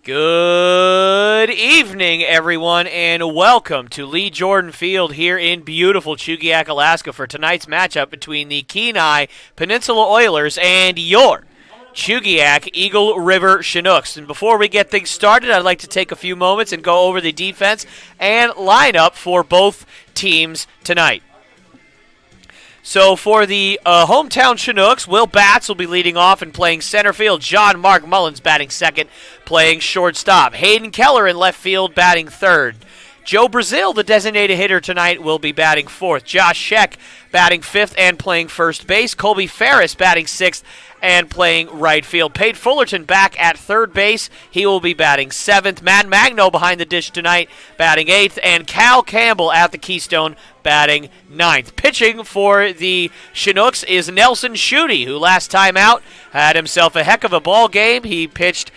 Good evening, everyone, and welcome to Lee Jordan Field here in beautiful Chugiak, Alaska for tonight's matchup between the Kenai Peninsula Oilers and your Chugiak Eagle River Chinooks. And before we get things started, I'd like to take a few moments and go over the defense and lineup for both teams tonight. So for the hometown Chinooks, Will Batts will be leading off and playing center field. John Mark Mullins batting second, playing shortstop. Hayden Keller in left field batting third. Joe Brazil, the designated hitter tonight, will be batting fourth. Josh Scheck batting fifth and playing first base. Colby Ferris batting sixth and playing right field. Pate Fullerton back at third base. He will be batting seventh. Matt Magno behind the dish tonight, batting eighth. And Cal Campbell at the Keystone, batting ninth. Pitching for the Chinooks is Nelson Schutte, who last time out had himself a heck of a ball game. He pitched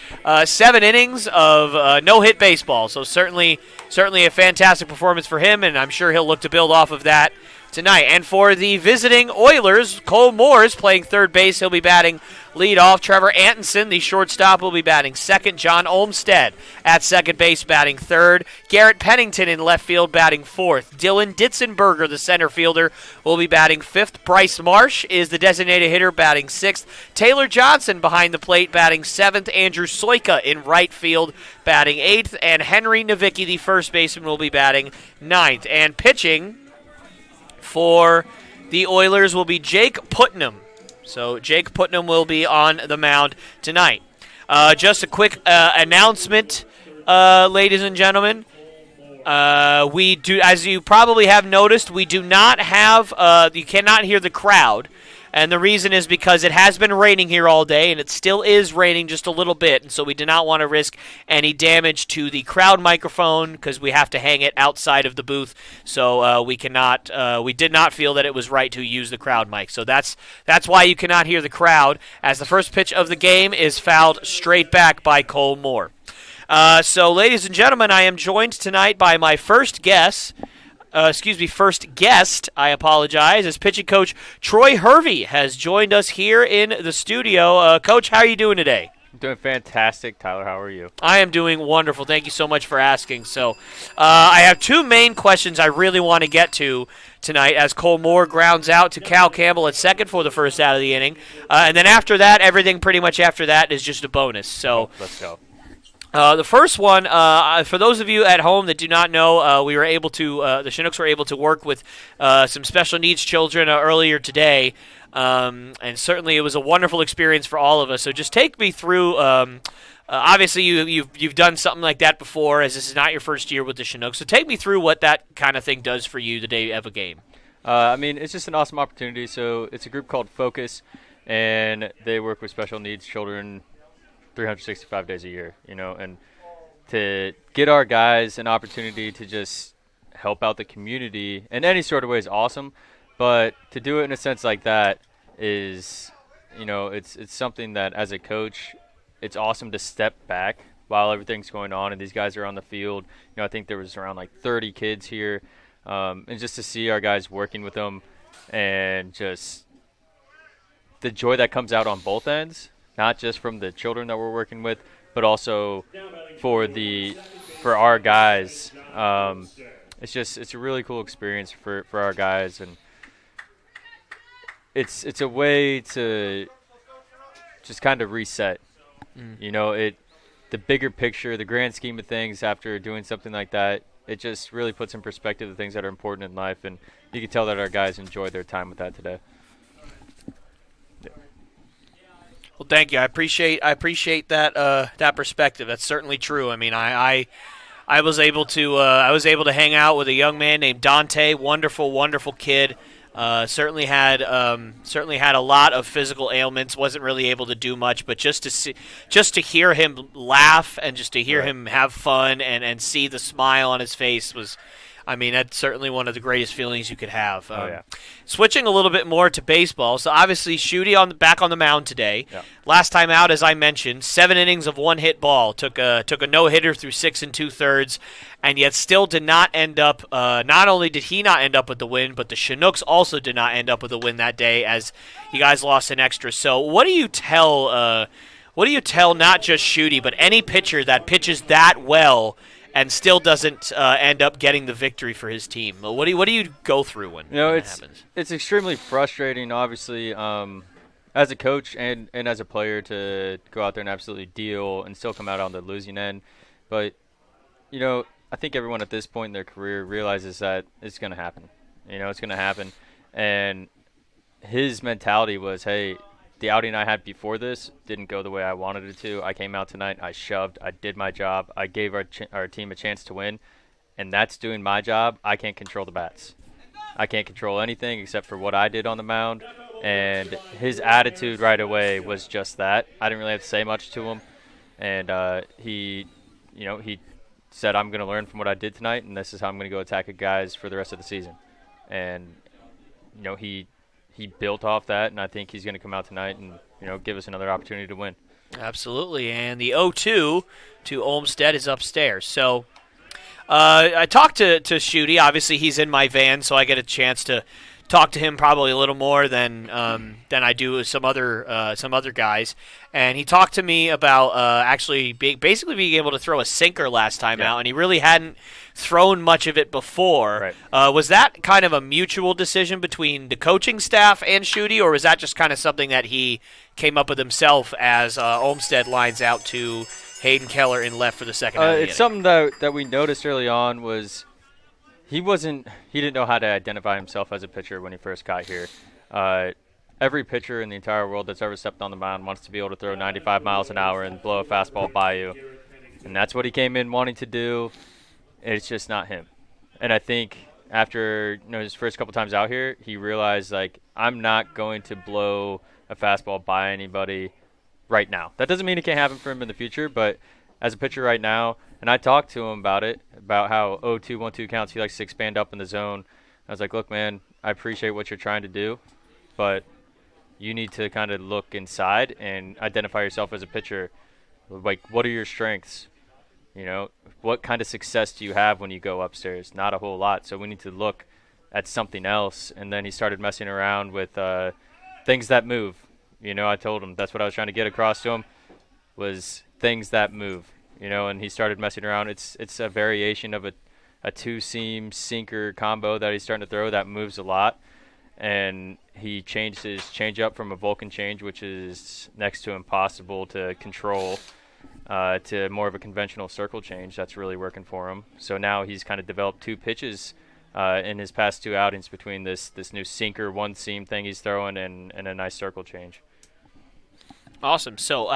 7 innings of no-hit baseball, so certainly a fantastic performance for him, and I'm sure he'll look to build off of that tonight. And for the visiting Oilers, Cole Moores playing third base. He'll be batting leadoff. Trevor Antonson, the shortstop, will be batting second. John Olmstead at second base batting third. Garrett Pennington in left field batting fourth. Dylan Ditzenberger, the center fielder, will be batting fifth. Bryce Marsh is the designated hitter batting sixth. Taylor Johnson behind the plate batting seventh. Andrew Soika in right field batting eighth. And Henry Nowicki, the first baseman, will be batting ninth. And pitching for the Oilers will be Jake Putnam. So Jake Putnam will be on the mound tonight. Just a quick announcement, ladies and gentlemen. We do, as you probably have noticed, we do not have, you cannot hear the crowd. And the reason is because it has been raining here all day, and it still is raining just a little bit, and so we do not want to risk any damage to the crowd microphone because we have to hang it outside of the booth. So we did not feel that it was right to use the crowd mic. So that's why you cannot hear the crowd, as the first pitch of the game is fouled straight back by Cole Moore. So, ladies and gentlemen, I am joined tonight by my first guest, I apologize, as pitching coach Troy Hervey has joined us here in the studio. Coach, how are you doing today? I'm doing fantastic. Tyler, how are you? I am doing wonderful. Thank you so much for asking. So I have two main questions I really want to get to tonight as Cole Moore grounds out to Cal Campbell at second for the first out of the inning. And then after that, everything pretty much after that is just a bonus. So let's go. The first one, for those of you at home that do not know, the Chinooks were able to work with some special needs children earlier today, and certainly it was a wonderful experience for all of us. So just take me through. Obviously, you've done something like that before, as this is not your first year with the Chinooks. So take me through what that kind of thing does for you the day of a game. It's just an awesome opportunity. So it's a group called Focus, and they work with special needs children 365 days a year, and to get our guys an opportunity to just help out the community in any sort of way is awesome, but to do it in a sense like that is, it's something that as a coach, it's awesome to step back while everything's going on and these guys are on the field. I think there was around like 30 kids here, and just to see our guys working with them and just the joy that comes out on both ends, not just from the children that we're working with, but also for our guys. It's a really cool experience for our guys, and it's a way to just kind of reset. The bigger picture, the grand scheme of things after doing something like that, it just really puts in perspective the things that are important in life, and you can tell that our guys enjoy their time with that today. Well, thank you. I appreciate that perspective. That's certainly true. I mean, I was able to hang out with a young man named Dante. Wonderful kid. Certainly had a lot of physical ailments. Wasn't really able to do much, but just to hear him laugh and just to hear him have fun and see the smile on his face was. I mean, that's certainly one of the greatest feelings you could have. Switching a little bit more to baseball, so obviously Schutte back on the mound today. Yeah. Last time out, as I mentioned, 7 innings of one-hit ball. Took a no-hitter through 6 2/3, and yet still did not end up. Not only did he not end up with the win, but the Chinooks also did not end up with a win that day, as you guys lost an extra. So, what do you tell What do you tell not just Shooty, but any pitcher that pitches that well and still doesn't end up getting the victory for his team? What do you go through when that happens? It's extremely frustrating, obviously, as a coach and as a player to go out there and absolutely deal and still come out on the losing end. But I think everyone at this point in their career realizes that it's going to happen. It's going to happen. And his mentality was, hey, the outing I had before this didn't go the way I wanted it to. I came out tonight, I shoved, I did my job, I gave our team a chance to win, and that's doing my job. I can't control the bats. I can't control anything except for what I did on the mound. And his attitude right away was just that. I didn't really have to say much to him. And he said, I'm going to learn from what I did tonight, and this is how I'm going to go attack guys for the rest of the season. And, he built off that, and I think he's going to come out tonight and, give us another opportunity to win. Absolutely. And the 0-2 to Olmsted is upstairs. So I talked to Shooty. Obviously, he's in my van, so I get a chance to talk to him probably a little more than I do with some other guys. And he talked to me about actually basically being able to throw a sinker last time out, and he really hadn't thrown much of it before. Right. Was that kind of a mutual decision between the coaching staff and Shooty, or was that just kind of something that he came up with himself as Olmsted lines out to Hayden Keller in left for the second half of the It's something that we noticed early on was he didn't know how to identify himself as a pitcher when he first got here. Every pitcher in the entire world that's ever stepped on the mound wants to be able to throw 95 miles an hour and blow a fastball by you. And that's what he came in wanting to do. It's just not him. And I think after his first couple times out here, he realized, like, I'm not going to blow a fastball by anybody right now. That doesn't mean it can't happen for him in the future, but as a pitcher right now, and I talked to him about how 0-2, 1-2 counts, he likes to expand up in the zone. I was like, look, man, I appreciate what you're trying to do, but you need to kind of look inside and identify yourself as a pitcher. Like, what are your strengths? What kind of success do you have when you go upstairs? Not a whole lot. So we need to look at something else. And then he started messing around with things that move. I told him that's what I was trying to get across to him was things that move. And he started messing around. It's a variation of a two-seam sinker combo that he's starting to throw that moves a lot. And he changed his changeup from a Vulcan change, which is next to impossible to control, to more of a conventional circle change. That's really working for him. So now he's kind of developed two pitches in his past two outings between this new sinker one-seam thing he's throwing and a nice circle change. Awesome. So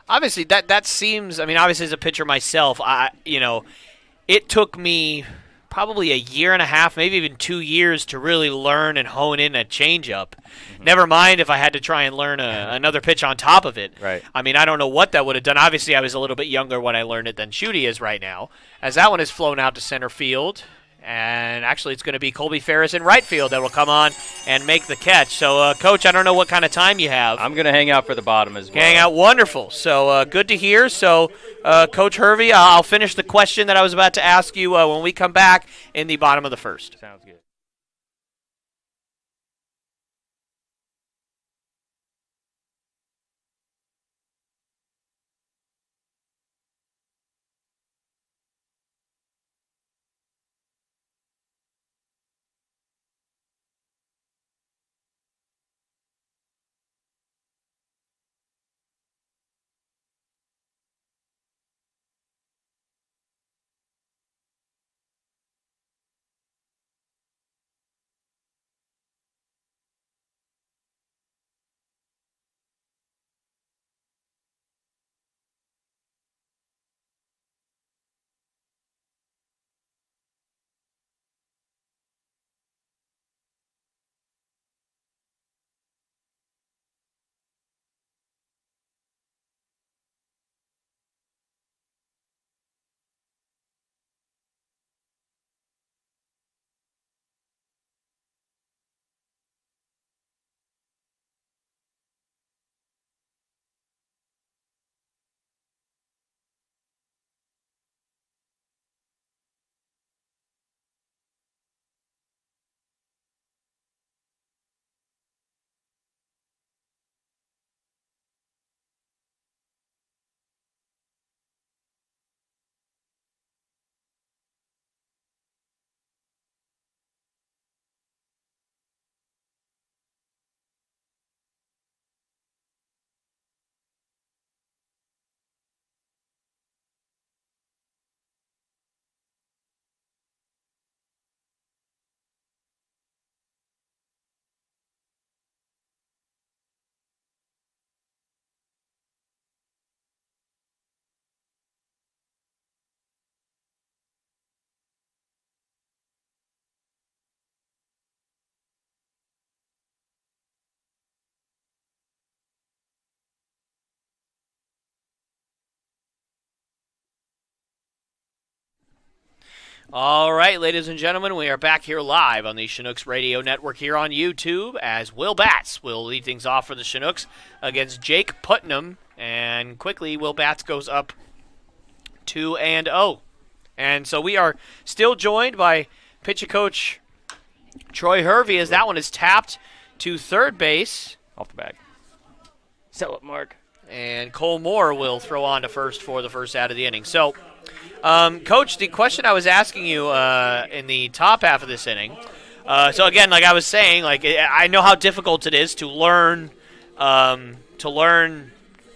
obviously that seems, obviously as a pitcher myself, it took me probably a year and a half, maybe even 2 years to really learn and hone in a changeup. Mm-hmm. Never mind if I had to try and learn another pitch on top of it. Right. I don't know what that would have done. Obviously, I was a little bit younger when I learned it than Shooty is right now, as that one is flown out to center field. And actually, it's going to be Colby Ferris in right field that will come on and make the catch. So, Coach, I don't know what kind of time you have. I'm going to hang out for the bottom as well. Hang out, wonderful. So, good to hear. So, Coach Hervey, I'll finish the question that I was about to ask you when we come back in the bottom of the first. Sounds good. All right, ladies and gentlemen, we are back here live on the Chinooks Radio Network here on YouTube as Will Batts will lead things off for the Chinooks against Jake Putnam. And quickly, Will Batts goes up 2-0. And so we are still joined by pitcher coach Troy Hervey as that one is tapped to third base. Off the bag. Sell it, Mark. And Cole Moore will throw on to first for the first out of the inning. So, Coach, the question I was asking you in the top half of this inning, so again, like I was saying, like I know how difficult it is to learn a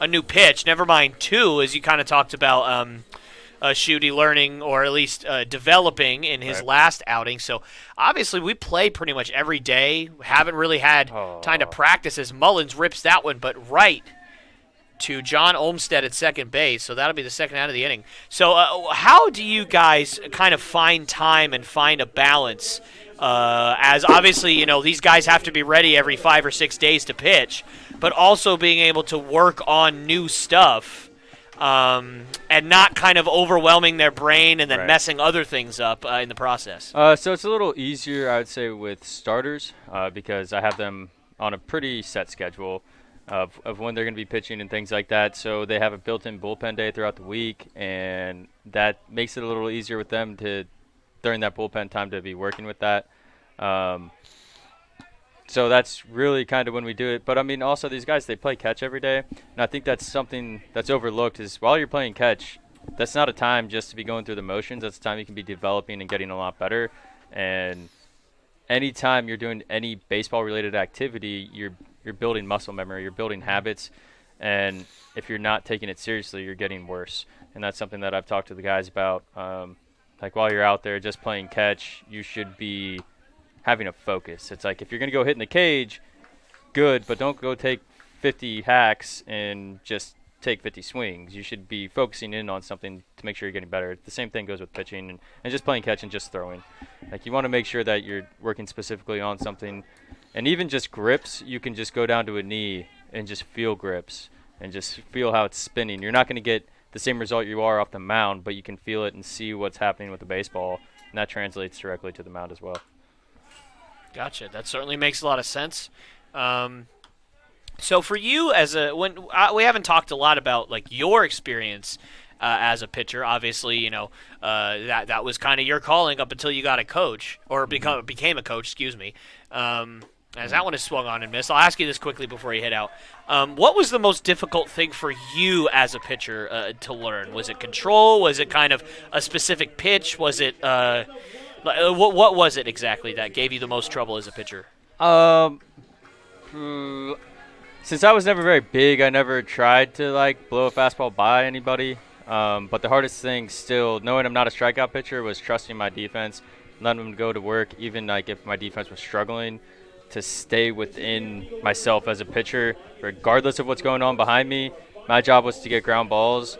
new pitch. Never mind two, as you kind of talked about Shooty learning or at least developing in his last outing. So obviously we play pretty much every day. We haven't really had time to practice as Mullins rips that one, but right to John Olmstead at second base, so that'll be the second out of the inning. So how do you guys kind of find time and find a balance? As obviously, you know, these guys have to be ready every 5 or 6 days to pitch, but also being able to work on new stuff and not kind of overwhelming their brain and then messing other things up in the process. So it's a little easier, I would say, with starters because I have them on a pretty set schedule of when they're going to be pitching and things like that. So they have a built-in bullpen day throughout the week, and that makes it a little easier with them to, during that bullpen time, to be working with that. So that's really kind of when we do it. But, I mean, also these guys, they play catch every day, and I think that's something that's overlooked is while you're playing catch, that's not a time just to be going through the motions. That's a time you can be developing and getting a lot better. And anytime you're doing any baseball-related activity, you're building muscle memory, you're building habits, and if you're not taking it seriously, you're getting worse. And that's something that I've talked to the guys about. Like while you're out there just playing catch, you should be having a focus. It's like if you're going to go hit in the cage, good, but don't go take 50 hacks and just take 50 swings. You should be focusing in on something to make sure you're getting better. The same thing goes with pitching and just playing catch and just throwing. Like you want to make sure that you're working specifically on something. And even just grips, you can just go down to a knee and just feel grips and just feel how it's spinning. You're not going to get the same result you are off the mound, but you can feel it and see what's happening with the baseball, and that translates directly to the mound as well. Gotcha. That certainly makes a lot of sense. So for you, we haven't talked a lot about like your experience as a pitcher. Obviously, you know that was kind of your calling up until you got a coach or became a coach. Excuse me. As that one is swung on and missed. I'll ask you this quickly before you head out. What was the most difficult thing for you as a pitcher to learn? Was it control? Was it kind of a specific pitch? Was it what was it exactly that gave you the most trouble as a pitcher? Since I was never very big, I never tried to like blow a fastball by anybody. But the hardest thing still, knowing I'm not a strikeout pitcher, was trusting my defense, letting them go to work, even like if my defense was struggling, to stay within myself as a pitcher, regardless of what's going on behind me. My job was to get ground balls.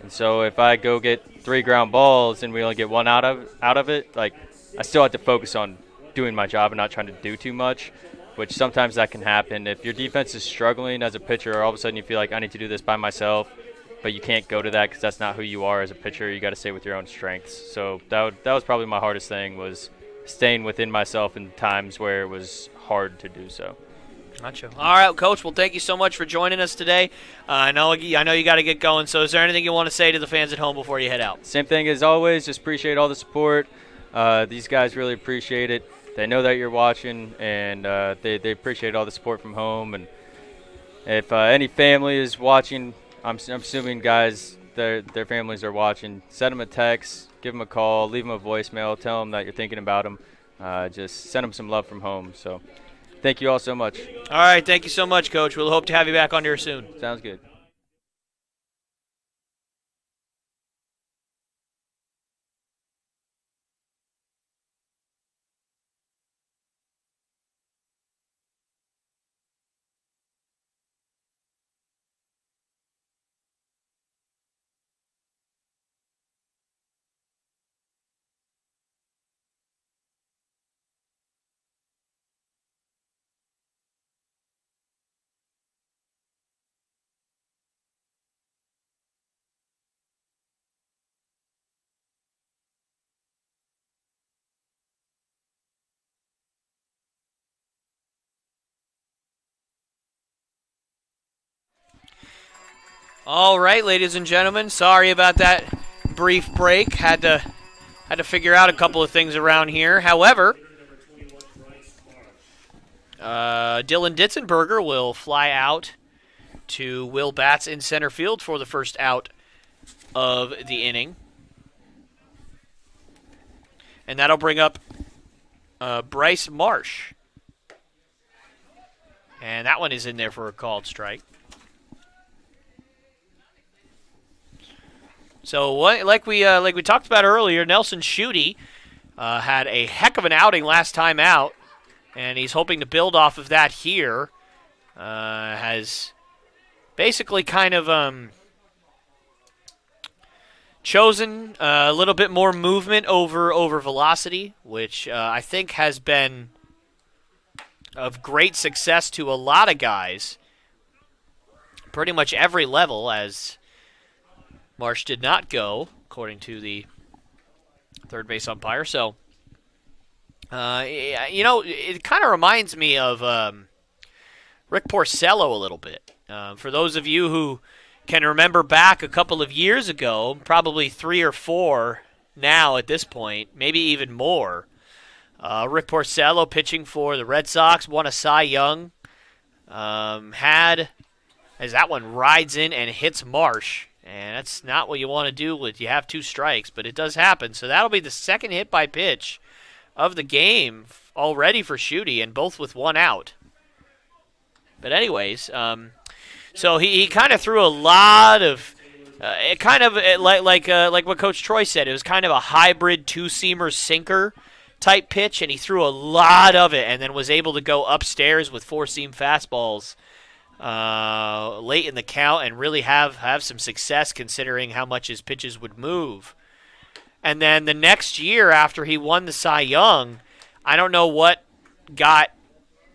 And so if I go get 3 ground balls and we only get 1 out of it, like I still have to focus on doing my job and not trying to do too much, which sometimes that can happen. If your defense is struggling as a pitcher, or all of a sudden you feel like I need to do this by myself, but you can't go to that because that's not who you are as a pitcher. You got to stay with your own strengths. So that was probably my hardest thing, was staying within myself in times where it was hard to do so. Gotcha. All right, Coach. Well, thank you so much for joining us today. I know you got to get going. So, is there anything you want to say to the fans at home before you head out? Same thing as always. Just appreciate all the support. These guys really appreciate it. They know that you're watching, and they appreciate all the support from home. And if any family is watching, I'm assuming guys, their families are watching, send them a text, give them a call, leave them a voicemail, tell them that you're thinking about them. Just send them some love from home. So thank you all so much. All right, thank you so much, Coach. We'll hope to have you back on here soon. Sounds good. All right, ladies and gentlemen, sorry about that brief break. Had to figure out a couple of things around here. However, Dylan Ditzenberger will fly out to Will Batts in center field for the first out of the inning. And that'll bring up Bryce Marsh. And that one is in there for a called strike. So like we talked about earlier, Nelson Schutte had a heck of an outing last time out, and he's hoping to build off of that here. Has basically kind of chosen a little bit more movement over velocity, which I think has been of great success to a lot of guys, pretty much every level, as Marsh did not go, according to the third base umpire. So, it kind of reminds me of Rick Porcello a little bit. For those of you who can remember back a couple of years ago, probably 3 or 4 now at this point, maybe even more, Rick Porcello pitching for the Red Sox, won a Cy Young, as that one rides in and hits Marsh. And that's not what you want to do with you have 2 strikes, but it does happen. So that'll be the second hit by pitch of the game already for Schutte, and both with 1 out. But anyways, so he kind of threw a lot of like what Coach Troy said. It was kind of a hybrid 2-seamer sinker type pitch, and he threw a lot of it, and then was able to go upstairs with 4-seam fastballs late in the count and really have some success considering how much his pitches would move. And then the next year after he won the Cy Young, I don't know what got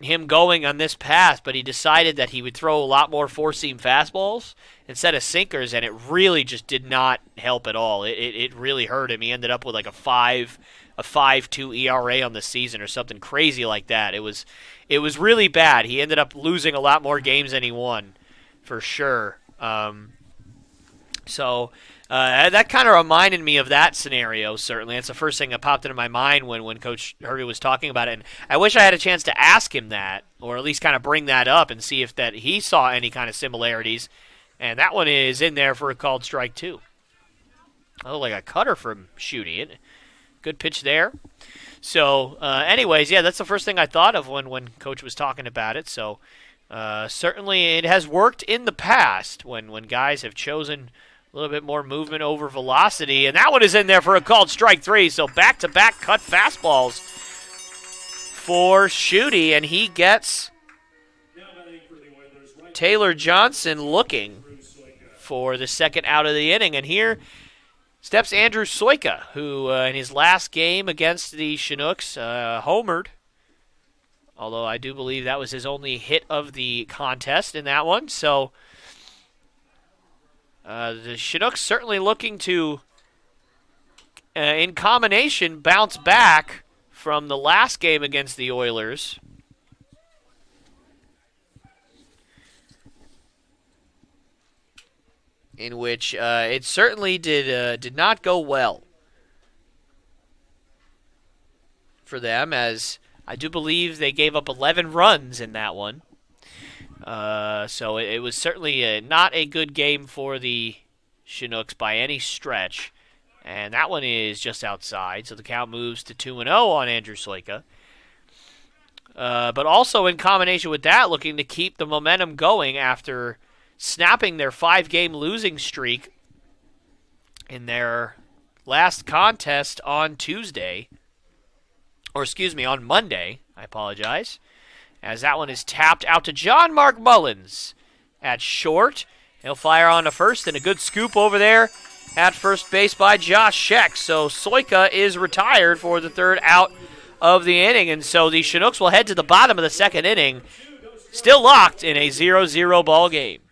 him going on this path, but he decided that he would throw a lot more 4-seam fastballs instead of sinkers, and it really just did not help at all. It really hurt him. He ended up with like a 5.2 ERA on the season or something crazy like that. It was really bad. He ended up losing a lot more games than he won, for sure. That kind of reminded me of that scenario, certainly. That's the first thing that popped into my mind when Coach Hervey was talking about it. And I wish I had a chance to ask him that, or at least kind of bring that up and see if that he saw any kind of similarities. And that one is in there for a called strike, too. Oh, like a cutter from Schutte. Good pitch there. So, anyways, yeah, that's the first thing I thought of when Coach was talking about it. So, certainly it has worked in the past when guys have chosen a little bit more movement over velocity. And that one is in there for a called strike 3. So, back-to-back cut fastballs for Schutte, and he gets Taylor Johnson looking for the second out of the inning. And here steps Andrew Soika, who in his last game against the Chinooks homered, although I do believe that was his only hit of the contest in that one. So the Chinooks certainly looking to, in combination, bounce back from the last game against the Oilers. In which it certainly did not go well for them, as I do believe they gave up 11 runs in that one. So it was certainly not a good game for the Chinooks by any stretch. And that one is just outside, so the count moves to 2-0 on Andrew Soika. But also in combination with that, looking to keep the momentum going after snapping their 5-game losing streak in their last contest on on Monday. I apologize. As that one is tapped out to John Mark Mullins at short. He'll fire on to first, and a good scoop over there at first base by Josh Scheck. So Soika is retired for the third out of the inning, and so the Chinooks will head to the bottom of the second inning, still locked in a 0-0 ball game.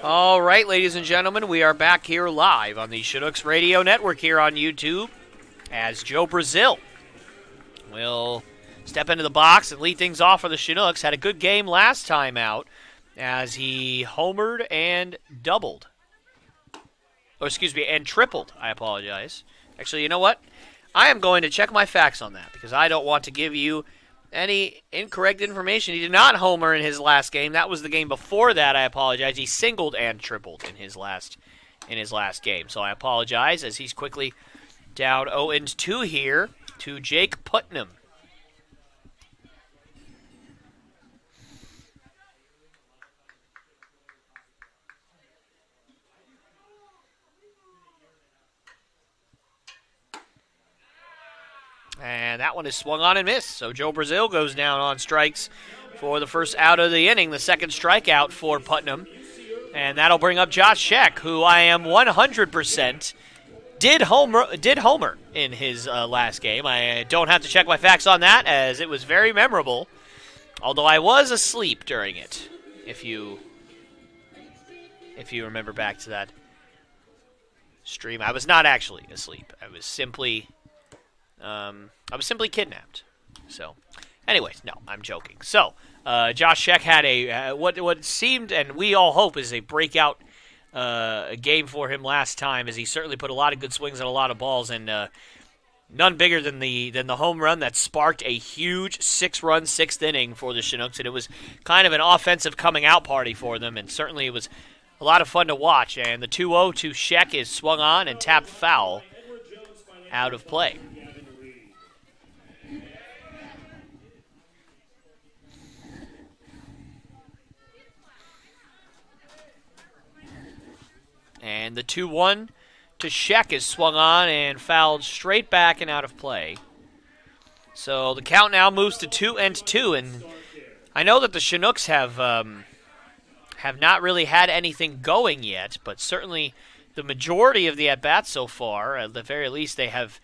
All right, ladies and gentlemen, we are back here live on the Chinooks Radio Network here on YouTube as Joe Brazil will step into the box and lead things off for the Chinooks. Had a good game last time out as he homered and doubled. Oh, excuse me, and tripled. I apologize. Actually, you know what? I am going to check my facts on that because I don't want to give you any incorrect information. He did not homer in his last game. That was the game before that. I apologize. He singled and tripled in his last game. So I apologize as he's quickly down 0-2 here to Jake Putnam. And that one is swung on and missed. So Joe Brazil goes down on strikes for the first out of the inning, the second strikeout for Putnam. And that'll bring up Josh Scheck, who I am 100% did homer in his last game. I don't have to check my facts on that as it was very memorable, although I was asleep during it, if you remember back to that stream. I was not actually asleep. I was simply kidnapped. So, anyways, no, I'm joking. So, Josh Scheck had a what seemed, and we all hope, is a breakout game for him last time, as he certainly put a lot of good swings on a lot of balls, and none bigger than the home run that sparked a huge 6-run sixth inning for the Chinooks, and it was kind of an offensive coming out party for them, and certainly it was a lot of fun to watch. And the 2-0 to Scheck is swung on and tapped foul out of play. And the 2-1 to Scheck is swung on and fouled straight back and out of play. So the count now moves to 2-2, and I know that the Chinooks have not really had anything going yet, but certainly the majority of the at-bats so far, at the very least, they have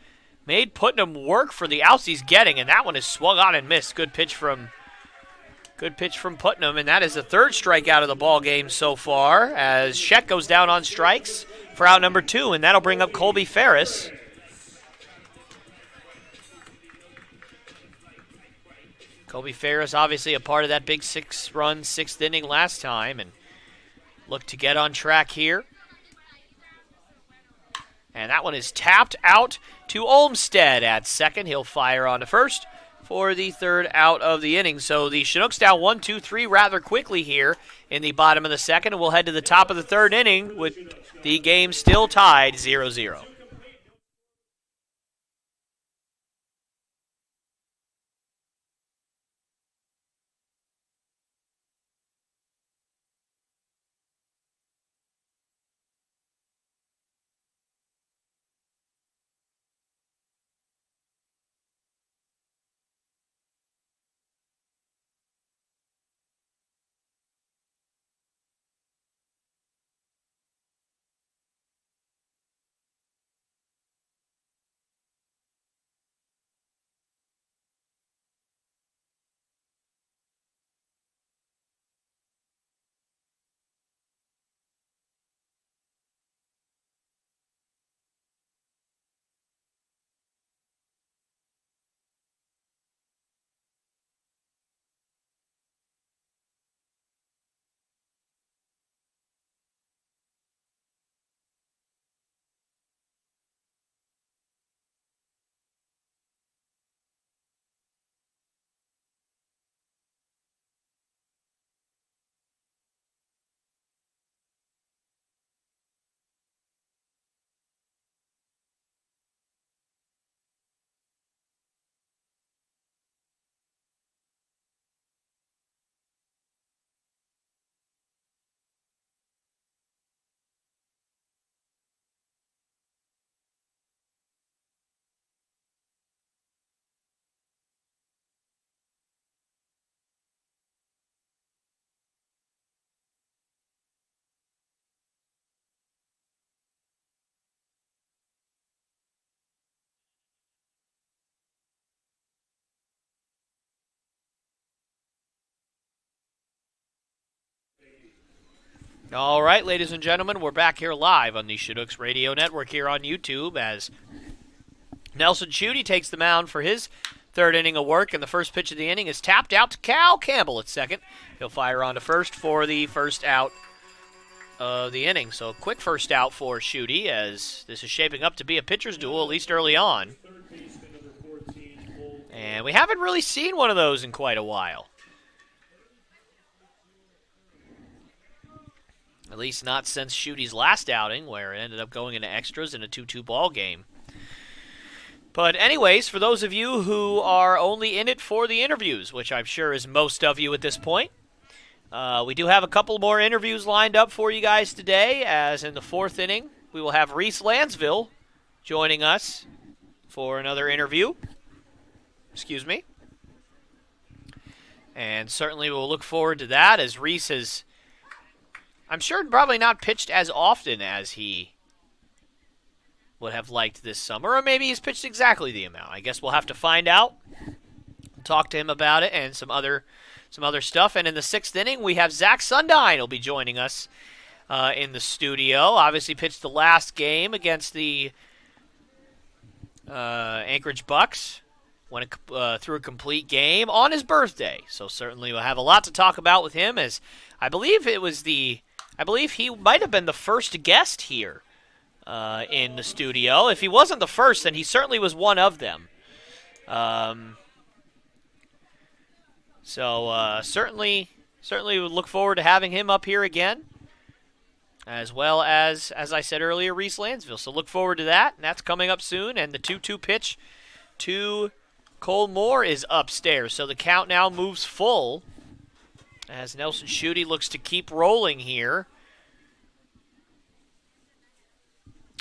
made Putnam work for the outs he's getting, and that one is swung on and missed. Good pitch from Putnam, and that is the third strikeout of the ball game so far as Scheck goes down on strikes for out number 2, and that'll bring up Colby Ferris. Colby Ferris obviously a part of that big 6-run sixth inning last time and looked to get on track here. And that one is tapped out to Olmstead at second. He'll fire on to first for the third out of the inning. So the Chinooks down 1-2-3 rather quickly here in the bottom of the second, and we'll head to the top of the third inning with the game still tied 0-0. All right, ladies and gentlemen, we're back here live on the Chinooks Radio Network here on YouTube as Nelson Schutte takes the mound for his third inning of work, and the first pitch of the inning is tapped out to Cal Campbell at second. He'll fire on to first for the first out of the inning. So a quick first out for Schutte as this is shaping up to be a pitcher's duel, at least early on. And we haven't really seen one of those in quite a while. At least not since Schutte's last outing, where it ended up going into extras in a 2-2 ball game. But anyways, for those of you who are only in it for the interviews, which I'm sure is most of you at this point, we do have a couple more interviews lined up for you guys today, as in the fourth inning, we will have Reese Lansville joining us for another interview. Excuse me. And certainly we'll look forward to that, as Reese has, I'm sure, probably not pitched as often as he would have liked this summer, or maybe he's pitched exactly the amount. I guess we'll have to find out. Talk to him about it and some other stuff. And in the sixth inning, we have Zach Sundine will be joining us in the studio. Obviously pitched the last game against the Anchorage Bucks. Went through a complete game on his birthday. So certainly we'll have a lot to talk about with him, as I believe he might have been the first guest here in the studio. If he wasn't the first, then he certainly was one of them. So certainly would look forward to having him up here again, as well as I said earlier, Reese Lansville. So look forward to that, and that's coming up soon. And the 2-2 pitch to Cole Moore is upstairs. So the count now moves full, as Nelson Schutte looks to keep rolling here.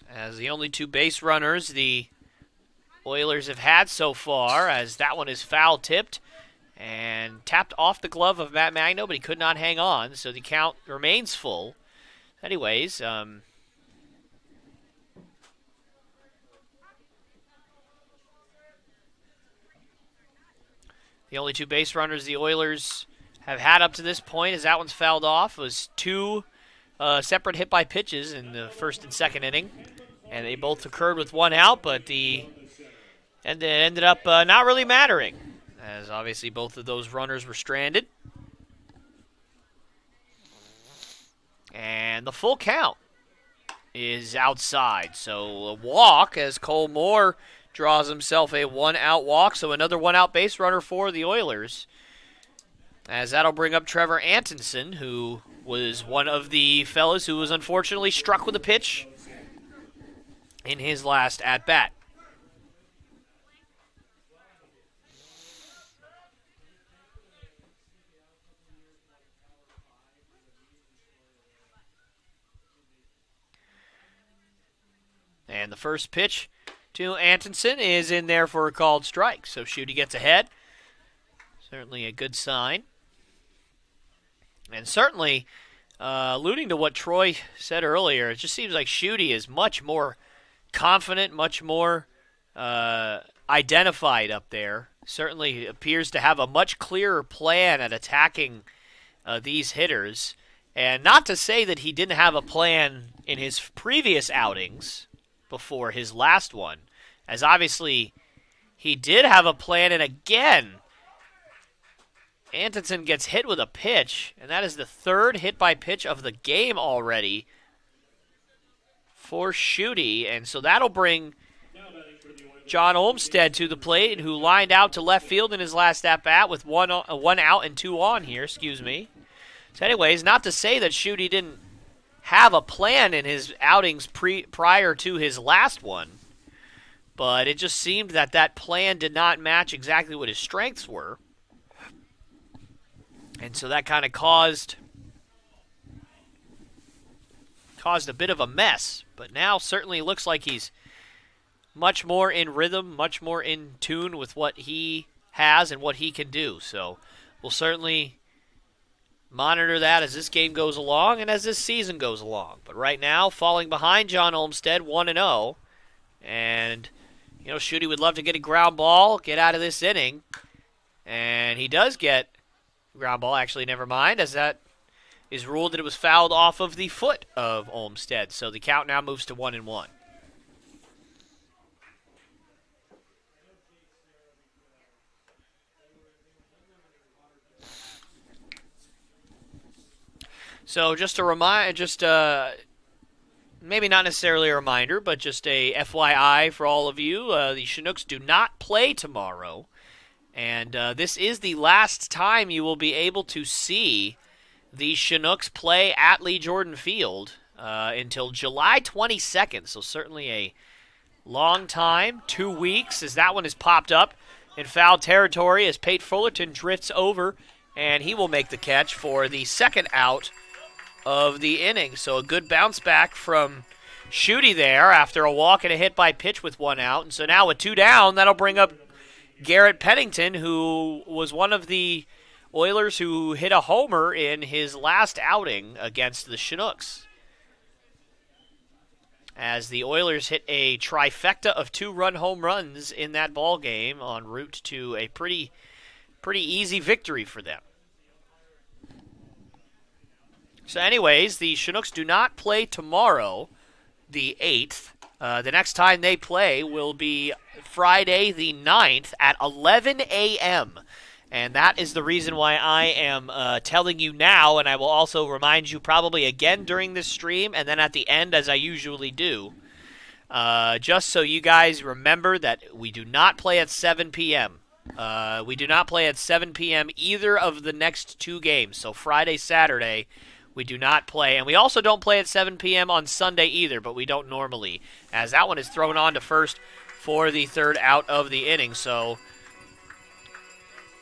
As the only two base runners the Oilers have had so far, as that one is foul-tipped and tapped off the glove of Matt Magno, but he could not hang on, so the count remains full. Anyways, the only two base runners the Oilers have had up to this point, as that one's fouled off, was two separate hit-by pitches in the first and second inning, and they both occurred with one out, but it ended up not really mattering, as obviously both of those runners were stranded. And the full count is outside, so a walk as Cole Moore draws himself a one-out walk, so another one-out base runner for the Oilers, as that'll bring up Trevor Antonsen, who was one of the fellas who was unfortunately struck with a pitch in his last at-bat. And the first pitch to Antonsen is in there for a called strike, so Schutte gets ahead. Certainly a good sign. And certainly, alluding to what Troy said earlier, it just seems like Schutte is much more confident, much more identified up there. Certainly appears to have a much clearer plan at attacking these hitters. And not to say that he didn't have a plan in his previous outings before his last one, as obviously he did have a plan, and again, Antonsen gets hit with a pitch, and that is the third hit-by-pitch of the game already for Schutte, and so that'll bring John Olmstead to the plate, who lined out to left field in his last at-bat with one out and two on here, excuse me. So anyways, not to say that Schutte didn't have a plan in his outings prior to his last one, but it just seemed that that plan did not match exactly what his strengths were. And so that kind of caused a bit of a mess. But now certainly looks like he's much more in rhythm, much more in tune with what he has and what he can do. So we'll certainly monitor that as this game goes along and as this season goes along. But right now, falling behind John Olmstead, 1-0. And, you know, Schutte would love to get a ground ball, get out of this inning. And he does get ground ball. Actually, never mind, as that is ruled that it was fouled off of the foot of Olmstead. So the count now moves to 1-1. So just a maybe not necessarily a reminder, but just a FYI for all of you, the Chinooks do not play tomorrow. And this is the last time you will be able to see the Chinooks play at Lee Jordan Field until July 22nd. So certainly a long time, 2 weeks, as that one has popped up in foul territory as Pate Fullerton drifts over, and he will make the catch for the second out of the inning. So a good bounce back from Schutte there after a walk and a hit by pitch with 1 out. And so now with 2 down, that'll bring up Garrett Pennington, who was one of the Oilers who hit a homer in his last outing against the Chinooks. As the Oilers hit a trifecta of 2-run home runs in that ball game en route to a pretty easy victory for them. So anyways, the Chinooks do not play tomorrow, the 8th. The next time they play will be Friday the 9th at 11 a.m. And that is the reason why I am telling you now, and I will also remind you probably again during this stream and then at the end as I usually do, just so you guys remember that we do not play at 7 p.m. We do not play at 7 p.m. either of the next 2 games. So Friday, Saturday, we do not play. And we also don't play at 7 p.m. on Sunday either, but we don't normally, as that one is thrown on to first for the third out of the inning. So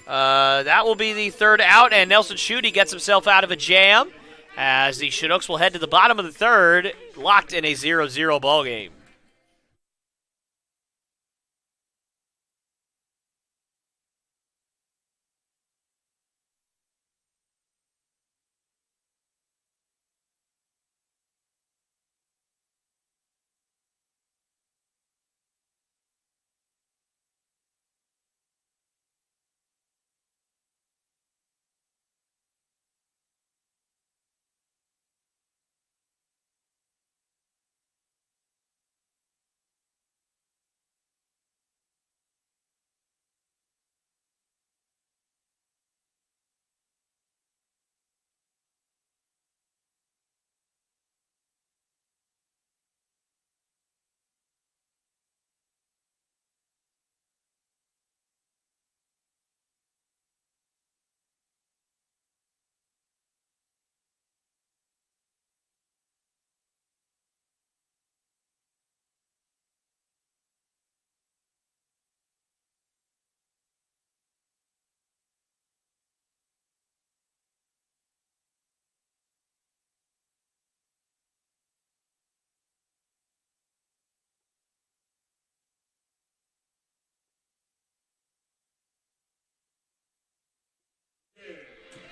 that will be the third out, and Nelson Schutte gets himself out of a jam as the Chinooks will head to the bottom of the third, locked in a 0-0 ball game.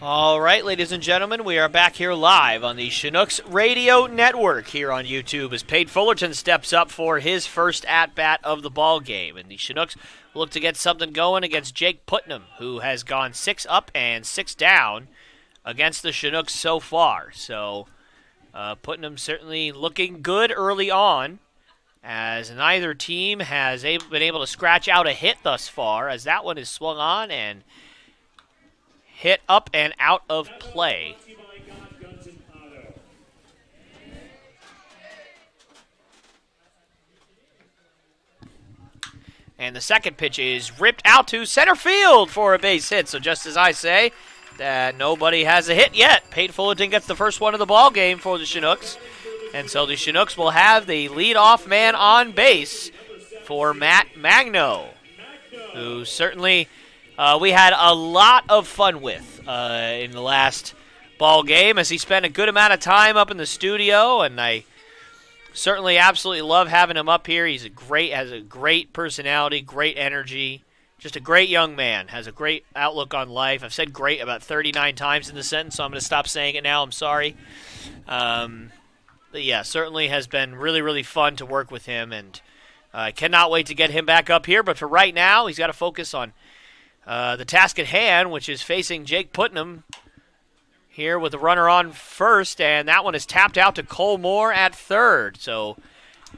All right, ladies and gentlemen, we are back here live on the Chinooks Radio Network here on YouTube as Pate Fullerton steps up for his first at-bat of the ball game. And the Chinooks look to get something going against Jake Putnam, who has gone 6 up and 6 down against the Chinooks so far. So Putnam certainly looking good early on, as neither team has been able to scratch out a hit thus far, as that one is swung on and hit up and out of play. And the second pitch is ripped out to center field for a base hit. So just as I say, that nobody has a hit yet. Pate Fullerton gets the first one of the ball game for the Chinooks. And so the Chinooks will have the leadoff man on base for Matt Magno, who certainly we had a lot of fun with in the last ball game, as he spent a good amount of time up in the studio, and I certainly absolutely love having him up here. He's has a great personality, great energy, just a great young man, has a great outlook on life. I've said great about 39 times in the sentence, so I'm going to stop saying it now. I'm sorry. But yeah, certainly has been really, really fun to work with him, and I cannot wait to get him back up here. But for right now, he's got to focus on the task at hand, which is facing Jake Putnam here with the runner on first, and that one is tapped out to Cole Moore at third. So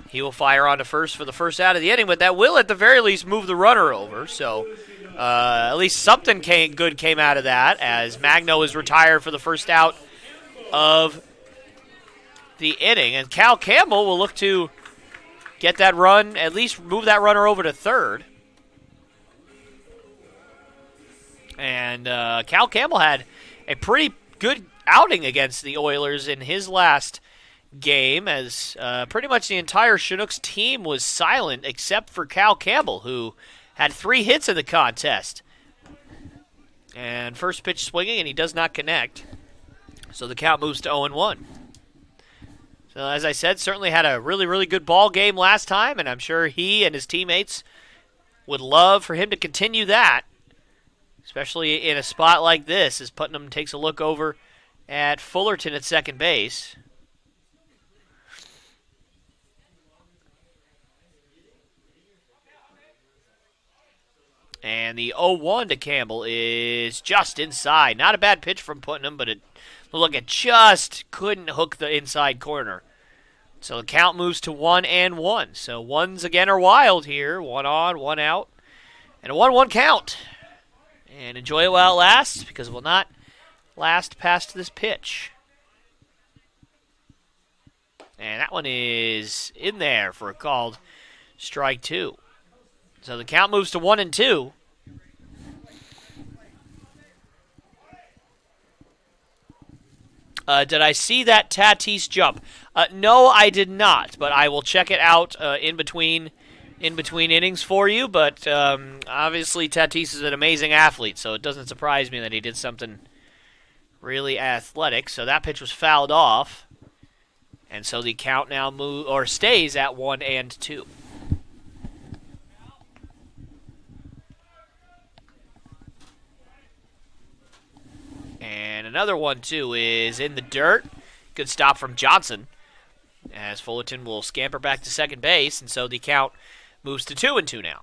he will fire on to first for the first out of the inning, but that will at the very least move the runner over. So at least something good came out of that, as Magno is retired for the first out of the inning. And Cal Campbell will look to get that run, at least move that runner over to third. And Cal Campbell had a pretty good outing against the Oilers in his last game, as pretty much the entire Chinooks team was silent except for Cal Campbell, who had 3 hits in the contest. And first pitch swinging, and he does not connect. So the count moves to 0-1. So as I said, certainly had a really, really good ball game last time, and I'm sure he and his teammates would love for him to continue that, especially in a spot like this, as Putnam takes a look over at Fullerton at second base. And the 0-1 to Campbell is just inside. Not a bad pitch from Putnam, but it just couldn't hook the inside corner. So the count moves to 1-1. So ones again are wild here. 1 on, 1 out, and a 1-1 count. And enjoy it while it lasts, because it will not last past this pitch. And that one is in there for a called strike 2. So the count moves to 1-2. Did I see that Tatis jump? No, I did not, but I will check it out in between innings for you. But obviously Tatis is an amazing athlete, so it doesn't surprise me that he did something really athletic. So that pitch was fouled off, and so the count now stays at 1-2. And another 1-2 is in the dirt. Good stop from Johnson, as Fullerton will scamper back to second base, and so the count moves to 2-2 now.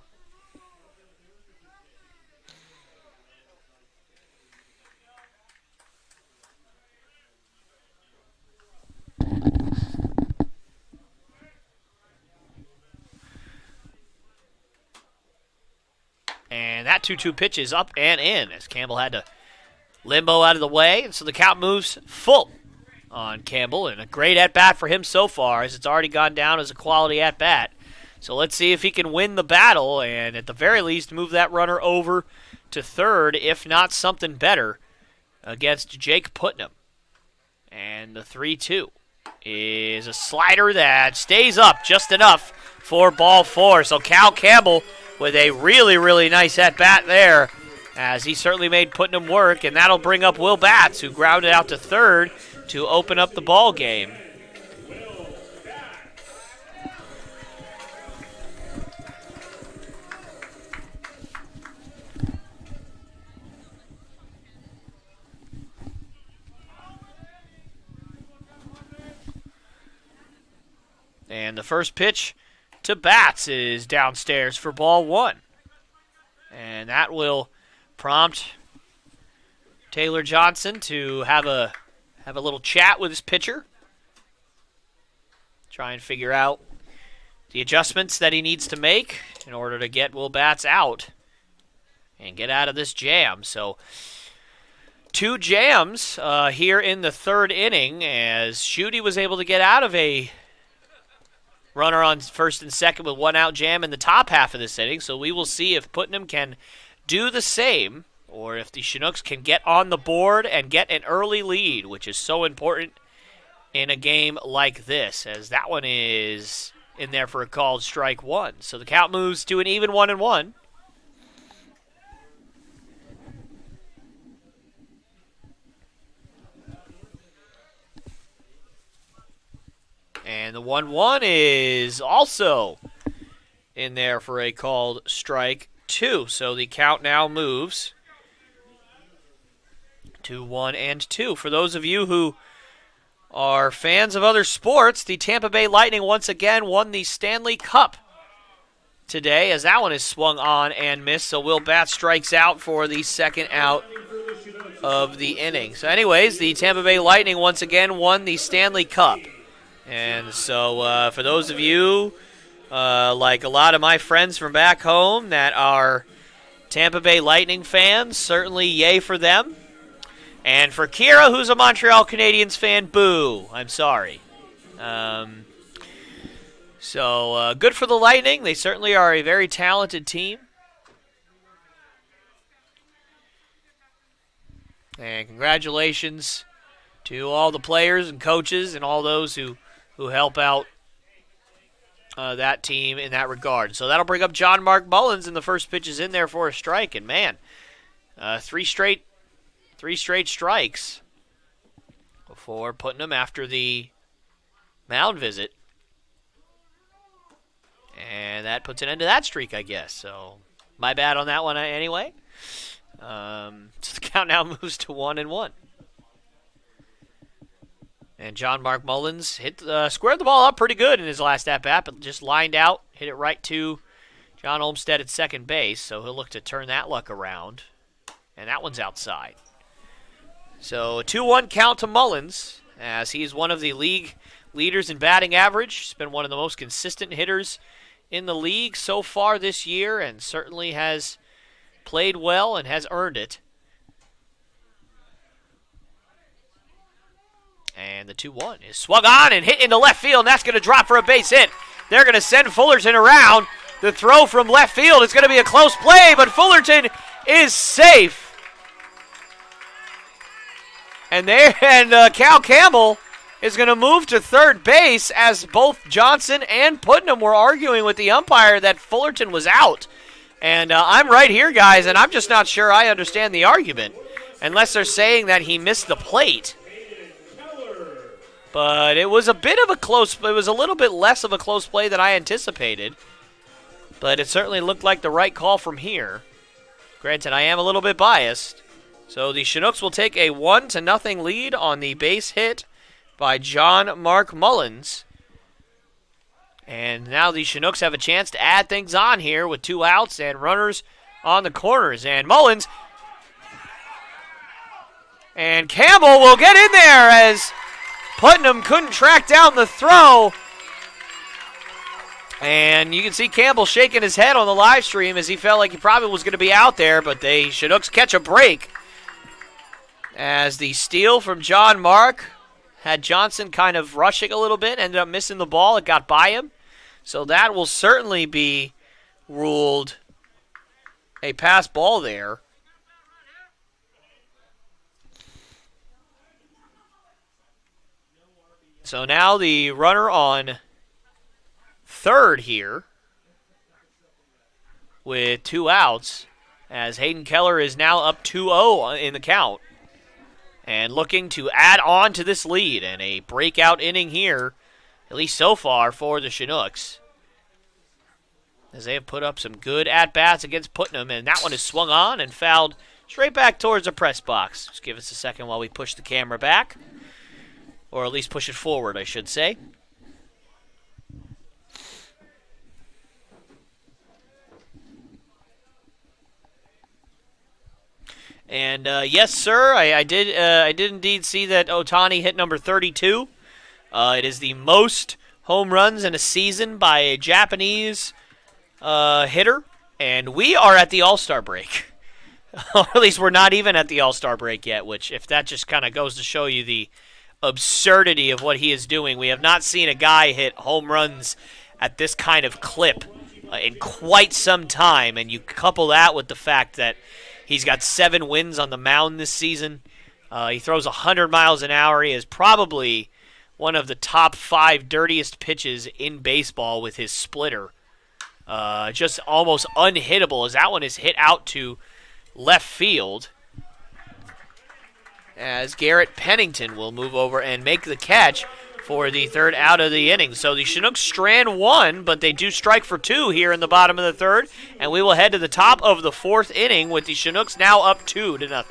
And that 2-2 pitch is up and in, as Campbell had to limbo out of the way, and so the count moves full on Campbell, and a great at-bat for him so far, as it's already gone down as a quality at-bat. So let's see if he can win the battle, and at the very least move that runner over to third, if not something better, against Jake Putnam. And the 3-2 is a slider that stays up just enough for ball 4. So Cal Campbell with a really, really nice at-bat there, as he certainly made Putnam work, and that'll bring up Will Batts, who grounded out to third to open up the ball game. And the first pitch to Batts is downstairs for ball 1. And that will prompt Taylor Johnson to have a little chat with his pitcher. Try and figure out the adjustments that he needs to make in order to get Will Batts out and get out of this jam. So 2 jams here in the third inning, as Schutte was able to get out of a runner on first and second with 1 out jam in the top half of this inning. So we will see if Putnam can do the same, or if the Chinooks can get on the board and get an early lead, which is so important in a game like this, as that one is in there for a called strike 1. So the count moves to an even 1-1. And the 1-1 is also in there for a called strike 2. So the count now moves to 1-2. For those of you who are fans of other sports, the Tampa Bay Lightning once again won the Stanley Cup today, as that one is swung on and missed. So Will Batts strikes out for the second out of the inning. So anyways, the Tampa Bay Lightning once again won the Stanley Cup. And so for those of you, like a lot of my friends from back home that are Tampa Bay Lightning fans, certainly yay for them. And for Kira, who's a Montreal Canadiens fan, boo. I'm sorry. So good for the Lightning. They certainly are a very talented team. And congratulations to all the players and coaches and all those who help out that team in that regard. So that'll bring up John Mark Mullins, and the first pitch is in there for a strike. And man, three straight strikes before putting him after the mound visit. And that puts an end to that streak, I guess. So my bad on that one anyway. So the count now moves to 1-1. And John Mark Mullins squared the ball up pretty good in his last at-bat, but just lined out, hit it right to John Olmstead at second base, so he'll look to turn that luck around. And that one's outside. So a 2-1 count to Mullins, as he's one of the league leaders in batting average. He's been one of the most consistent hitters in the league so far this year, and certainly has played well and has earned it. And the 2-1 is swung on and hit into left field, and that's going to drop for a base hit. They're going to send Fullerton around. The throw from left field is going to be a close play, but Fullerton is safe. And Cal Campbell is going to move to third base, as both Johnson and Putnam were arguing with the umpire that Fullerton was out. And I'm right here, guys, and I'm just not sure I understand the argument, unless they're saying that he missed the plate. But it was a little bit less of a close play than I anticipated. But it certainly looked like the right call from here. Granted, I am a little bit biased. So the Chinooks will take a 1-0 lead on the base hit by John Mark Mullins. And now the Chinooks have a chance to add things on here with 2 outs and runners on the corners. And Mullins and Campbell will get in there, as Putnam couldn't track down the throw. And you can see Campbell shaking his head on the live stream as he felt like he probably was going to be out there, but the Chinooks catch a break. As the steal from John Mark had Johnson kind of rushing a little bit, ended up missing the ball. It got by him. So that will certainly be ruled a pass ball there. So now the runner on third here with 2 outs, as Hayden Keller is now up 2-0 in the count and looking to add on to this lead, and a breakout inning here, at least so far, for the Chinooks, as they have put up some good at-bats against Putnam, and that one is swung on and fouled straight back towards the press box. Just give us a second while we push the camera back, or at least push it forward, I should say. And yes, sir, I did indeed see that Ohtani hit number 32. It is the most home runs in a season by a Japanese hitter, and we are at the All-Star break. Or at least we're not even at the All-Star break yet, which, if that just kind of goes to show you the absurdity of what he is doing. We have not seen a guy hit home runs at this kind of clip in quite some time, and you couple that with the fact that he's got 7 wins on the mound this season. He throws 100 miles an hour. He is probably one of the top 5 dirtiest pitches in baseball with his splitter. Just almost unhittable, as that one is hit out to left field, as Garrett Pennington will move over and make the catch for the third out of the inning. So the Chinooks strand 1, but they do strike for 2 here in the bottom of the third, and we will head to the top of the 4th inning with the Chinooks now up 2-0.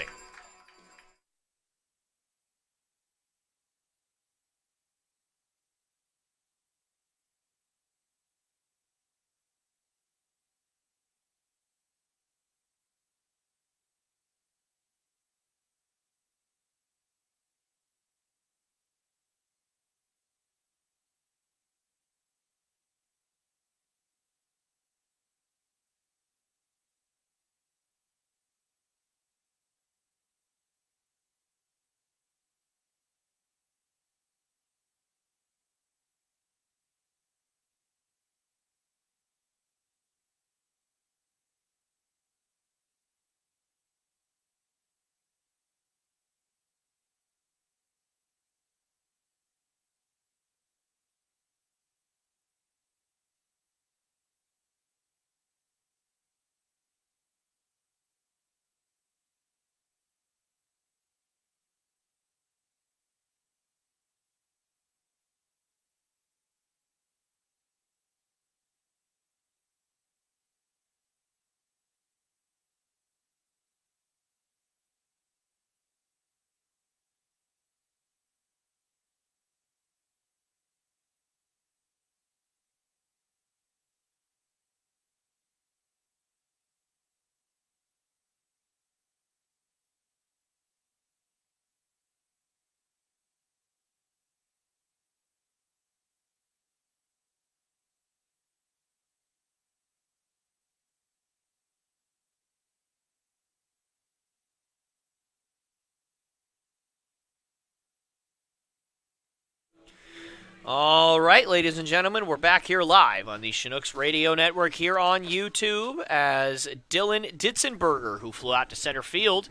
All right, ladies and gentlemen, we're back here live on the Chinooks Radio Network here on YouTube as Dylan Ditzenberger, who flew out to center field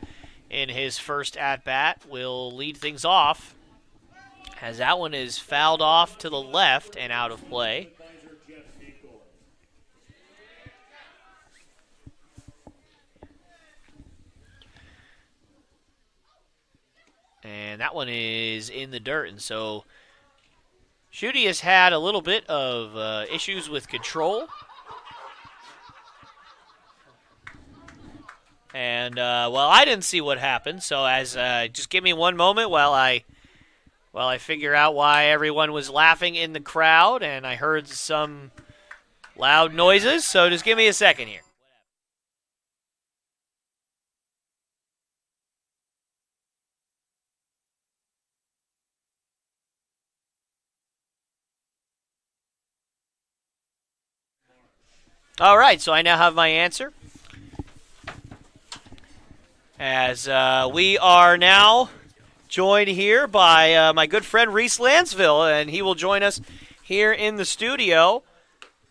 in his first at-bat, will lead things off as that one is fouled off to the left and out of play. And that one is in the dirt, and so Shooty has had a little bit of issues with control. And, well, I didn't see what happened, so just give me one moment while I figure out why everyone was laughing in the crowd, and I heard some loud noises, so just give me a second here. All right, so I now have my answer. As we are now joined here by my good friend Reese Lansville, and he will join us here in the studio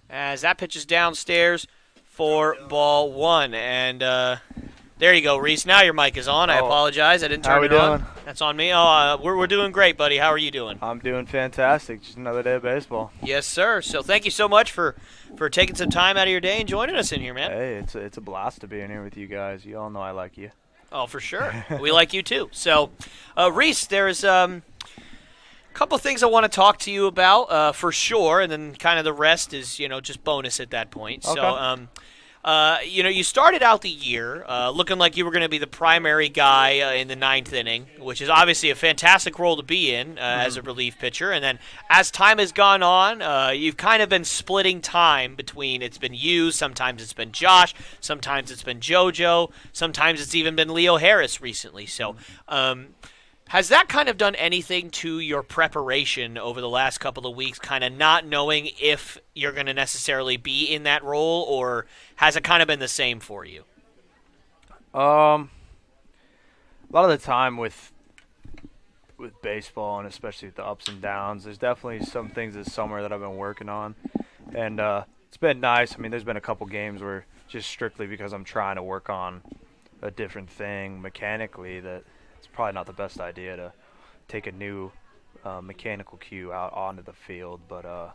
as that pitch is downstairs for ball one. And there you go, Reese. Now your mic is on. I apologize. I didn't turn it on. That's on me. We're doing great, buddy. How are you doing? I'm doing fantastic. Just another day of baseball. Yes, sir. So thank you so much for taking some time out of your day and joining us in here, man. Hey, it's a blast to be in here with you guys. You all know I like you. Oh, for sure. We like you too. So, Reese, there's a couple of things I want to talk to you about for sure, and then kind of the rest is just bonus at that point. Okay. So, you started out the year looking like you were going to be the primary guy in the ninth inning, which is obviously a fantastic role to be in as a relief pitcher. And then as time has gone on, you've kind of been splitting time between it's been you, sometimes it's been Josh, sometimes it's been JoJo, sometimes it's even been Leo Harris recently. So has that kind of done anything to your preparation over the last couple of weeks, kind of not knowing if you're going to necessarily be in that role, or has it kind of been the same for you? A lot of the time with baseball, and especially with the ups and downs, there's definitely some things this summer that I've been working on, and it's been nice. I mean, there's been a couple games where just strictly because I'm trying to work on a different thing mechanically that it's probably not the best idea to take a new mechanical cue out onto the field. But, a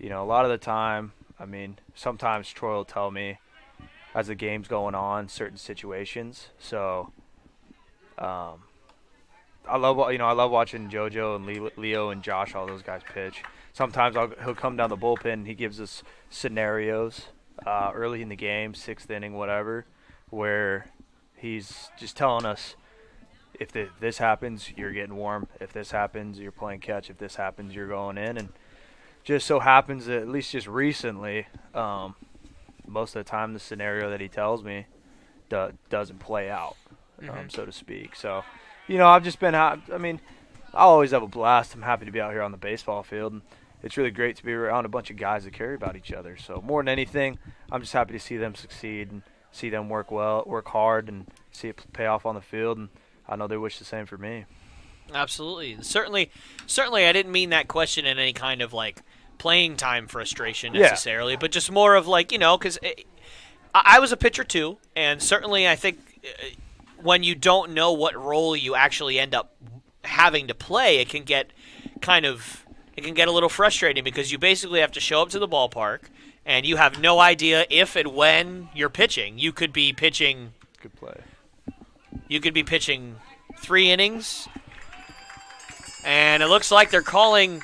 lot of the time, I mean, sometimes Troy will tell me as the game's going on certain situations. So I love watching JoJo and Leo and Josh, all those guys pitch. Sometimes he'll come down the bullpen and he gives us scenarios early in the game, sixth inning, whatever, where he's just telling us, if this happens, you're getting warm. If this happens, you're playing catch. If this happens, you're going in. And just so happens that at least just recently, most of the time the scenario that he tells me doesn't play out, so to speak. So, I've just been – I mean, I'll always have a blast. I'm happy to be out here on the baseball field. And it's really great to be around a bunch of guys that care about each other. So more than anything, I'm just happy to see them succeed and see them work hard, and see it pay off on the field. And I know they wish the same for me. Absolutely. Certainly, I didn't mean that question in any kind of, playing time frustration necessarily, but just more of, because I was a pitcher too, and certainly I think when you don't know what role you actually end up having to play, it can get a little frustrating because you basically have to show up to the ballpark, and you have no idea if and when you're pitching. You could be pitching – Good play. You could be pitching 3 innings, and it looks like they're calling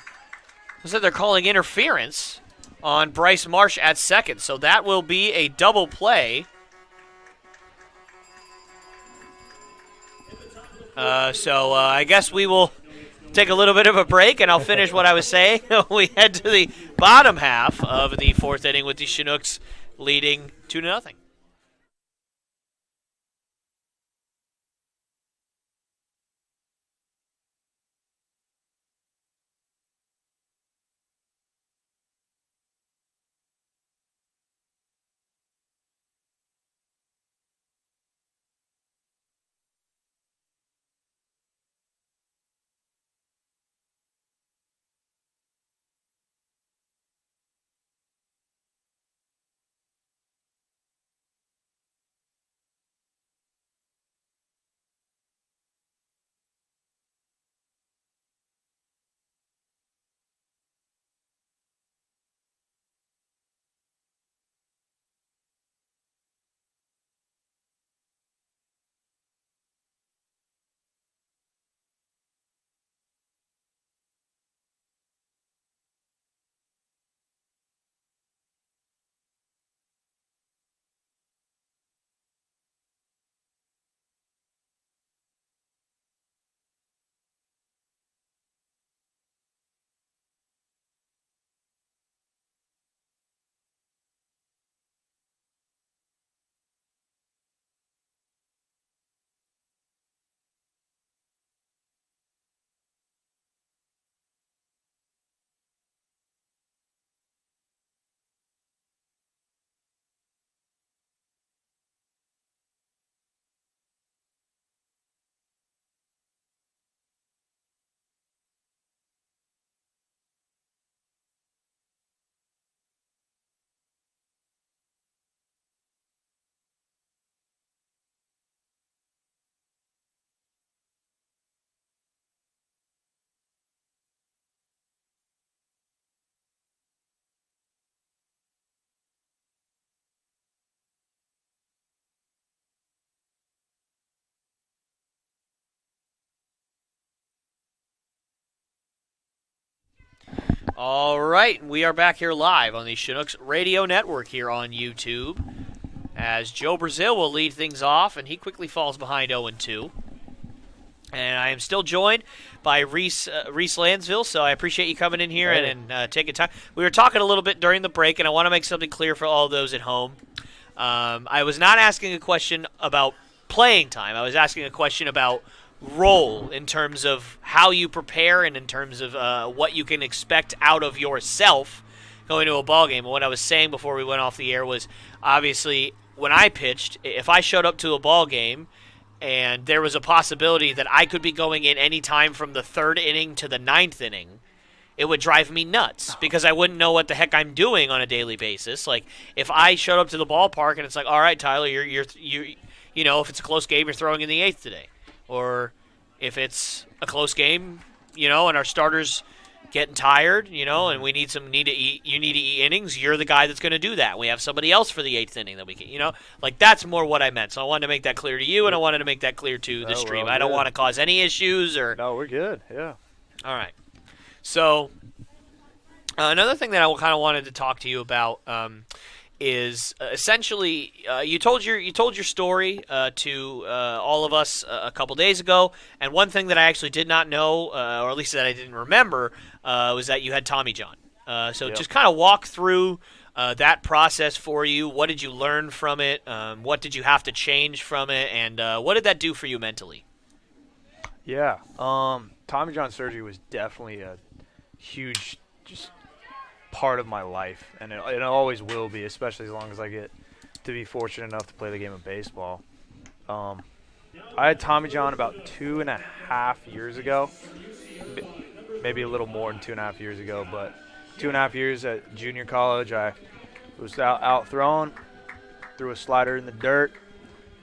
interference on Bryce Marsh at second. So that will be a double play. So I guess we will take a little bit of a break, and I'll finish what I was saying. We head to the bottom half of the fourth inning with the Chinooks leading 2-0. All right, we are back here live on the Chinooks Radio Network here on YouTube, as Joe Brazil will lead things off, and he quickly falls behind 0-2. And I am still joined by Reese Lansville, so I appreciate you coming in here and taking time. We were talking a little bit during the break, and I want to make something clear for all those at home. I was not asking a question about playing time. I was asking a question about role in terms of how you prepare and in terms of what you can expect out of yourself going to a ball game. And what I was saying before we went off the air was, obviously, when I pitched, if I showed up to a ball game and there was a possibility that I could be going in any time from the 3rd inning to the 9th inning, it would drive me nuts because I wouldn't know what the heck I'm doing on a daily basis. Like, if I showed up to the ballpark and it's like, all right, Tyler, you know, if it's a close game, you're throwing in the 8th today. Or if it's a close game, you know, and our starter's getting tired, you know, and you need to eat innings, you're the guy that's going to do that. We have somebody else for the 8th inning that we can, you know, like that's more what I meant. So I wanted to make that clear to you, and I wanted to make that clear to the stream. I don't want to cause any issues or. No, we're good. Yeah. All right. So another thing that I kind of wanted to talk to you about is essentially you told your story to all of us a couple days ago, and one thing that I actually did not know, or at least that I didn't remember, was that you had Tommy John. So just kind of walk through that process for you. What did you learn from it? What did you have to change from it? And what did that do for you mentally? Yeah. Tommy John surgery was definitely a huge just part of my life, and it always will be, especially as long as I get to be fortunate enough to play the game of baseball. I had Tommy John about 2.5 years ago, maybe a little more than 2.5 years ago, but 2.5 years at junior college. I was out throwing, threw a slider in the dirt,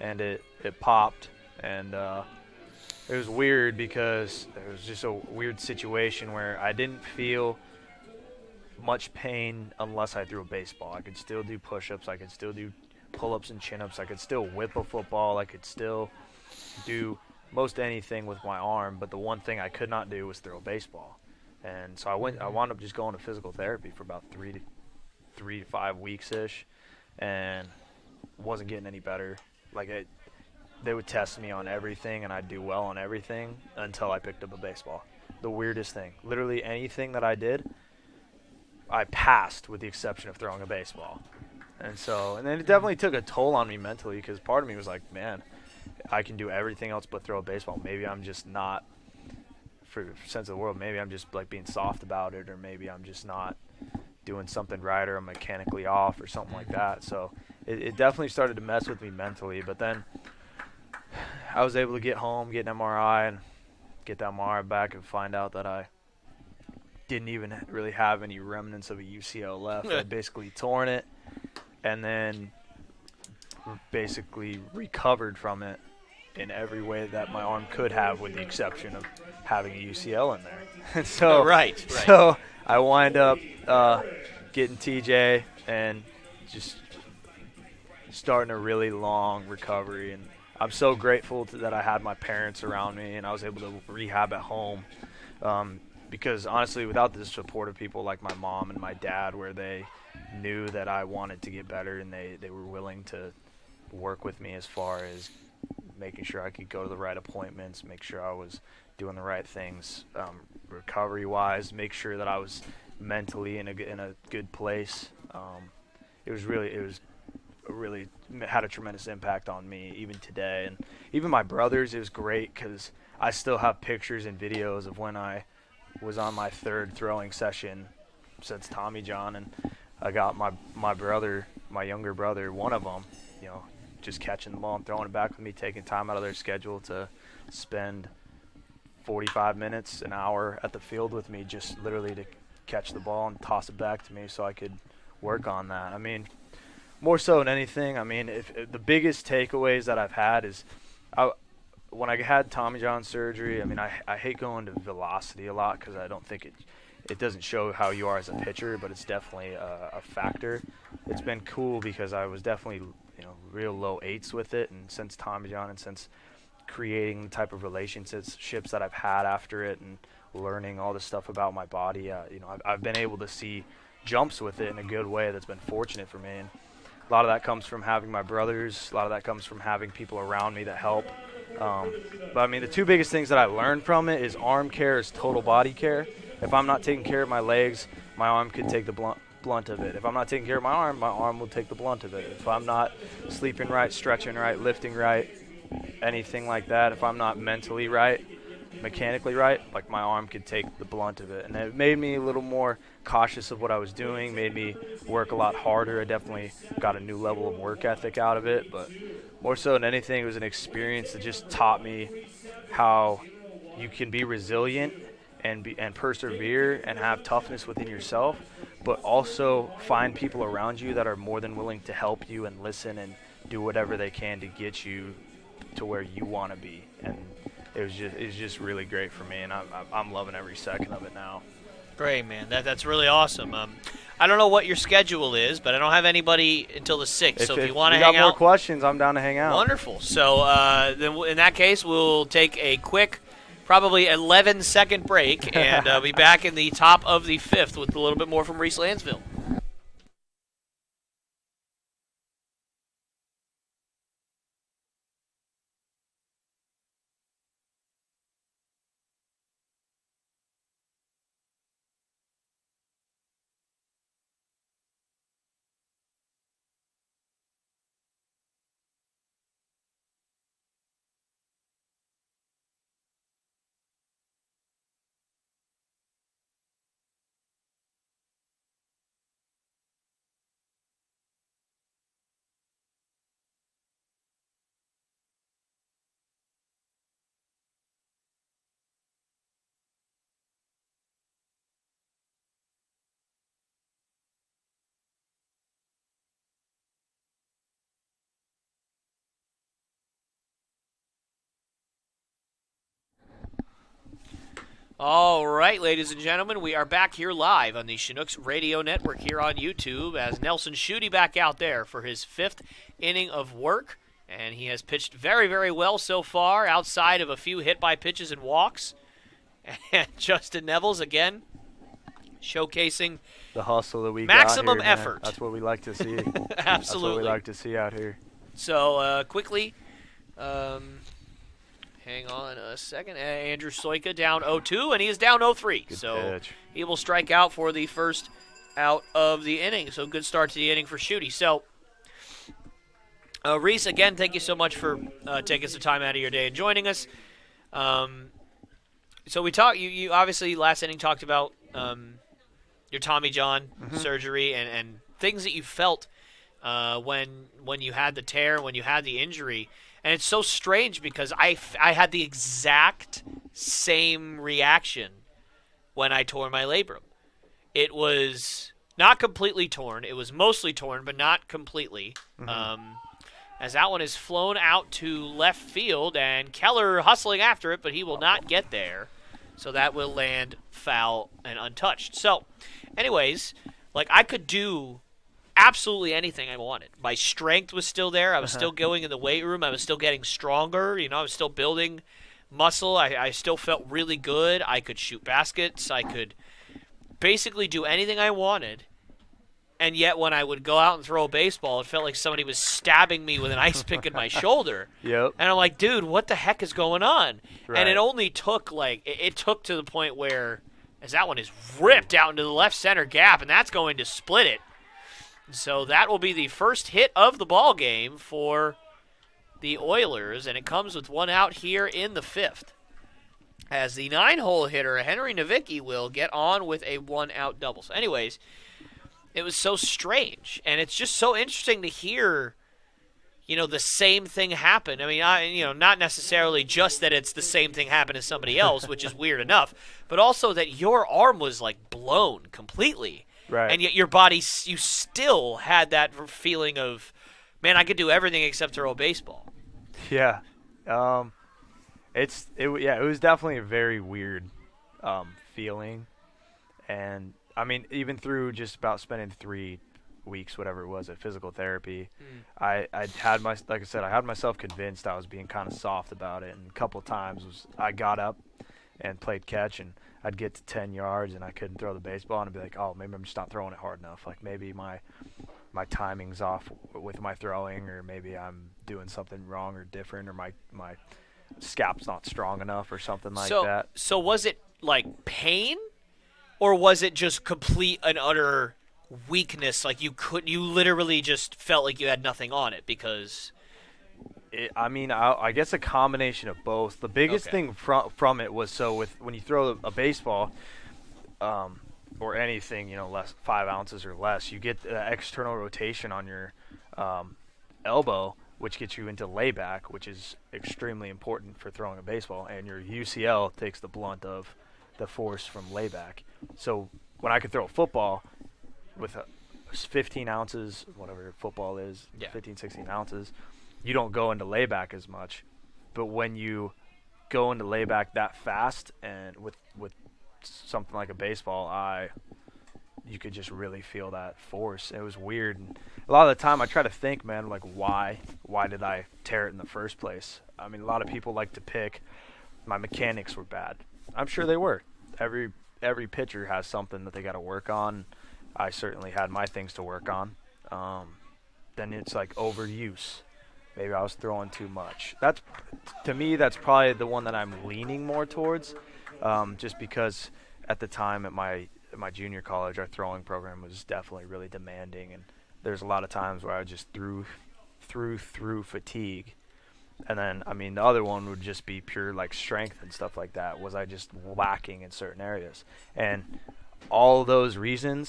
and it popped, and it was weird because it was just a weird situation where I didn't feel much pain unless I threw a baseball. I could still do push-ups. I could still do pull-ups and chin-ups. I could still whip a football. I could still do most anything with my arm, but the one thing I could not do was throw a baseball. And so I wound up just going to physical therapy for about 3 to 5 weeks-ish, and wasn't getting any better. Like, they would test me on everything, and I'd do well on everything until I picked up a baseball. The weirdest thing. Literally anything that I did, I passed with the exception of throwing a baseball. And then it definitely took a toll on me mentally, because part of me was like, man, I can do everything else but throw a baseball. Maybe I'm just not, for sense of the world, maybe I'm just like being soft about it, or maybe I'm just not doing something right, or I'm mechanically off or something like that. So it definitely started to mess with me mentally. But then I was able to get home, get an MRI, and get that MRI back and find out that I didn't even really have any remnants of a UCL left. I basically torn it, and then basically recovered from it in every way that my arm could have, with the exception of having a UCL in there. And so, so I wind up getting TJ and just starting a really long recovery. And I'm so grateful that I had my parents around me and I was able to rehab at home. Because honestly, without the support of people like my mom and my dad, where they knew that I wanted to get better and they were willing to work with me as far as making sure I could go to the right appointments, make sure I was doing the right things recovery-wise, make sure that I was mentally in a good place. It really had a tremendous impact on me even today. And even my brothers, it was great because I still have pictures and videos of when I was on my 3rd throwing session since Tommy John, and I got my brother, my younger brother, one of them, you know, just catching the ball and throwing it back with me, taking time out of their schedule to spend 45 minutes, an hour at the field with me, just literally to catch the ball and toss it back to me so I could work on that. I mean, more so than anything, I mean, if the biggest takeaways that I've had is when I had Tommy John surgery, I mean, I hate going to velocity a lot because I don't think it doesn't show how you are as a pitcher, but it's definitely a factor. It's been cool because I was definitely, you know, real low 8s with it, and since Tommy John and since creating the type of relationships that I've had after it and learning all this stuff about my body. I've been able to see jumps with it in a good way that's been fortunate for me. And a lot of that comes from having my brothers. A lot of that comes from having people around me that help. But I mean, the two biggest things that I learned from it is arm care is total body care. If I'm not taking care of my legs, my arm could take the blunt of it. If I'm not taking care of my arm will take the blunt of it. If I'm not sleeping right, stretching right, lifting right, anything like that, if I'm not mentally right, mechanically right, like my arm could take the blunt of it. And it made me a little more cautious of what I was doing, made me work a lot harder. I definitely got a new level of work ethic out of it, but more so than anything, it was an experience that just taught me how you can be resilient and persevere and have toughness within yourself, but also find people around you that are more than willing to help you and listen and do whatever they can to get you to where you want to be. And it was just really great for me, and I'm loving every second of it now. Great, man. That's really awesome. I don't know what your schedule is, but I don't have anybody until the 6th. So if you want to hang out. If you got more questions, I'm down to hang out. Wonderful. So then in that case, we'll take a quick, probably 11-second break, and be back in the top of the 5th with a little bit more from Reese Lansville. All right, ladies and gentlemen, we are back here live on the Chinooks Radio Network here on YouTube as Nelson Schutte back out there for his 5th inning of work. And he has pitched very, very well so far outside of a few hit-by pitches and walks. And Justin Nevels, again, showcasing the hustle that we maximum got here, effort. That's what we like to see. Absolutely. That's what we like to see out here. So, quickly, hang on a second. Andrew Soika down 0-2, and he is down 0-3. Good so pitch. He will strike out for the first out of the inning. So good start to the inning for Schutte. So, Reese, again, thank you so much for taking some time out of your day and joining us. So we talked. You obviously last inning talked about your Tommy John surgery and things that you felt when you had the tear, when you had the injury. And it's so strange because I had the exact same reaction when I tore my labrum. It was not completely torn. It was mostly torn, but not completely. As that one is flown out to left field, and Keller hustling after it, but he will not get there. So that will land foul and untouched. So, anyways, like I could do absolutely anything I wanted. My strength was still there. I was still going in the weight room. I was still getting stronger. I was still building muscle. I still felt really good. I could shoot baskets. I could basically do anything I wanted. And yet when I would go out and throw a baseball, it felt like somebody was stabbing me with an ice pick in my shoulder. Yep. And I'm like, dude, what the heck is going on? Right. And it only took, it took to the point where, as that one is ripped out into the left center gap, and that's going to split it. So that will be the first hit of the ball game for the Oilers, and it comes with one out here in the 5th. As the 9-hole hitter, Henry Nowicki, will get on with a one-out double. So anyways, it was so strange, and it's just so interesting to hear, the same thing happen. I mean, not necessarily just that it's the same thing happen as somebody else, which is weird enough, but also that your arm was, blown completely. Right. And yet your body, you still had that feeling of, man, I could do everything except throw a baseball. Yeah. It was definitely a very weird feeling. And, I mean, even through just about spending 3 weeks, whatever it was, at physical therapy, I had myself convinced I was being kind of soft about it. And a couple of times I got up and played catch, and I'd get to 10 yards and I couldn't throw the baseball, and I'd be like, oh, maybe I'm just not throwing it hard enough. Like maybe my timing's off with my throwing, or maybe I'm doing something wrong or different, or my scap's not strong enough or something like that. So was it like pain, or was it just complete and utter weakness? Like you literally just felt like you had nothing on it because. I guess a combination of both. The biggest thing from it was when you throw a baseball, or anything, less 5 ounces or less, you get external rotation on your elbow, which gets you into layback, which is extremely important for throwing a baseball, and your UCL takes the blunt of the force from layback. So when I could throw a football with 15 ounces, whatever football is, 15, 16 ounces, you don't go into layback as much. But when you go into layback that fast and with something like a baseball, you could just really feel that force. It was weird. And a lot of the time I try to think, man, like why did I tear it in the first place? I mean, a lot of people like to pick my mechanics were bad. I'm sure they were. Every pitcher has something that they got to work on. I certainly had my things to work on. Then it's like overuse. Maybe I was throwing too much. To me, that's probably the one that I'm leaning more towards, just because at the time at my junior college, our throwing program was definitely really demanding, and there's a lot of times where I just threw fatigue. And then, the other one would just be pure like strength and stuff like that. Was I just lacking in certain areas? And all of those reasons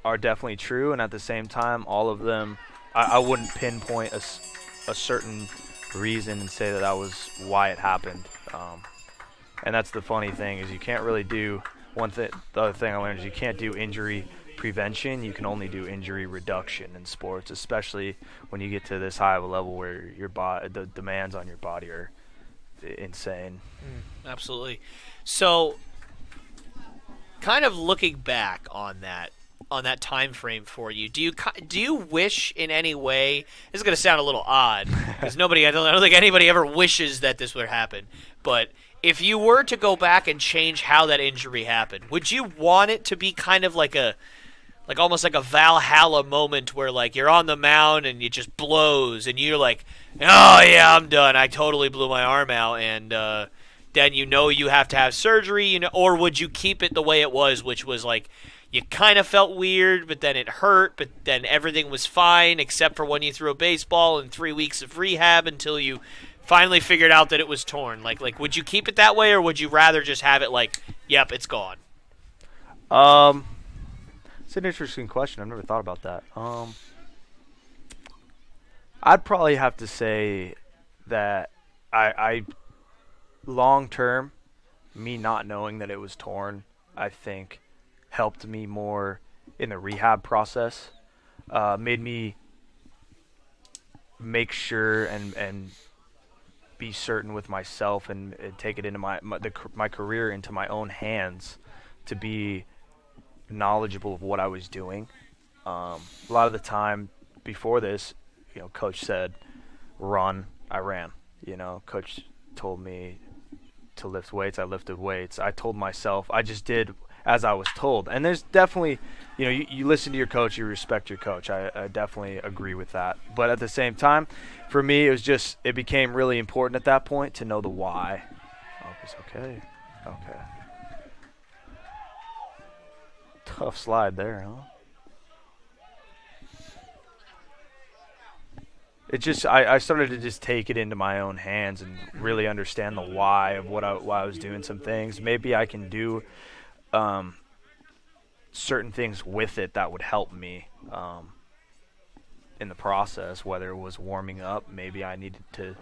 are definitely true, and at the same time, all of them, I wouldn't pinpoint a certain reason and say that was why it happened. And that's the funny thing, is you can't really do one thing. The other thing I learned is you can't do injury prevention. You can only do injury reduction in sports, especially when you get to this high of a level where the demands on your body are insane. Absolutely. So, kind of looking back on that time frame for you, do you wish in any way? This is going to sound a little odd because I don't think anybody ever wishes that this would happen. But if you were to go back and change how that injury happened, would you want it to be kind of like almost like a Valhalla moment where like you're on the mound and it just blows and you're like, oh yeah, I'm done. I totally blew my arm out, and then you have to have surgery, or would you keep it the way it was, which was like you kind of felt weird, but then it hurt, but then everything was fine except for when you threw a baseball and 3 weeks of rehab until you finally figured out that it was torn? Like would you keep it that way, or would you rather just have it like, yep, it's gone? It's an interesting question. I've never thought about that. I'd probably have to say that I long term, me not knowing that it was torn, I think helped me more in the rehab process, made me make sure and be certain with myself and take it into my career into my own hands, to be knowledgeable of what I was doing. A lot of the time before this, coach said run, I ran. Coach told me to lift weights, I lifted weights. I told myself, I just did as I was told. And there's definitely, you listen to your coach, you respect your coach. I definitely agree with that. But at the same time, for me, it became really important at that point to know the why. Oh, it's okay. Okay. Tough slide there, huh? I started to just take it into my own hands and really understand the why of why I was doing some things. Maybe I can do certain things with it that would help me in the process, whether it was warming up. Maybe I needed to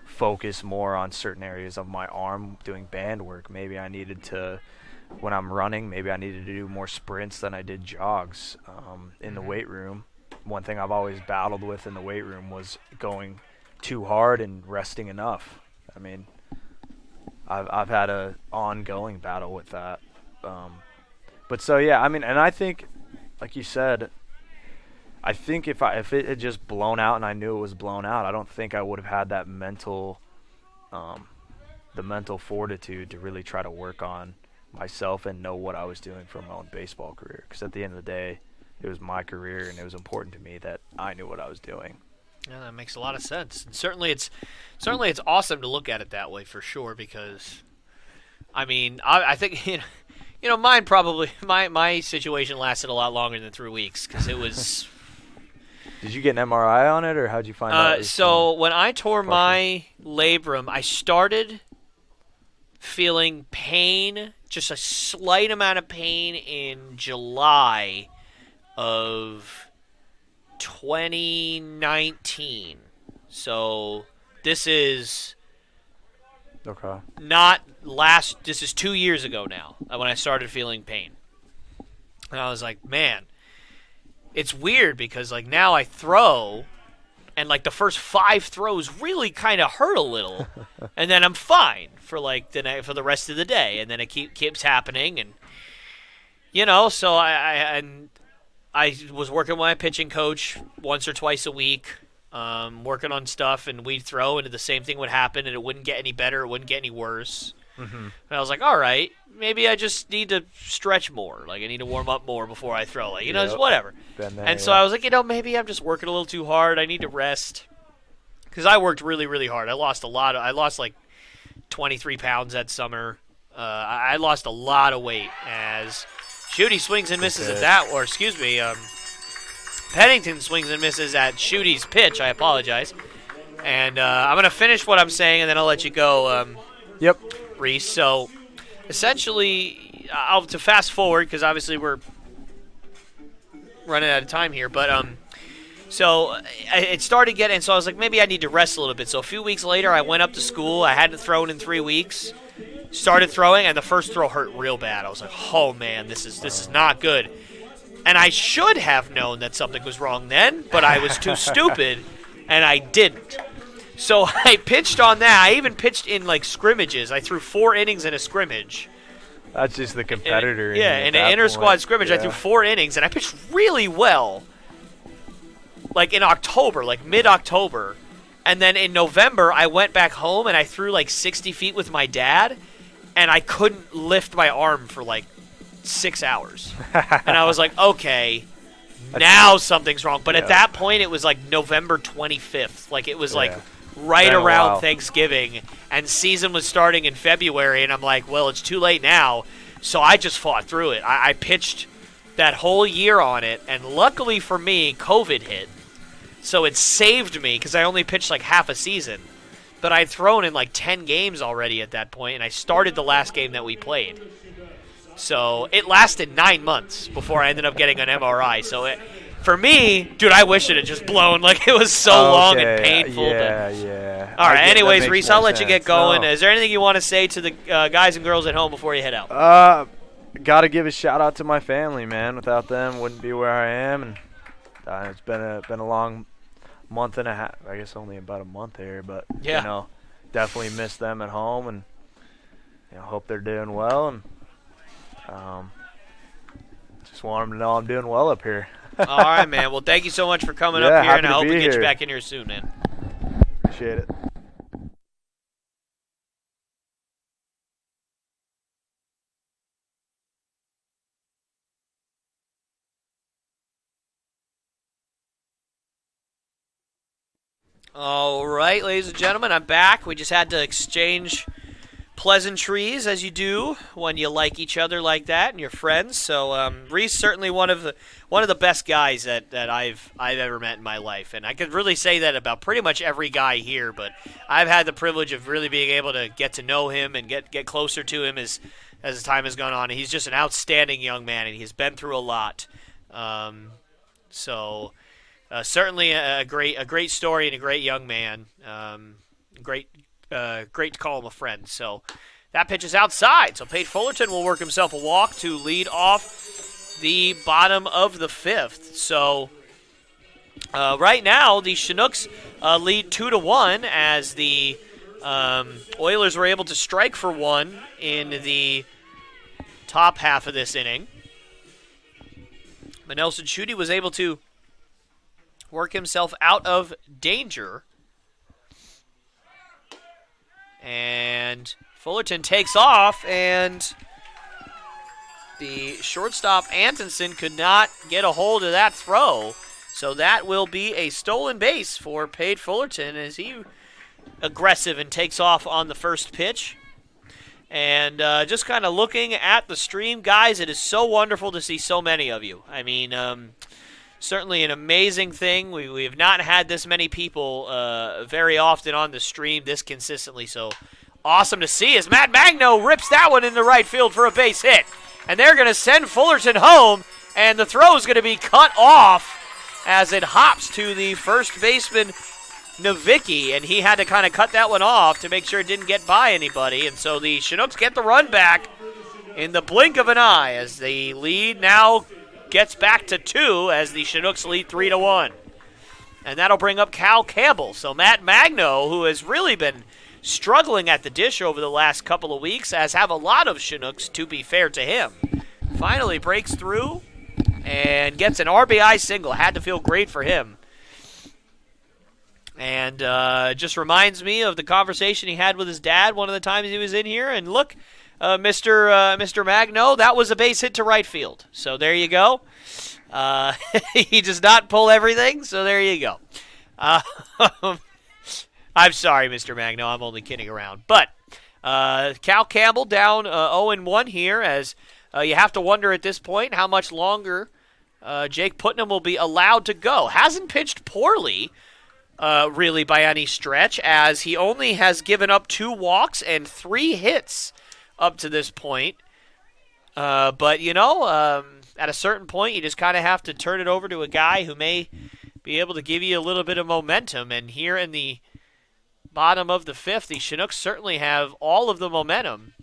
focus more on certain areas of my arm doing band work. Maybe I needed to, when I'm running, maybe I needed to do more sprints than I did jogs. In the weight room, one thing I've always battled with in the weight room was going too hard and resting enough. I've had a ongoing battle with that. But so yeah, and I think, like you said, I think if it had just blown out and I knew it was blown out, I don't think I would have had that mental the mental fortitude to really try to work on myself and know what I was doing for my own baseball career. Because at the end of the day, it was my career, and it was important to me that I knew what I was doing. Yeah, that makes a lot of sense. And certainly it's awesome to look at it that way for sure, because I mean, I think mine probably my situation lasted a lot longer than 3 weeks because it was. Did you get an MRI on it, or how'd you find out? So when I tore my labrum, I started feeling pain, just a slight amount of pain in July of 2019. So this is this is 2 years ago now when I started feeling pain. And I was like, man, it's weird because like now I throw and like the first 5 throws really kind of hurt a little and then I'm fine for like for the rest of the day, and then it keeps happening, and so I was working with my pitching coach once or twice a week, working on stuff, and we'd throw, and the same thing would happen, and it wouldn't get any better, it wouldn't get any worse. Mm-hmm. And I was like, all right, maybe I just need to stretch more. Like, I need to warm up more before I throw. Like, just whatever. So I was like, maybe I'm just working a little too hard. I need to rest. Because I worked really, really hard. I lost like 23 pounds that summer. I lost a lot of weight as Shooty swings and misses at that, or excuse me, Pennington swings and misses at Shooty's pitch. I apologize. And I'm going to finish what I'm saying, and then I'll let you go, Yep. Reese. So, essentially, to fast forward, because obviously we're running out of time here, but so it started getting, so I was like, maybe I need to rest a little bit. So a few weeks later, I went up to school. I hadn't thrown in 3 weeks. Started throwing, and the first throw hurt real bad. I was like, oh, man, this is not good. And I should have known that something was wrong then, but I was too stupid, and I didn't. So I pitched on that. I even pitched in, like, scrimmages. I threw 4 innings in a scrimmage. That's just the competitor. In an inter-squad scrimmage. Yeah. I threw 4 innings, and I pitched really well, like, in October, like mid-October. And then in November, I went back home, and I threw, like, 60 feet with my dad, and I couldn't lift my arm for, like, 6 hours. And I was like, okay, now something's wrong. But at that point, it was, like, November 25th. Like, it was, like, right around Thanksgiving, and season was starting in February, and I'm like, well, it's too late now. So I just fought through it. I pitched that whole year on it, and luckily for me, COVID hit. So it saved me because I only pitched like half a season. But I'd thrown in like 10 games already at that point, and I started the last game that we played. So it lasted 9 months before I ended up getting an MRI. So for me, dude, I wish it had just blown. Like, it was so long and painful. Yeah. All right, anyways, Reese, I'll let you get going. Is there anything you want to say to the guys and girls at home before you head out? Got to give a shout-out to my family, man. Without them, wouldn't be where I am. And it's been a long month and a half. I guess only about a month here, but definitely miss them at home, and hope they're doing well, and just want them to know I'm doing well up here. All right, man. Well, thank you so much for coming up here, and I hope we get you back in here soon, man. Appreciate it. All right, ladies and gentlemen, I'm back. We just had to exchange pleasantries, as you do when you like each other like that and you're friends. So Reese, certainly one of the best guys that I've ever met in my life, and I could really say that about pretty much every guy here. But I've had the privilege of really being able to get to know him and get closer to him as time has gone on. And he's just an outstanding young man, and he's been through a lot. Certainly a great story and a great young man. Great to call him a friend. So that pitch is outside. So Pate Fullerton will work himself a walk to lead off the bottom of the 5th. So right now the Chinooks lead 2-1 as the Oilers were able to strike for 1 in the top half of this inning. But Nelson Shooty was able to work himself out of danger. And Fullerton takes off, and the shortstop Antonsen could not get a hold of that throw. So that will be a stolen base for Paige Fullerton as he aggressive and takes off on the first pitch. And just kind of looking at the stream, guys, it is so wonderful to see so many of you. I mean, certainly an amazing thing. We have not had this many people very often on the stream this consistently, so awesome to see as Matt Magno rips that one into right field for a base hit. And they're going to send Fullerton home, and the throw is going to be cut off as it hops to the first baseman, Novicki, and he had to kind of cut that one off to make sure it didn't get by anybody. And so the Chinooks get the run back in the blink of an eye as the lead now gets back to 2 as the Chinooks lead 3-1. And that'll bring up Cal Campbell. So Matt Magno, who has really been struggling at the dish over the last couple of weeks, as have a lot of Chinooks, to be fair to him, finally breaks through and gets an RBI single. Had to feel great for him. And just reminds me of the conversation he had with his dad one of the times he was in here. And look, Mr. Magno, that was a base hit to right field. So there you go. He does not pull everything, so there you go. I'm sorry, Mr. Magno. I'm only kidding around. But Cal Campbell down 0-1 here, as you have to wonder at this point how much longer Jake Putnam will be allowed to go. Hasn't pitched poorly, really, by any stretch, as he only has given up 2 walks and 3 hits up to this point. But, you know, at a certain point, you just kind of have to turn it over to a guy who may be able to give you a little bit of momentum. And here in the bottom of the 5th, the Chinooks certainly have all of the momentum.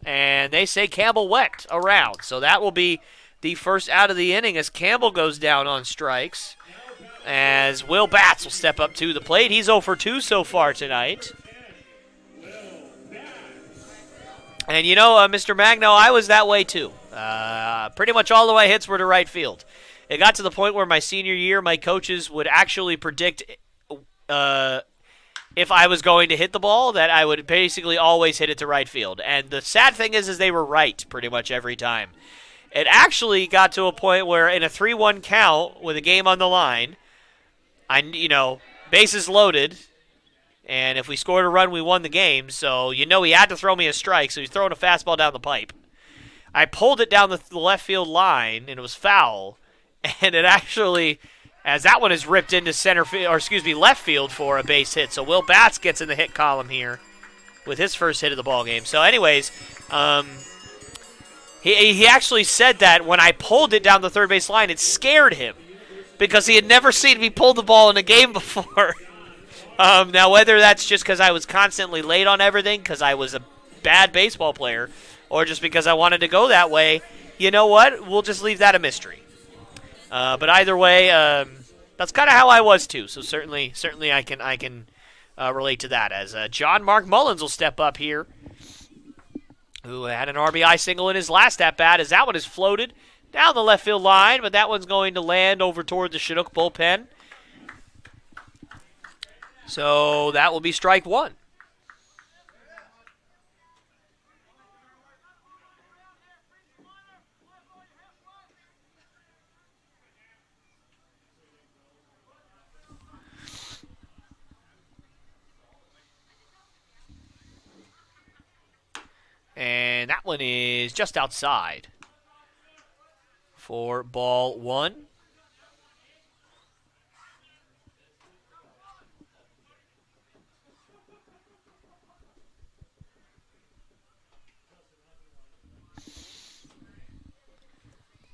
And they say Campbell went around. So that will be the first out of the inning as Campbell goes down on strikes. As Will Batts will step up to the plate. He's 0 for 2 so far tonight. And you know, Mr. Magno, I was that way too. Pretty much all of my hits were to right field. It got to the point where my senior year, my coaches would actually predict if I was going to hit the ball, that I would basically always hit it to right field. And the sad thing is they were right pretty much every time. It actually got to a point where in a 3-1 count with a game on the line, bases loaded, and if we scored a run, we won the game. So, he had to throw me a strike, so he's throwing a fastball down the pipe. I pulled it down the left field line, and it was foul. And it actually, as that one is ripped into left field for a base hit. So Will Batts gets in the hit column here with his first hit of the ball game. So, anyways, he actually said that when I pulled it down the third base line, it scared him, because he had never seen me pull the ball in a game before. Now, whether that's just because I was constantly late on everything because I was a bad baseball player, or just because I wanted to go that way, you know what? We'll just leave that a mystery. But either way, that's kind of how I was too. So certainly I can relate to that. As John Mark Mullins will step up here, who had an RBI single in his last at-bat, as that one is floated down the left field line, but that one's going to land over toward the Chinook bullpen. So that will be strike 1. And that one is just outside for ball 1.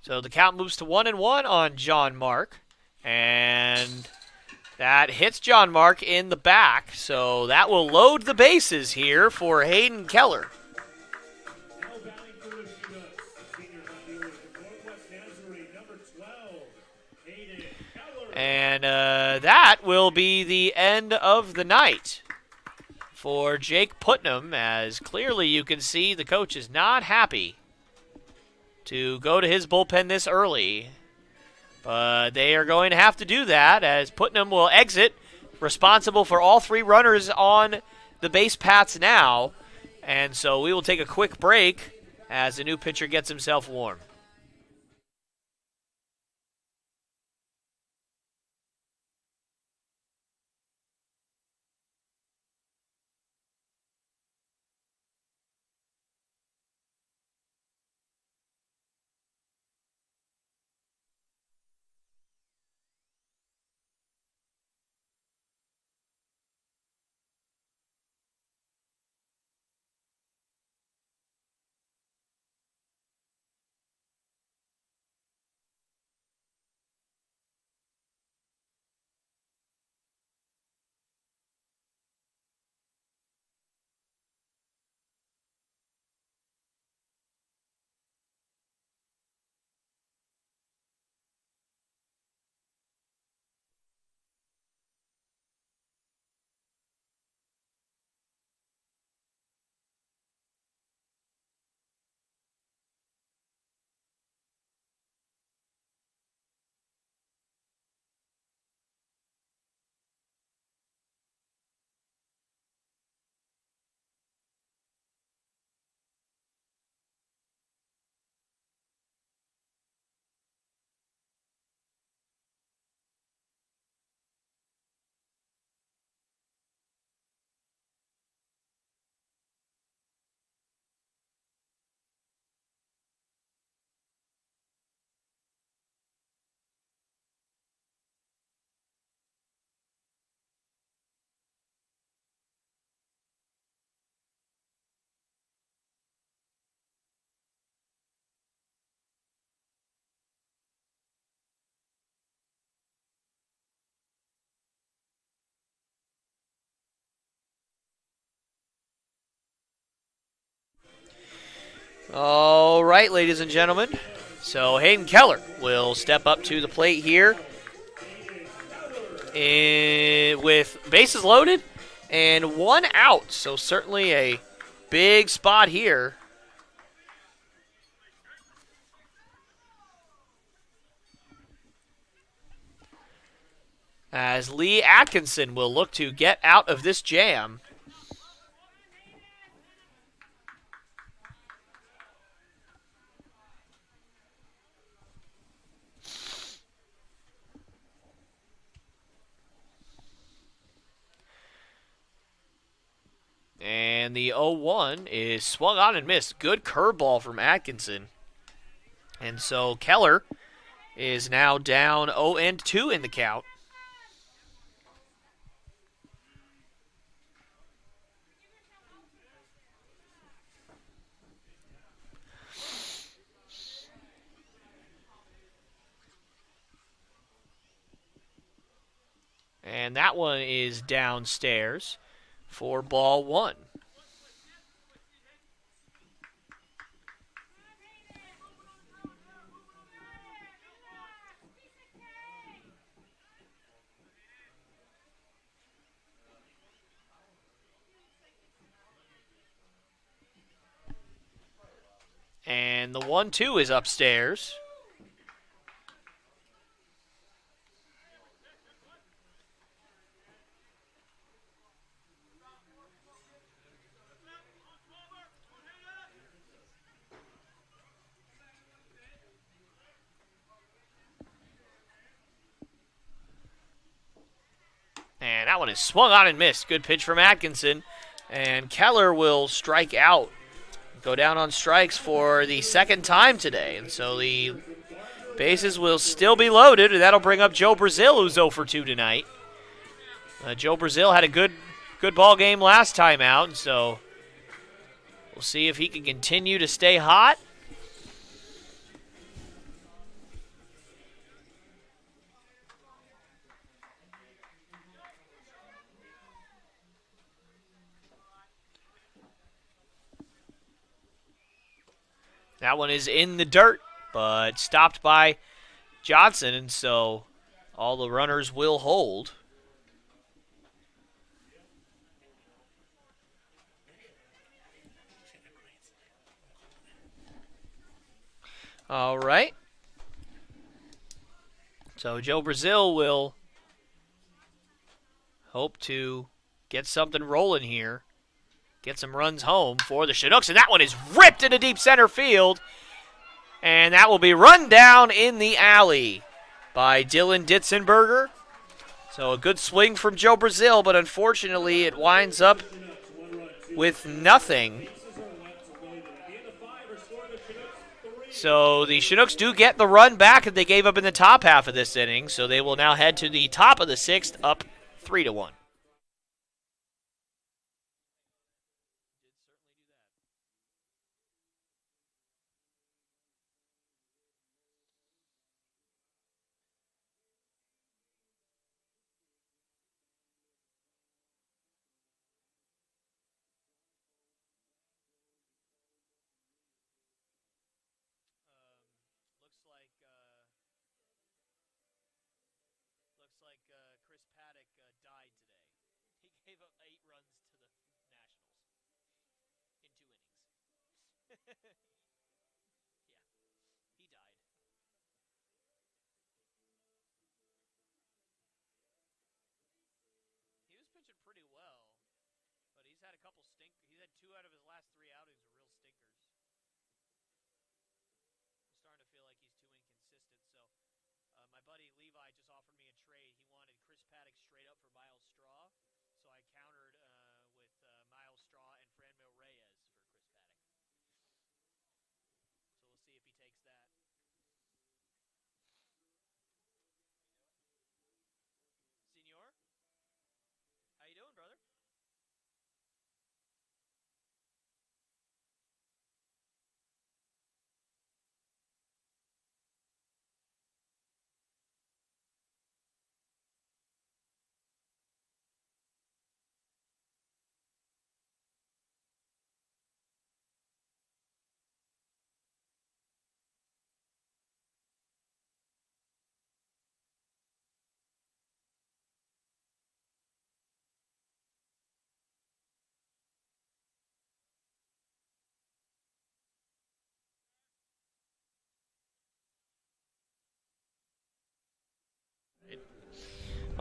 So the count moves to 1-1 on John Mark. And that hits John Mark in the back. So that will load the bases here for Hayden Keller. And that will be the end of the night for Jake Putnam, as clearly you can see the coach is not happy to go to his bullpen this early. But they are going to have to do that, as Putnam will exit, responsible for all 3 runners on the base paths now, and so we will take a quick break as the new pitcher gets himself warm. All right, ladies and gentlemen. So Hayden Keller will step up to the plate here with bases loaded and 1 out. So certainly a big spot here. As Lee Atkinson will look to get out of this jam. And the 0-1 is swung on and missed. Good curveball from Atkinson. And so Keller is now down 0-2 in the count. And that one is downstairs for ball 1. And the 1-2 is upstairs. And that one is swung on and missed. Good pitch from Atkinson. And Keller will strike out. Go down on strikes for the second time today. And so the bases will still be loaded. And that'll bring up Joe Brazil, who's 0 for 2 tonight. Joe Brazil had a good ball game last time out. And so we'll see if he can continue to stay hot. That one is in the dirt, but stopped by Johnson, and so all the runners will hold. All right. So Joe Brazil will hope to get something rolling here get some runs home for the Chinooks, and that one is ripped into deep center field, and that will be run down in the alley by Dylan Ditzenberger. So a good swing from Joe Brazil, but unfortunately it winds up with nothing. So the Chinooks do get the run back that they gave up in the top half of this inning, so they will now head to the top of the 6th, up 3-1.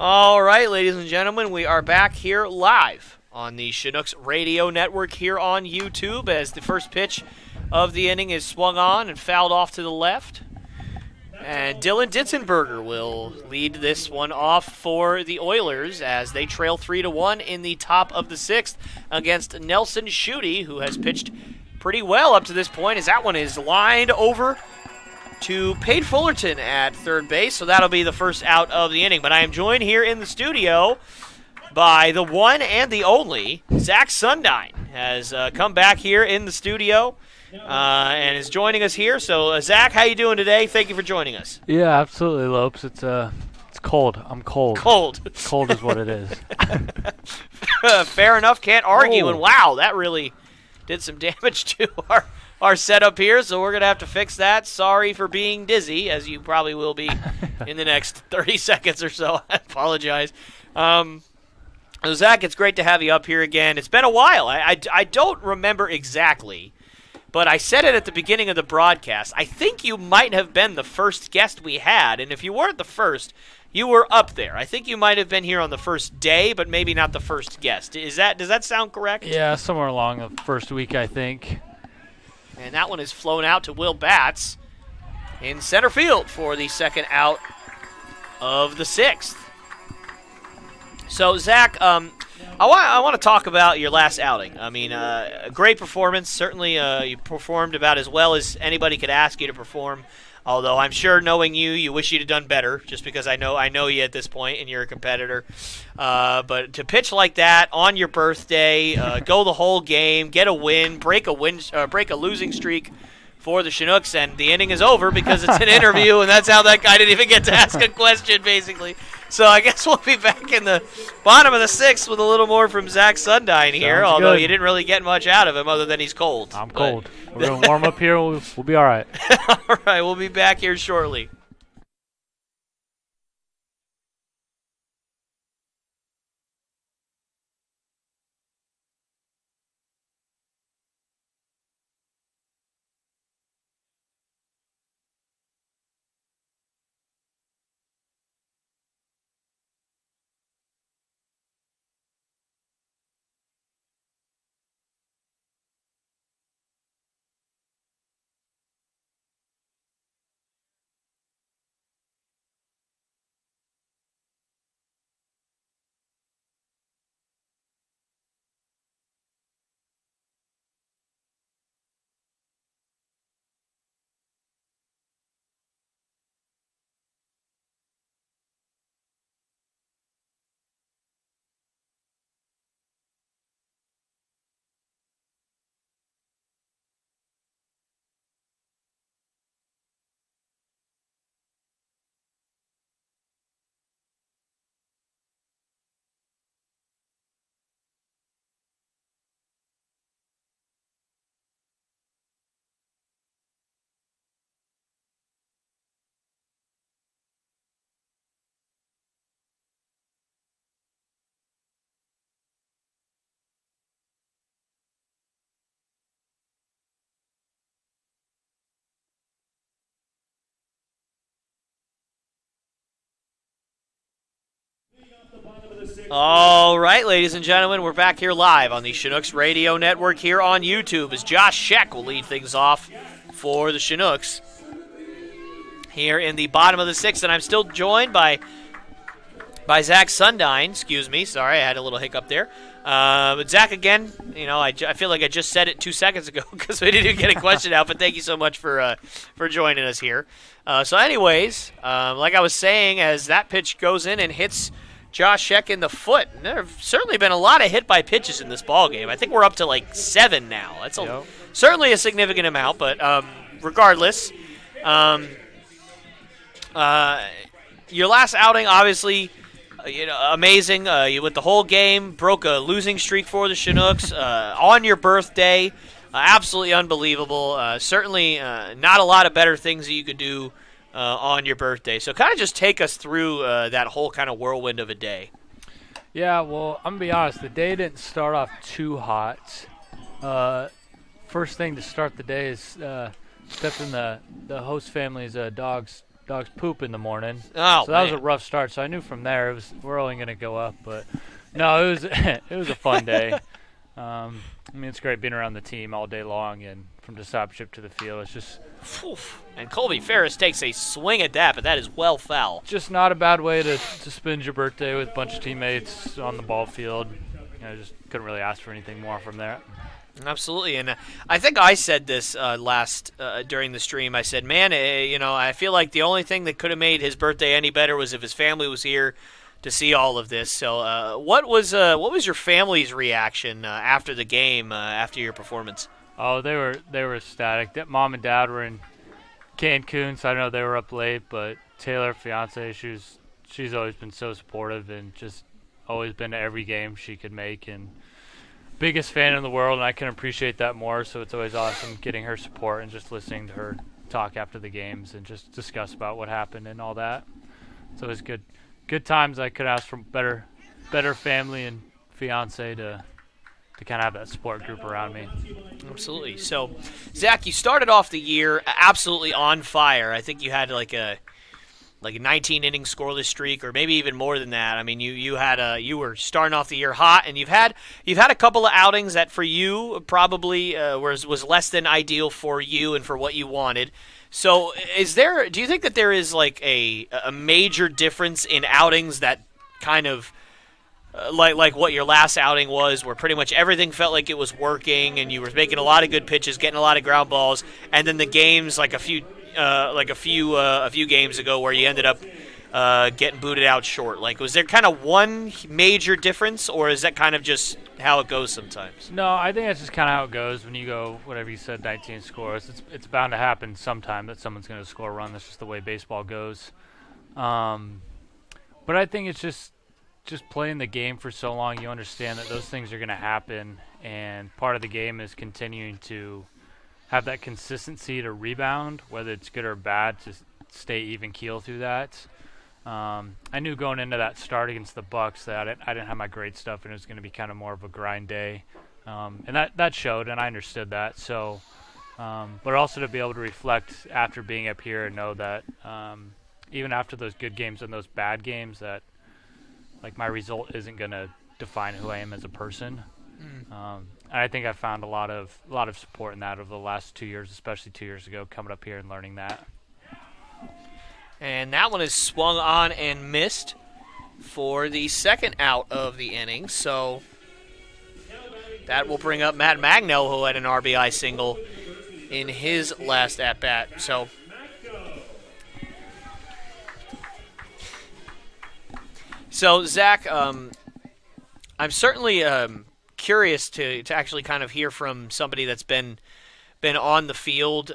All right, ladies and gentlemen, we are back here live on the Chinooks Radio Network here on YouTube as the first pitch of the inning is swung on and fouled off to the left. And Dylan Ditzenberger will lead this one off for the Oilers as they trail 3-1 in the top of the 6th against Nelson Schutte, who has pitched pretty well up to this point as that one is lined over to Pate Fullerton at third base, so that'll be the first out of the inning. But I am joined here in the studio by the one and the only Zach Sundine. Has come back here in the studio and is joining us here. So, Zach, how you doing today? Thank you for joining us. Yeah, absolutely, Lopes. It's cold. I'm cold. Cold. Cold is what it is. Fair enough. Can't argue. And wow, that really did some damage to our setup here, so we're going to have to fix that. Sorry for being dizzy, as you probably will be in the next 30 seconds or so. I apologize. Zach, it's great to have you up here again. It's been a while. I don't remember exactly, but I said it at the beginning of the broadcast. I think you might have been the first guest we had, and if you weren't the first, you were up there. I think you might have been here on the first day, but maybe not the first guest. Does that sound correct? Yeah, somewhere along the first week, I think. And that one is flown out to Will Batts in center field for the second out of the 6th. So, Zach, I want to talk about your last outing. I mean, a great performance. Certainly, you performed about as well as anybody could ask you to perform. Although I'm sure, knowing you wish you'd have done better, just because I know you at this point, and you're a competitor. But to pitch like that on your birthday, go the whole game, get a win, break a losing streak for the Chinooks, and the inning is over because it's an interview, and that's how that guy didn't even get to ask a question, basically. So I guess we'll be back in the bottom of the 6th with a little more from Zach Sundine here, although you didn't really get much out of him other than he's cold. I'm cold. We're going to warm up here. We'll be all right. All right, we'll be back here shortly. All right, ladies and gentlemen, we're back here live on the Chinooks Radio Network here on YouTube as Josh Scheck will lead things off for the Chinooks here in the bottom of the sixth, and I'm still joined by Zach Sundine. Excuse me, sorry, I had a little hiccup there. But Zach, again, I feel like I just said it 2 seconds ago because we didn't even get a question out. But thank you so much for joining us here. Anyways, like I was saying, as that pitch goes in and hits Josh Scheck in the foot, and there have certainly been a lot of hit by pitches in this ball game. I think we're up to like 7 now. That's certainly a significant amount. But regardless, your last outing, obviously. Amazing. You went the whole game, broke a losing streak for the Chinooks on your birthday. Absolutely unbelievable. Certainly not a lot of better things that you could do on your birthday. So kind of just take us through that whole kind of whirlwind of a day. Yeah, well, I'm going to be honest. The day didn't start off too hot. First thing to start the day is stepped in the host family's dog's poop in the morning. Oh, so that was a rough start. So I knew from there we're only going to go up. But no, it was it was a fun day. I mean, it's great being around the team all day long and from discipleship to the field. It's just. And Colby Ferris takes a swing at that, but that is well foul. Just not a bad way to spend your birthday with a bunch of teammates on the ball field. Just couldn't really ask for anything more from there. Absolutely, and I think I said this during the stream. I said, man, I feel like the only thing that could have made his birthday any better was if his family was here to see all of this. So what was your family's reaction after the game, after your performance? Oh, they were ecstatic. Mom and Dad were in Cancun, so I know they were up late, but Taylor, fiance, she's always been so supportive and just always been to every game she could make, and biggest fan in the world, and I can appreciate that more. So it's always awesome getting her support and just listening to her talk after the games and just discuss about what happened and all that. So it was good times. I could ask for better family and fiance to kind of have that support group around me. Absolutely. So, Zach, you started off the year absolutely on fire. I think you had like a 19-inning scoreless streak, or maybe even more than that. I mean, you were starting off the year hot, and you've had a couple of outings that for you probably was less than ideal for you and for what you wanted. So, do you think that there is like a major difference in outings that kind of like what your last outing was, where pretty much everything felt like it was working, and you were making a lot of good pitches, getting a lot of ground balls, and then the games like a few games ago where you ended up getting booted out short? Like, was there kind of one major difference, or is that kind of just how it goes sometimes? No, I think that's just kind of how it goes when you go, whatever you said, 19 scores. It's bound to happen sometime that someone's going to score a run. That's just the way baseball goes. But I think it's just playing the game for so long, you understand that those things are going to happen, and part of the game is continuing to have that consistency to rebound, whether it's good or bad, to stay even keel through that. I knew going into that start against the Bucks that I didn't have my great stuff, and it was going to be kind of more of a grind day, and that showed, and I understood that. So, but also to be able to reflect after being up here and know that even after those good games and those bad games, that like my result isn't going to define who I am as a person. I think I found a lot of support in that over the last 2 years, especially 2 years ago, coming up here and learning that. And that one is swung on and missed for the second out of the inning. So that will bring up Matt Magnell, who had an RBI single in his last at-bat. So Zach, I'm certainly curious to actually kind of hear from somebody that's been on the field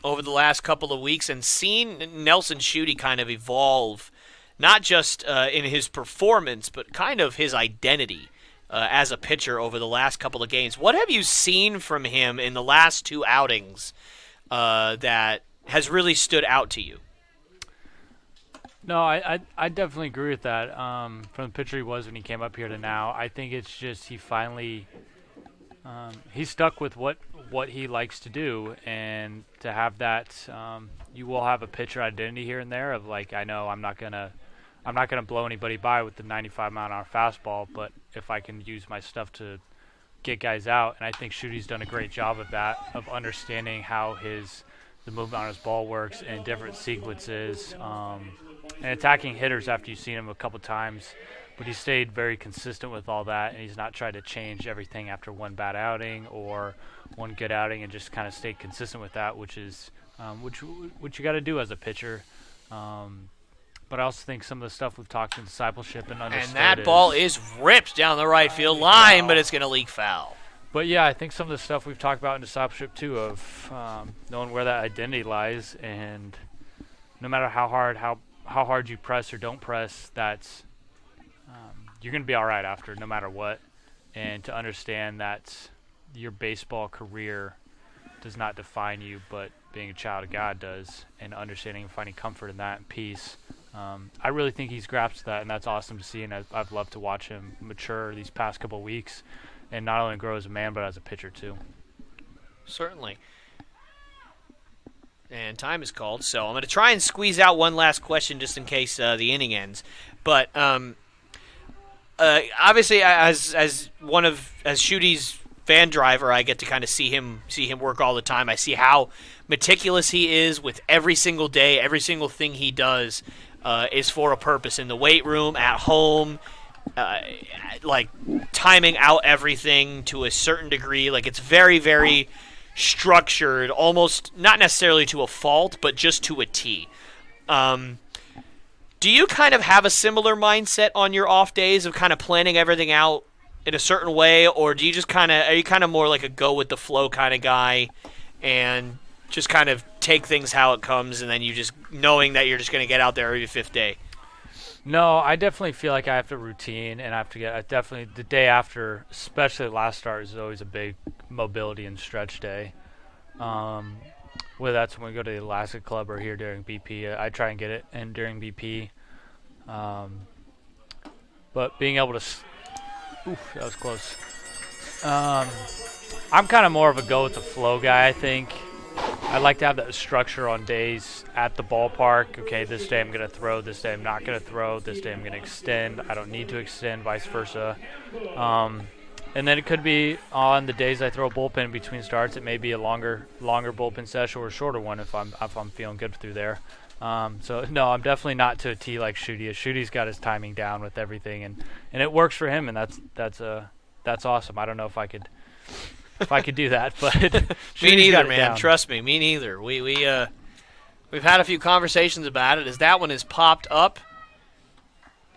over the last couple of weeks and seen Nelson Schutte kind of evolve, not just in his performance, but kind of his identity as a pitcher over the last couple of games. What have you seen from him in the last 2 outings that has really stood out to you? No, I definitely agree with that. From the pitcher he was when he came up here to now, I think it's just he finally he's stuck with what he likes to do, and to have that you will have a pitcher identity here and there of like, I know I'm not gonna I'm not going to blow anybody by with the 95-mile-an-hour fastball, but if I can use my stuff to get guys out, and I think Shooty's done a great job of that, of understanding how the movement on his ball works in different sequences, and attacking hitters after you've seen him a couple times. But he stayed very consistent with all that, and he's not tried to change everything after one bad outing or one good outing, and just kind of stayed consistent with that, which is which you got to do as a pitcher. But I also think some of the stuff we've talked in discipleship and understood. And that ball is ripped down the right field line, but it's going to leak foul. But yeah, I think some of the stuff we've talked about in discipleship too, of knowing where that identity lies, and no matter how hard you press or don't press, that's you're going to be all right after, no matter what. And to understand that your baseball career does not define you, but being a child of God does, and understanding and finding comfort in that and peace. I really think he's grasped that, and that's awesome to see, and I've loved to watch him mature these past couple of weeks, and not only grow as a man, but as a pitcher too. Certainly. And time is called, so I'm going to try and squeeze out one last question just in case the inning ends. But obviously, as Shooty's fan driver, I get to kind of see him work all the time. I see how meticulous he is with every single day. Every single thing he does is for a purpose in the weight room, at home, like timing out everything to a certain degree. Like, it's very, very structured, almost not necessarily to a fault, but just to a T. Do you kind of have a similar mindset on your off days of kind of planning everything out in a certain way, or do you just are you kind of more like a go with the flow kind of guy and just kind of take things how it comes, and then you just knowing that you're just going to get out there every fifth day? No, I definitely feel like I have to routine, and I have to get definitely the day after, especially the last start, is always a big mobility and stretch day. Whether that's when we go to the Alaska Club or here during BP, I try and get it in during BP. But being able to, oof, that was close. I'm kind of more of a go with the flow guy, I think. I like to have that structure on days at the ballpark. Okay, this day I'm going to throw, this day I'm not going to throw, this day I'm going to extend, I don't need to extend, vice versa. And then it could be on the days I throw a bullpen in between starts, it may be a longer bullpen session or a shorter one if I'm feeling good through there. So no, I'm definitely not to a T like Shooty. Shooty's got his timing down with everything, and it works for him, and that's awesome. I don't know if I could do that, but me neither, man. Trust me, me neither. We've had a few conversations about it, as that one has popped up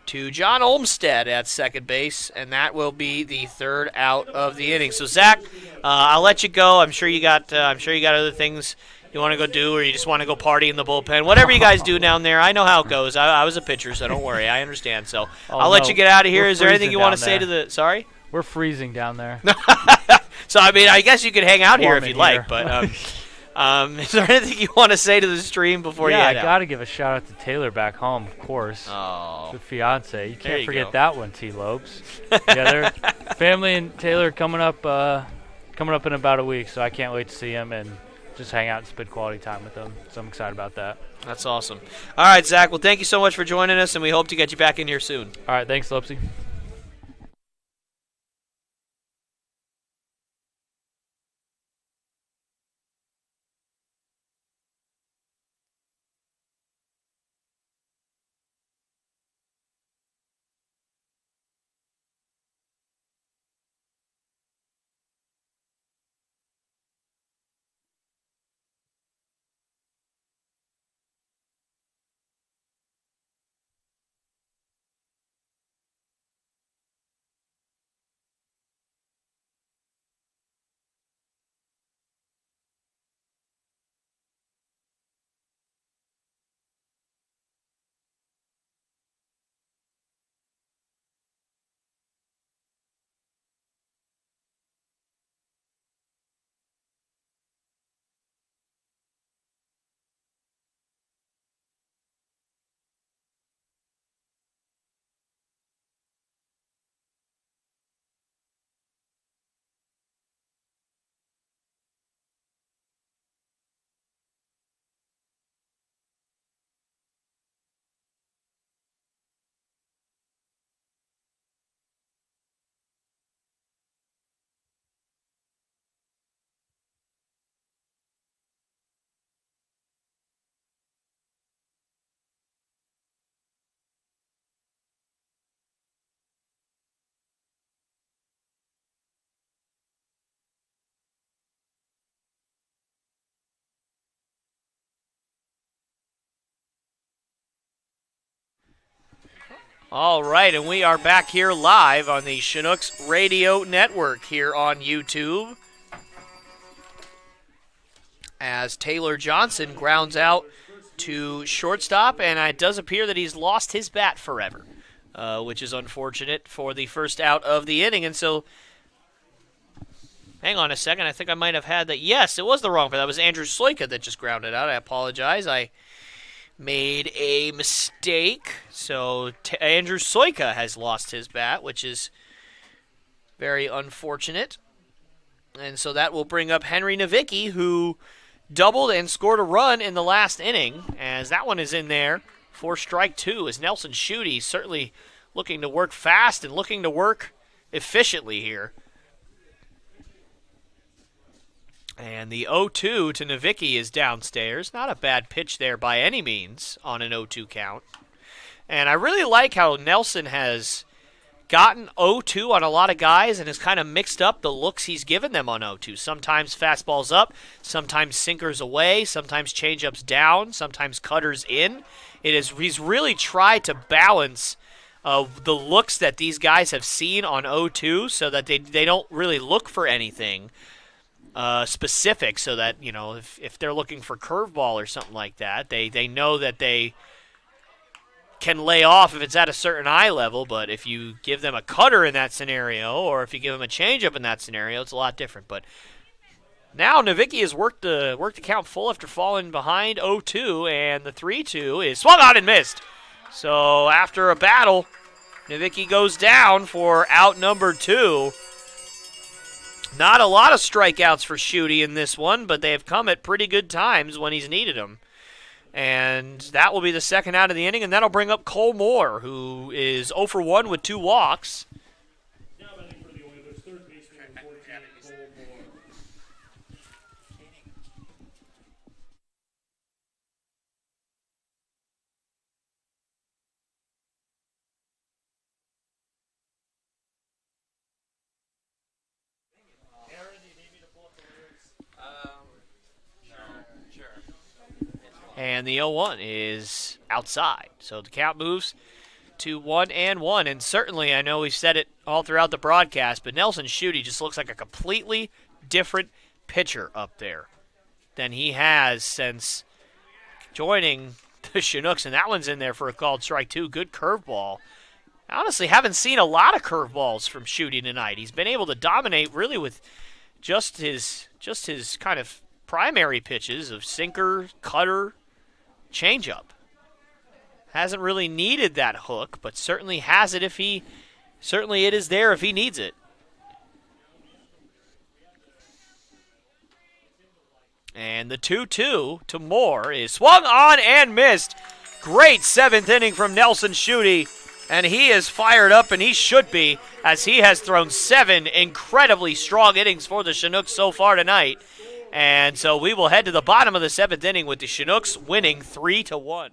to John Olmstead at second base, and that will be the third out of the inning. So Zach, I'll let you go. I'm sure you got other things you want to go do, or you just want to go party in the bullpen. Whatever you guys do down there, I know how it goes. I was a pitcher, so don't worry. I understand. So I'll let you get out of here. Is there anything you want to say to the? Sorry. We're freezing down there. So, I mean, I guess you could hang out here if you'd like, but is there anything you want to say to the stream before you head out? Yeah, I got to give a shout-out to Taylor back home, of course. Oh. The fiance. You can't forget that one, T-Lopes. Yeah, their family and Taylor coming up in about a week, so I can't wait to see him and just hang out and spend quality time with them. So I'm excited about that. That's awesome. All right, Zach, well, thank you so much for joining us, and we hope to get you back in here soon. All right, thanks, Lopesy. All right, and we are back here live on the Chinooks Radio Network here on YouTube as Taylor Johnson grounds out to shortstop, and it does appear that he's lost his bat forever, which is unfortunate for the first out of the inning. And so, hang on a second, I think I might have had that. Yes, it was the wrong, but that was Andrew Sloika that just grounded out. I apologize. I made a mistake. So Andrew Sloika has lost his bat, which is very unfortunate. And so that will bring up Henry Nowicki, who doubled and scored a run in the last inning, as that one is in there for strike two, as Nelson Schutte certainly looking to work fast and looking to work efficiently here. And the 0-2 to Nowicki is downstairs. Not a bad pitch there by any means on an 0-2 count. And I really like how Nelson has gotten 0-2 on a lot of guys and has kind of mixed up the looks he's given them on 0-2. Sometimes fastballs up, sometimes sinkers away, sometimes changeups down, sometimes cutters in. He's really tried to balance the looks that these guys have seen on 0-2 so that they don't really look for anything specific, so that, you know, if they're looking for curveball or something like that, they know that they can lay off if it's at a certain eye level. But if you give them a cutter in that scenario, or if you give them a changeup in that scenario, it's a lot different. But now Nowicki has worked the count full after falling behind 0-2, and the 3-2 is swung on and missed. So after a battle, Nowicki goes down for out number 2. Not a lot of strikeouts for Schutte in this one, but they have come at pretty good times when he's needed them. And that will be the second out of the inning, and that'll bring up Cole Moore, who is 0 for 1 with 2 walks. And the 0-1 is outside. So the count moves to 1-1. And certainly, I know we've said it all throughout the broadcast, but Nelson Schutte just looks like a completely different pitcher up there than he has since joining the Chinooks. And that one's in there for a called strike 2. Good curveball. I honestly haven't seen a lot of curveballs from Schutte tonight. He's been able to dominate really with just his kind of primary pitches of sinker, cutter, changeup. Hasn't really needed that hook, but certainly has it certainly it is there if he needs it. And the 2-2 to Moore is swung on and missed. Great 7th inning from Nelson Schutte, and he is fired up, and he should be, as he has thrown 7 incredibly strong innings for the Chinooks so far tonight. And so we will head to the bottom of the 7th inning with the Chinooks winning 3-1.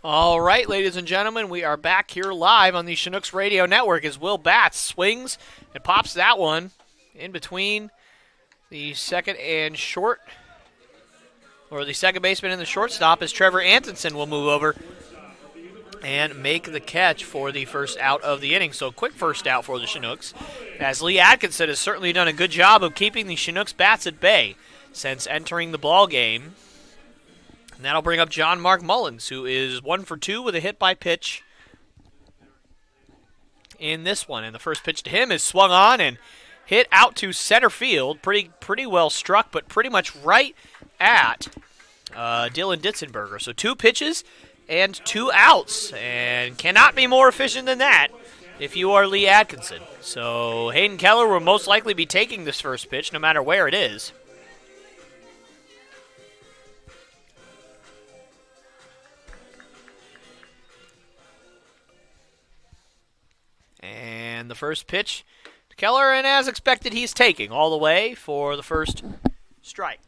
All right, ladies and gentlemen, we are back here live on the Chinooks Radio Network as Will Batts swings and pops that one in between the second and short, or the second baseman and the shortstop, as Trevor Antonsen will move over and make the catch for the first out of the inning. So quick first out for the Chinooks, as Lee Atkinson has certainly done a good job of keeping the Chinooks bats at bay since entering the ball game. And that'll bring up John Mark Mullins, who is 1 for 2 with a hit by pitch in this one. And the first pitch to him is swung on and hit out to center field. Pretty well struck, but pretty much right at Dylan Ditzenberger. So 2 pitches and 2 outs, and cannot be more efficient than that if you are Lee Atkinson. So Hayden Keller will most likely be taking this first pitch no matter where it is. And the first pitch to Keller, and as expected, he's taking all the way for the first strike.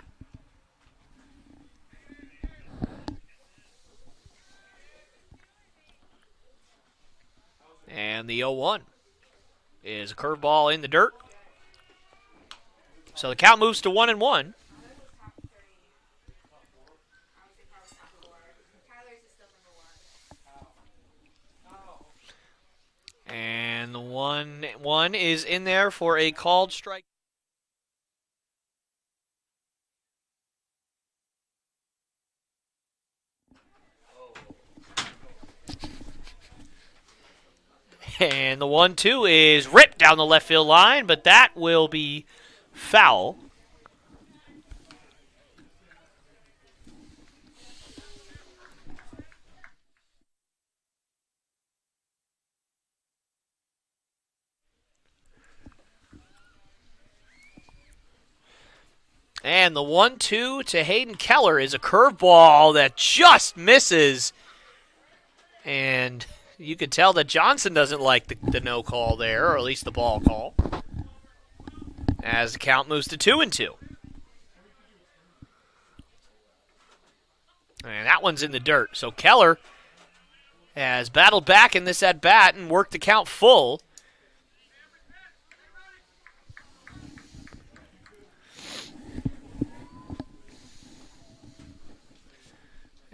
And the 0-1 is a curveball in the dirt. So the count moves to 1-1. And the 1-1 is in there for a called strike. And the 1-2 is ripped down the left field line, but that will be foul. And the 1-2 to Hayden Keller is a curveball that just misses. And you can tell that Johnson doesn't like the no call there, or at least the ball call, as the count moves to 2-2. And that one's in the dirt. So Keller has battled back in this at-bat and worked the count full.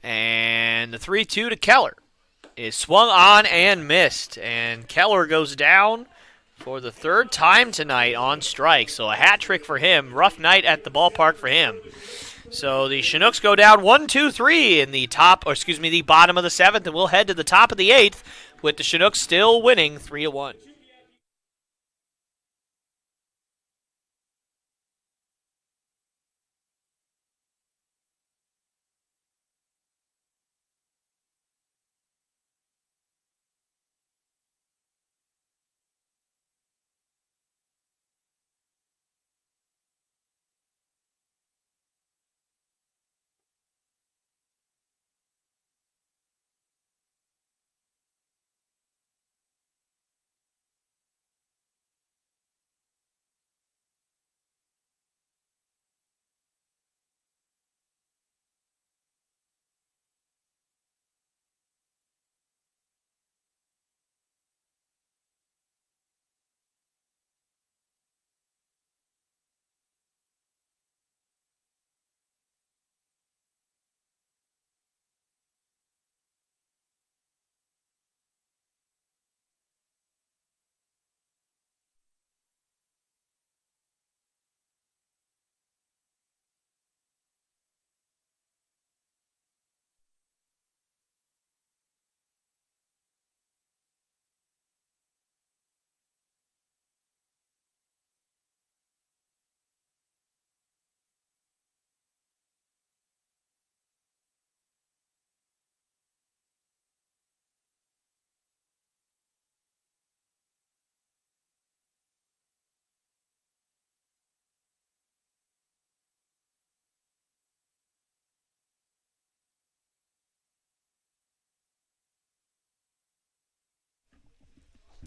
And the 3-2 to Keller is swung on and missed. And Keller goes down for the 3rd time tonight on strike. So a hat trick for him. Rough night at the ballpark for him. So the Chinooks go down 1-2-3 in the the bottom of the 7th, and we'll head to the top of the 8th with the Chinooks still winning 3-1.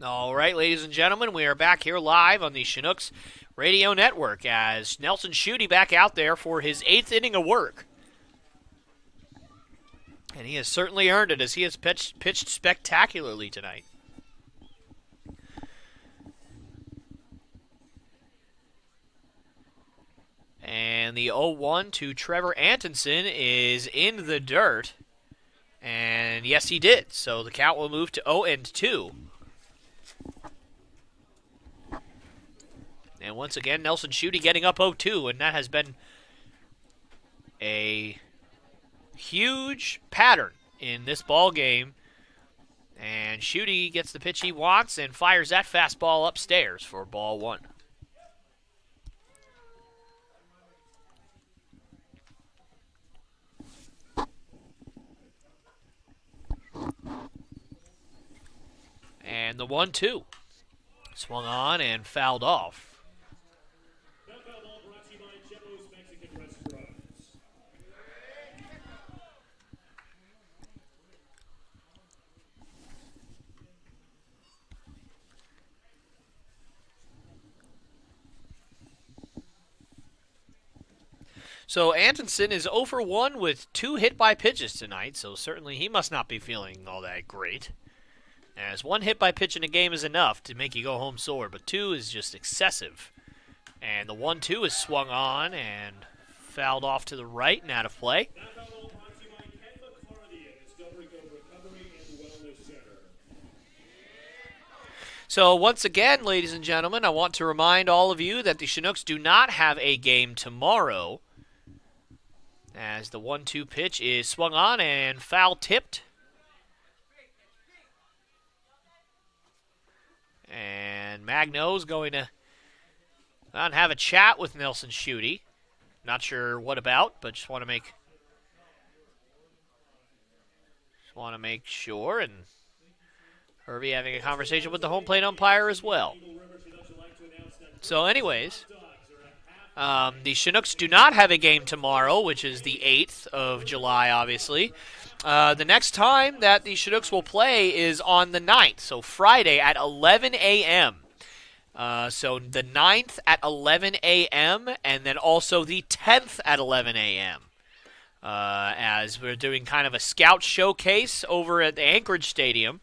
All right, ladies and gentlemen, we are back here live on the Chinooks Radio Network as Nelson Schutte back out there for his 8th inning of work. And he has certainly earned it as he has pitched spectacularly tonight. And the 0-1 to Trevor Antonsen is in the dirt. And yes, he did. So the count will move to 0-2. And once again, Nelson Schutte getting up 0-2, and that has been a huge pattern in this ball game. And Schutte gets the pitch he wants and fires that fastball upstairs for ball 1. And the 1-2. Swung on and fouled off. So Antonsen is 0 for 1 with 2 hit by pitches tonight, so certainly he must not be feeling all that great. As 1 hit by pitch in a game is enough to make you go home sore, but 2 is just excessive. And the 1-2 is swung on and fouled off to the right and out of play. So once again, ladies and gentlemen, I want to remind all of you that the Chinooks do not have a game tomorrow, as the 1-2 pitch is swung on and foul tipped. And Magno's going to have a chat with Nelson Schutte. Not sure what about, but just want to make sure. And Hervey having a conversation with the home plate umpire as well. So anyways, the Chinooks do not have a game tomorrow, which is the 8th of July, obviously. The next time that the Chinooks will play is on the 9th, so Friday at 11 a.m. So the 9th at 11 a.m. and then also the 10th at 11 a.m. As we're doing kind of a scout showcase over at the Anchorage Stadium.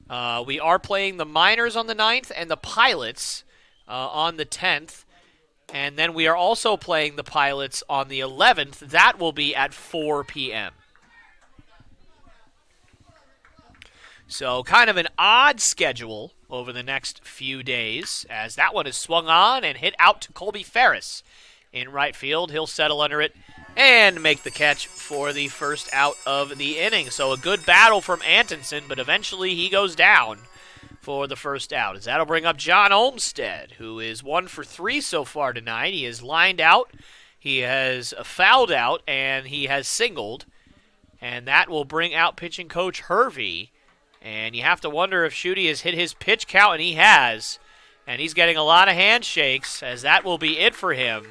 We are playing the Miners on the 9th and the Pilots on the 10th. And then we are also playing the Pilots on the 11th. That will be at 4 p.m. So kind of an odd schedule over the next few days, as that one is swung on and hit out to Colby Ferris in right field. He'll settle under it and make the catch for the first out of the inning. So a good battle from Antonsen, but eventually he goes down for the first out. As that'll bring up John Olmstead, who is 1 for 3 so far tonight. He has lined out, he has fouled out, and he has singled. And that will bring out pitching coach Hervey. And you have to wonder if Schutte has hit his pitch count, and he has. And he's getting a lot of handshakes, as that will be it for him.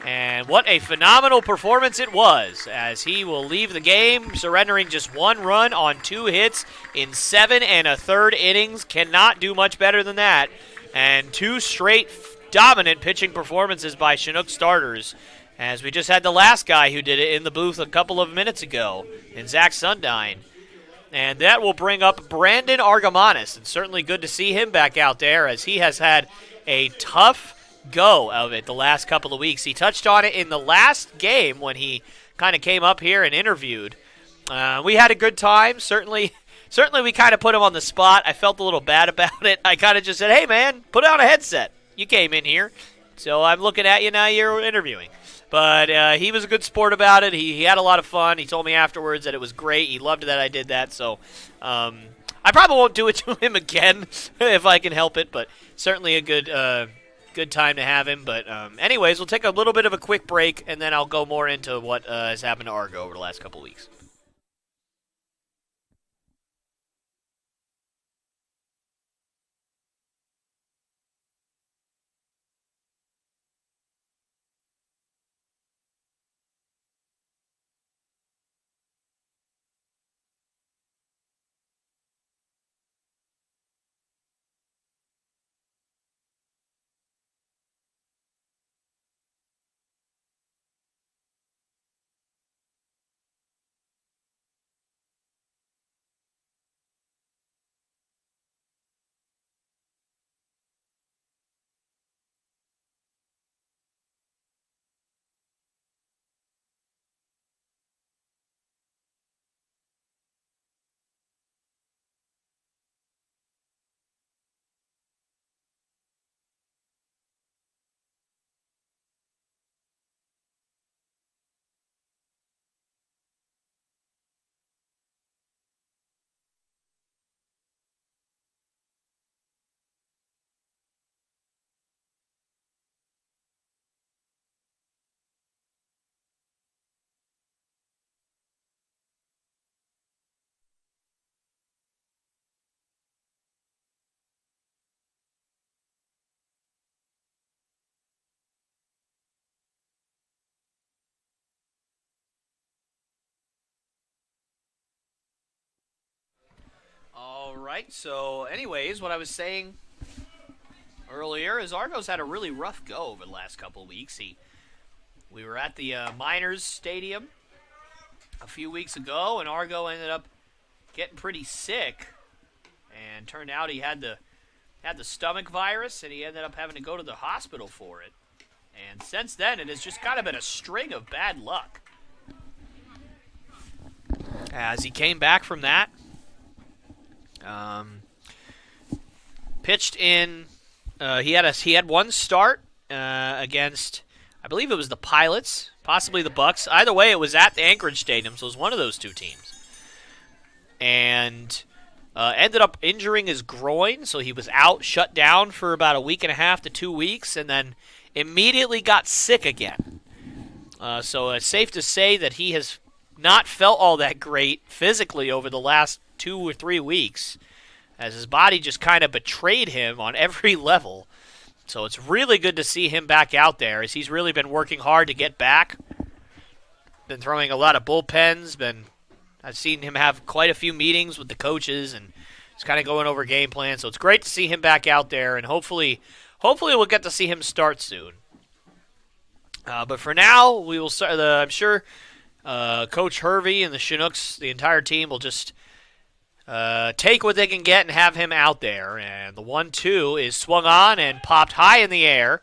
And what a phenomenal performance it was, as he will leave the game, surrendering just 1 run on 2 hits in 7 1/3 innings. Cannot do much better than that. And 2 straight dominant pitching performances by Chinook starters, as we just had the last guy who did it in the booth a couple of minutes ago, in Zach Sundine. And that will bring up Brandon Argamanis. And certainly good to see him back out there, as he has had a tough go of it the last couple of weeks. He touched on it in the last game when he kind of came up here and interviewed. We had a good time. Certainly we kind of put him on the spot. I felt a little bad about it. I kind of just said, hey, man, put on a headset. You came in here, so I'm looking at you now. You're interviewing. But he was a good sport about it. He had a lot of fun. He told me afterwards that it was great. He loved that I did that. So I probably won't do it to him again if I can help it, but certainly a good time to have him. But anyways, we'll take a little bit of a quick break, and then I'll go more into what has happened to Argo over the last couple of weeks. right, so anyways, what I was saying earlier is Argo's had a really rough go over the last couple of weeks. We were at the Miners Stadium a few weeks ago, and Argo ended up getting pretty sick, and turned out he had the stomach virus, and he ended up having to go to the hospital for it. And since then, it has just kind of been a string of bad luck. As he came back from that, pitched in. He had one start against, I believe it was the Pilots, possibly the Bucks. Either way, it was at the Anchorage Stadium, so it was one of those two teams. And ended up injuring his groin, so he was out, shut down for about a week and a half to 2 weeks, and then immediately got sick again. So it's safe to say that he has not felt all that great physically over the last 2 or 3 weeks, as his body just kind of betrayed him on every level. So it's really good to see him back out there, as he's really been working hard to get back. Been throwing a lot of bullpens. I've seen him have quite a few meetings with the coaches, and he's kind of going over game plans. So it's great to see him back out there, and hopefully we'll get to see him start soon. But for now, we will start. I'm sure Coach Hervey and the Chinooks, the entire team, will just take what they can get and have him out there. And the 1-2 is swung on and popped high in the air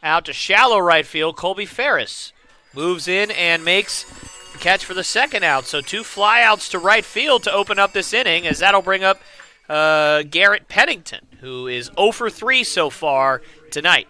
out to shallow right field. Colby Ferris moves in and makes the catch for the second out. So 2 flyouts to right field to open up this inning, as that'll bring up Garrett Pennington, who is 0 for 3 so far tonight.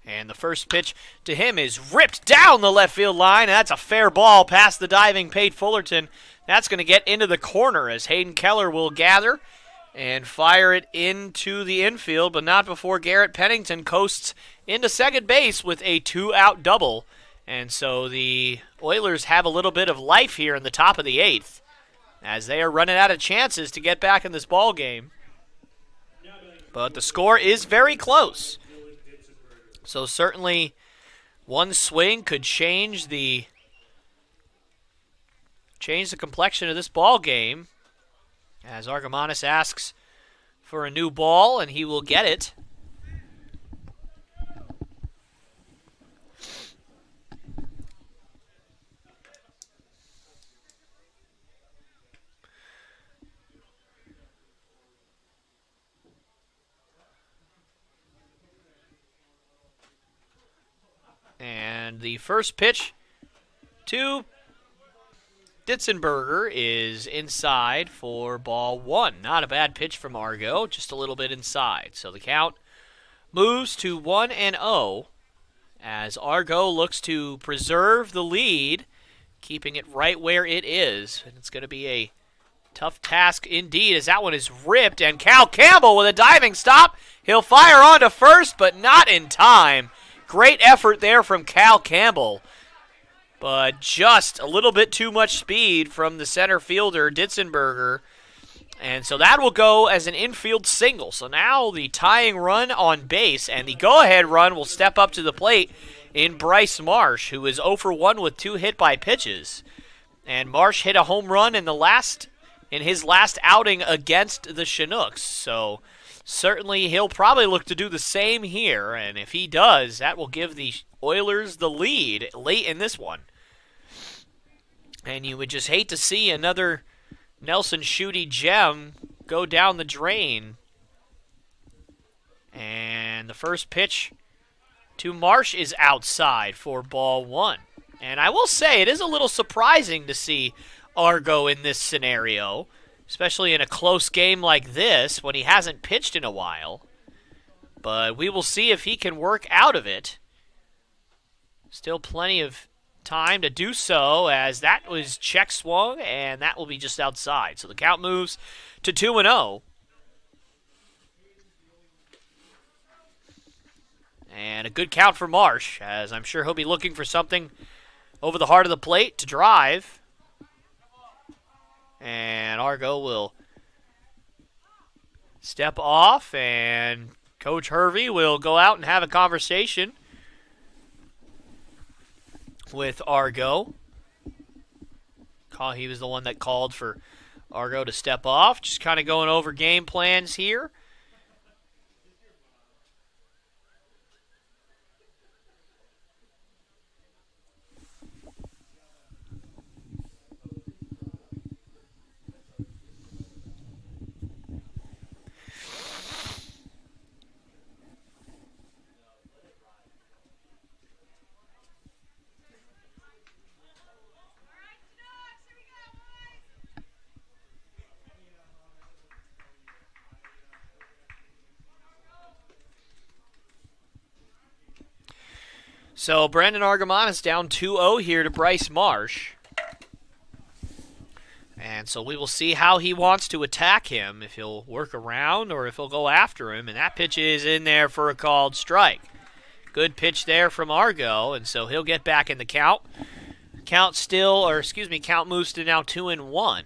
And the first pitch to him is ripped down the left field line. And that's a fair ball past the diving Pate Fullerton. That's going to get into the corner, as Hayden Keller will gather and fire it into the infield, but not before Garrett Pennington coasts into second base with a 2-out double. And so the Oilers have a little bit of life here in the top of the 8th, as they are running out of chances to get back in this ball game. But the score is very close. So certainly one swing could change the complexion of this ball game, as Argomanis asks for a new ball, and he will get it. And the first pitch to Ditzenberger is inside for ball 1. Not a bad pitch from Argo, just a little bit inside. So the count moves to 1-0 as Argo looks to preserve the lead, keeping it right where it is. And it's going to be a tough task indeed, as that one is ripped. And Cal Campbell with a diving stop. He'll fire on to first, but not in time. Great effort there from Cal Campbell, but just a little bit too much speed from the center fielder, Ditzenberger. And so that will go as an infield single. So now the tying run on base, and the go-ahead run will step up to the plate in Bryce Marsh, who is 0 for 1 with 2 hit by pitches. And Marsh hit a home run in his last outing against the Chinooks. So certainly he'll probably look to do the same here, and if he does, that will give the Oilers the lead late in this one. And you would just hate to see another Nelson Shooty gem go down the drain. And the first pitch to Marsh is outside for ball 1. And I will say, it is a little surprising to see Argo in this scenario, especially in a close game like this when he hasn't pitched in a while. But we will see if he can work out of it. Still plenty of time to do so, as that was check swung, and that will be just outside. So the count moves to 2-0. And a good count for Marsh, as I'm sure he'll be looking for something over the heart of the plate to drive. And Argo will step off, and Coach Hervey will go out and have a conversation with Argo. He was the one that called for Argo to step off. Just kind of going over game plans here. So Brandon Argamon is down 2-0 here to Bryce Marsh. And so we will see how he wants to attack him, if he'll work around or if he'll go after him. And that pitch is in there for a called strike. Good pitch there from Argo, and so he'll get back in the count. Count moves to now 2-1.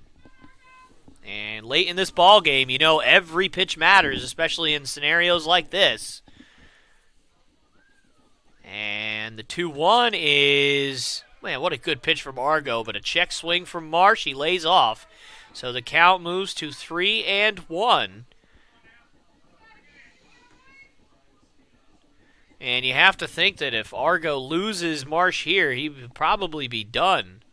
And late in this ball game, you know every pitch matters, especially in scenarios like this. And the 2-1 is, man, what a good pitch from Argo, but a check swing from Marsh. He lays off. So the count moves to 3-1. And you have to think that if Argo loses Marsh here, he would probably be done.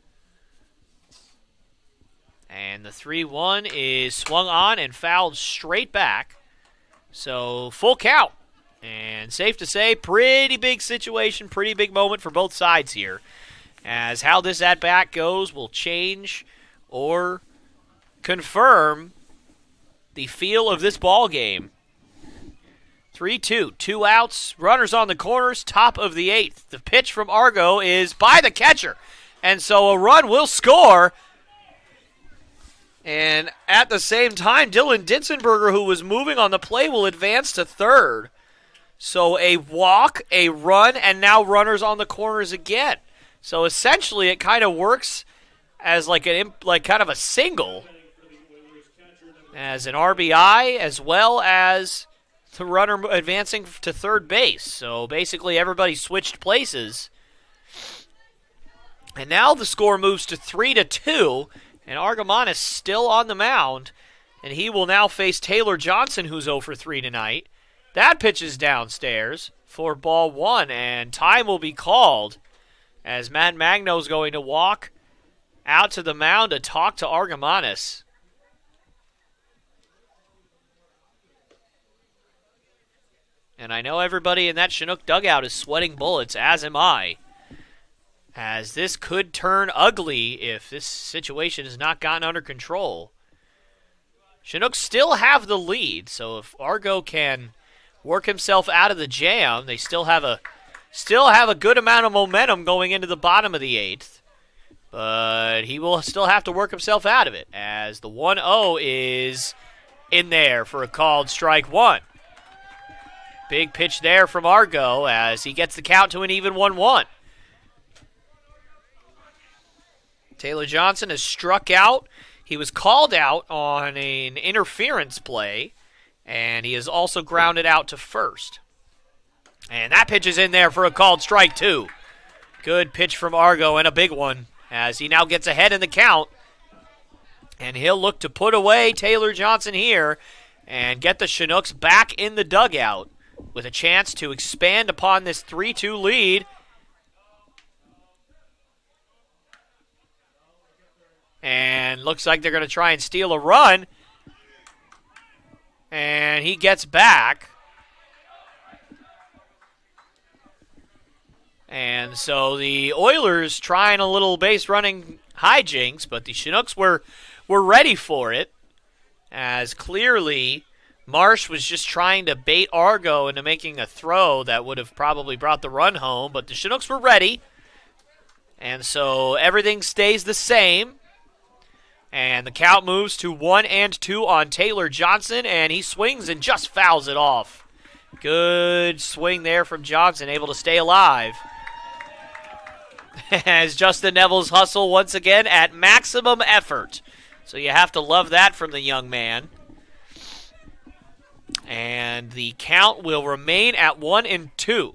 And the 3-1 is swung on and fouled straight back. So full count. And safe to say, pretty big situation, pretty big moment for both sides here. As how this at-bat goes will change or confirm the feel of this ball game. 3-2, 2 outs, runners on the corners, top of the 8th. The pitch from Argo is by the catcher. And so a run will score. And at the same time, Dylan Ditzenberger, who was moving on the play, will advance to third. So a walk, a run, and now runners on the corners again. So essentially, it kind of works as like kind of a single, as an RBI, as well as the runner advancing to third base. So basically, everybody switched places. And now the score moves to 3-2, and Argamon is still on the mound, and he will now face Taylor Johnson, who's 0 for 3 tonight. That pitch is downstairs for ball 1, and time will be called as Matt Magno is going to walk out to the mound to talk to Argamonis. And I know everybody in that Chinook dugout is sweating bullets, as am I, as this could turn ugly if this situation is not gotten under control. Chinooks still have the lead, so if Argo can work himself out of the jam, they still have a good amount of momentum going into the bottom of the 8th. But he will still have to work himself out of it, as the 1-0 is in there for a called strike 1. Big pitch there from Argo as he gets the count to an even 1-1. Taylor Johnson is struck out. He was called out on an interference play, and he is also grounded out to first. And that pitch is in there for a called strike 2. Good pitch from Argo, and a big one, as he now gets ahead in the count. And he'll look to put away Taylor Johnson here and get the Chinooks back in the dugout with a chance to expand upon this 3-2 lead. And looks like they're going to try and steal a run. And he gets back. And so the Oilers trying a little base running hijinks, but the Chinooks were ready for it, as clearly Marsh was just trying to bait Argo into making a throw that would have probably brought the run home, but the Chinooks were ready. And so everything stays the same. And the count moves to 1-2 on Taylor Johnson, and he swings and just fouls it off. Good swing there from Johnson, able to stay alive. As Justin Neville's hustle once again at maximum effort. So you have to love that from the young man. And the count will remain at 1-2.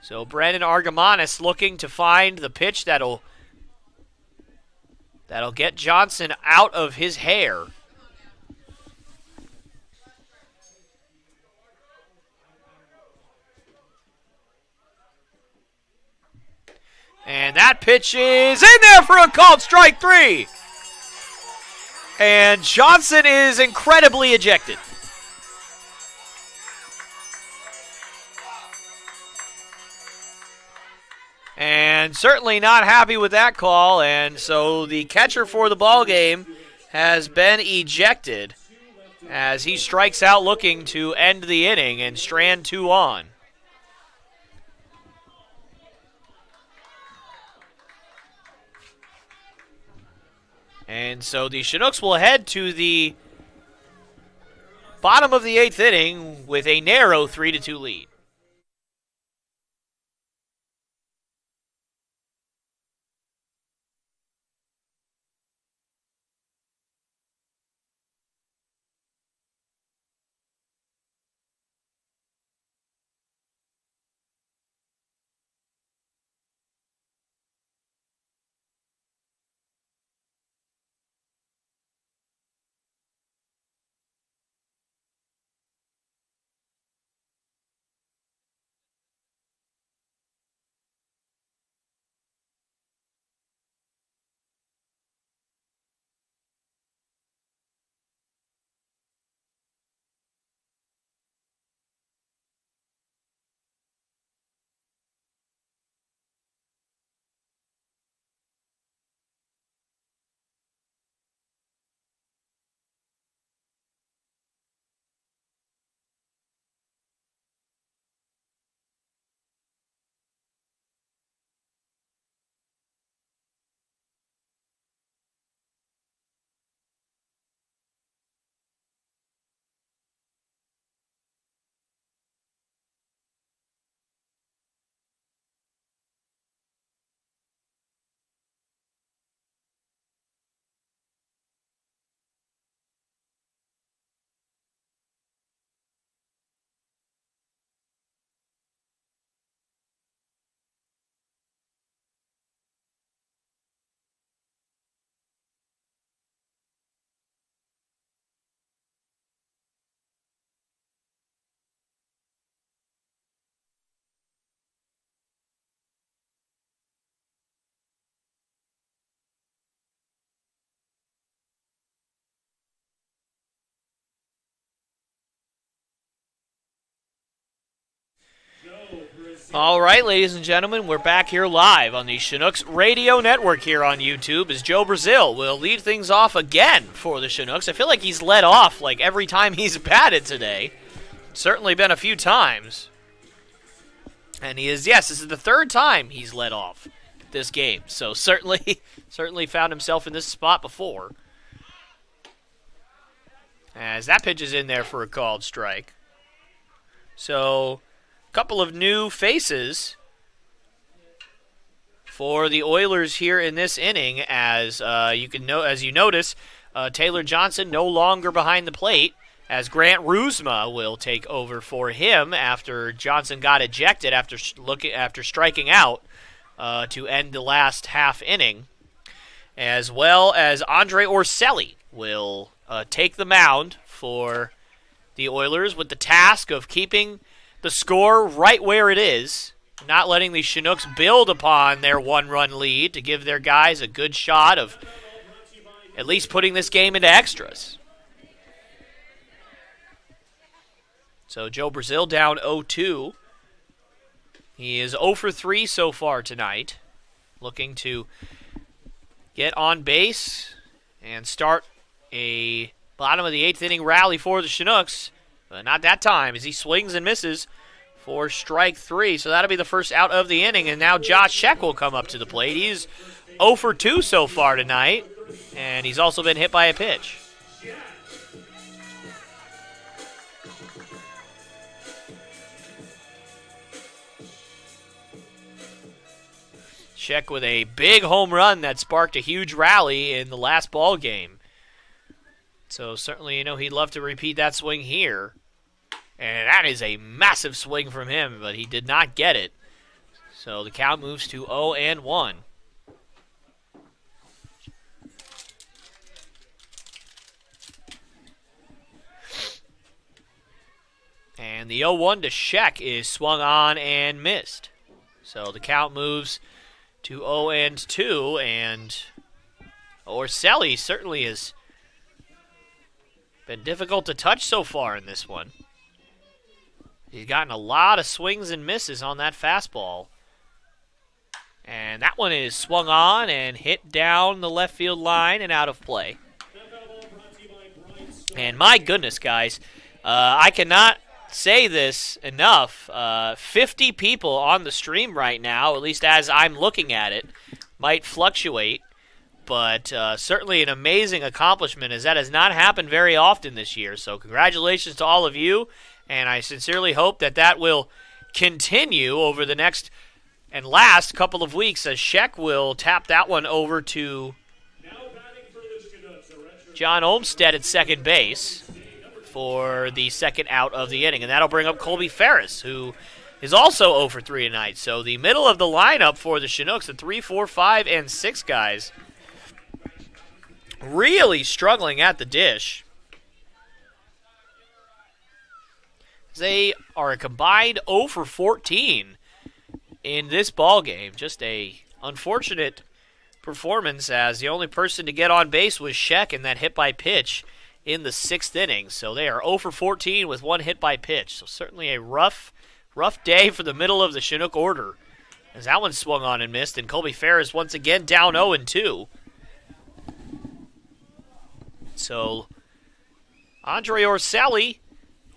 So Brandon Argamanis looking to find the pitch that'll get Johnson out of his hair. And that pitch is in there for a called strike 3. And Johnson is incredibly ejected. And certainly not happy with that call, and so the catcher for the ball game has been ejected as he strikes out looking to end the inning and strand 2 on. And so the Chinooks will head to the bottom of the 8th inning with a narrow 3-2 lead. All right, ladies and gentlemen, we're back here live on the Chinooks Radio Network here on YouTube as Joe Brazil will lead things off again for the Chinooks. I feel like he's led off like every time he's batted today. Certainly been a few times. And he is, yes, this is the 3rd time he's led off this game. So certainly found himself in this spot before. As that pitch is in there for a called strike. So couple of new faces for the Oilers here in this inning, as you notice, Taylor Johnson no longer behind the plate, as Grant Ruzma will take over for him after Johnson got ejected after striking out to end the last half inning, as well as Andre Orselli will take the mound for the Oilers with the task of keeping the score right where it is, not letting the Chinooks build upon their 1-run lead to give their guys a good shot of at least putting this game into extras. So Joe Brazil down 0-2. He is 0 for 3 so far tonight, looking to get on base and start a bottom of the 8th inning rally for the Chinooks. But not that time, as he swings and misses for strike 3. So that'll be the first out of the inning. And now Josh Scheck will come up to the plate. He's 0 for 2 so far tonight. And he's also been hit by a pitch. Scheck with a big home run that sparked a huge rally in the last ball game. So certainly, he'd love to repeat that swing here. And that is a massive swing from him, but he did not get it. So the count moves to 0-1. And the 0-1 to Sheck is swung on and missed. So the count moves to 0-2, and Orselli certainly has been difficult to touch so far in this one. He's gotten a lot of swings and misses on that fastball. And that one is swung on and hit down the left field line and out of play. And my goodness, guys, I cannot say this enough. 50 people on the stream right now, at least as I'm looking at it, might fluctuate. But certainly an amazing accomplishment, as that has not happened very often this year. So congratulations to all of you, and I sincerely hope that that will continue over the next and last couple of weeks, as Sheck will tap that one over to John Olmstead at second base for the second out of the inning. And that'll bring up Colby Ferris, who is also 0 for 3 tonight. So the middle of the lineup for the Chinooks, the 3, 4, 5, and 6 guys, really struggling at the dish. They are a combined 0 for 14 in this ball game. Just a unfortunate performance, as the only person to get on base was Sheck in that hit by pitch in the 6th inning. So they are 0 for 14 with 1 hit by pitch. So certainly a rough day for the middle of the Chinook order, as that one swung on and missed, and Colby Ferris once again down 0-2. So Andre Orselli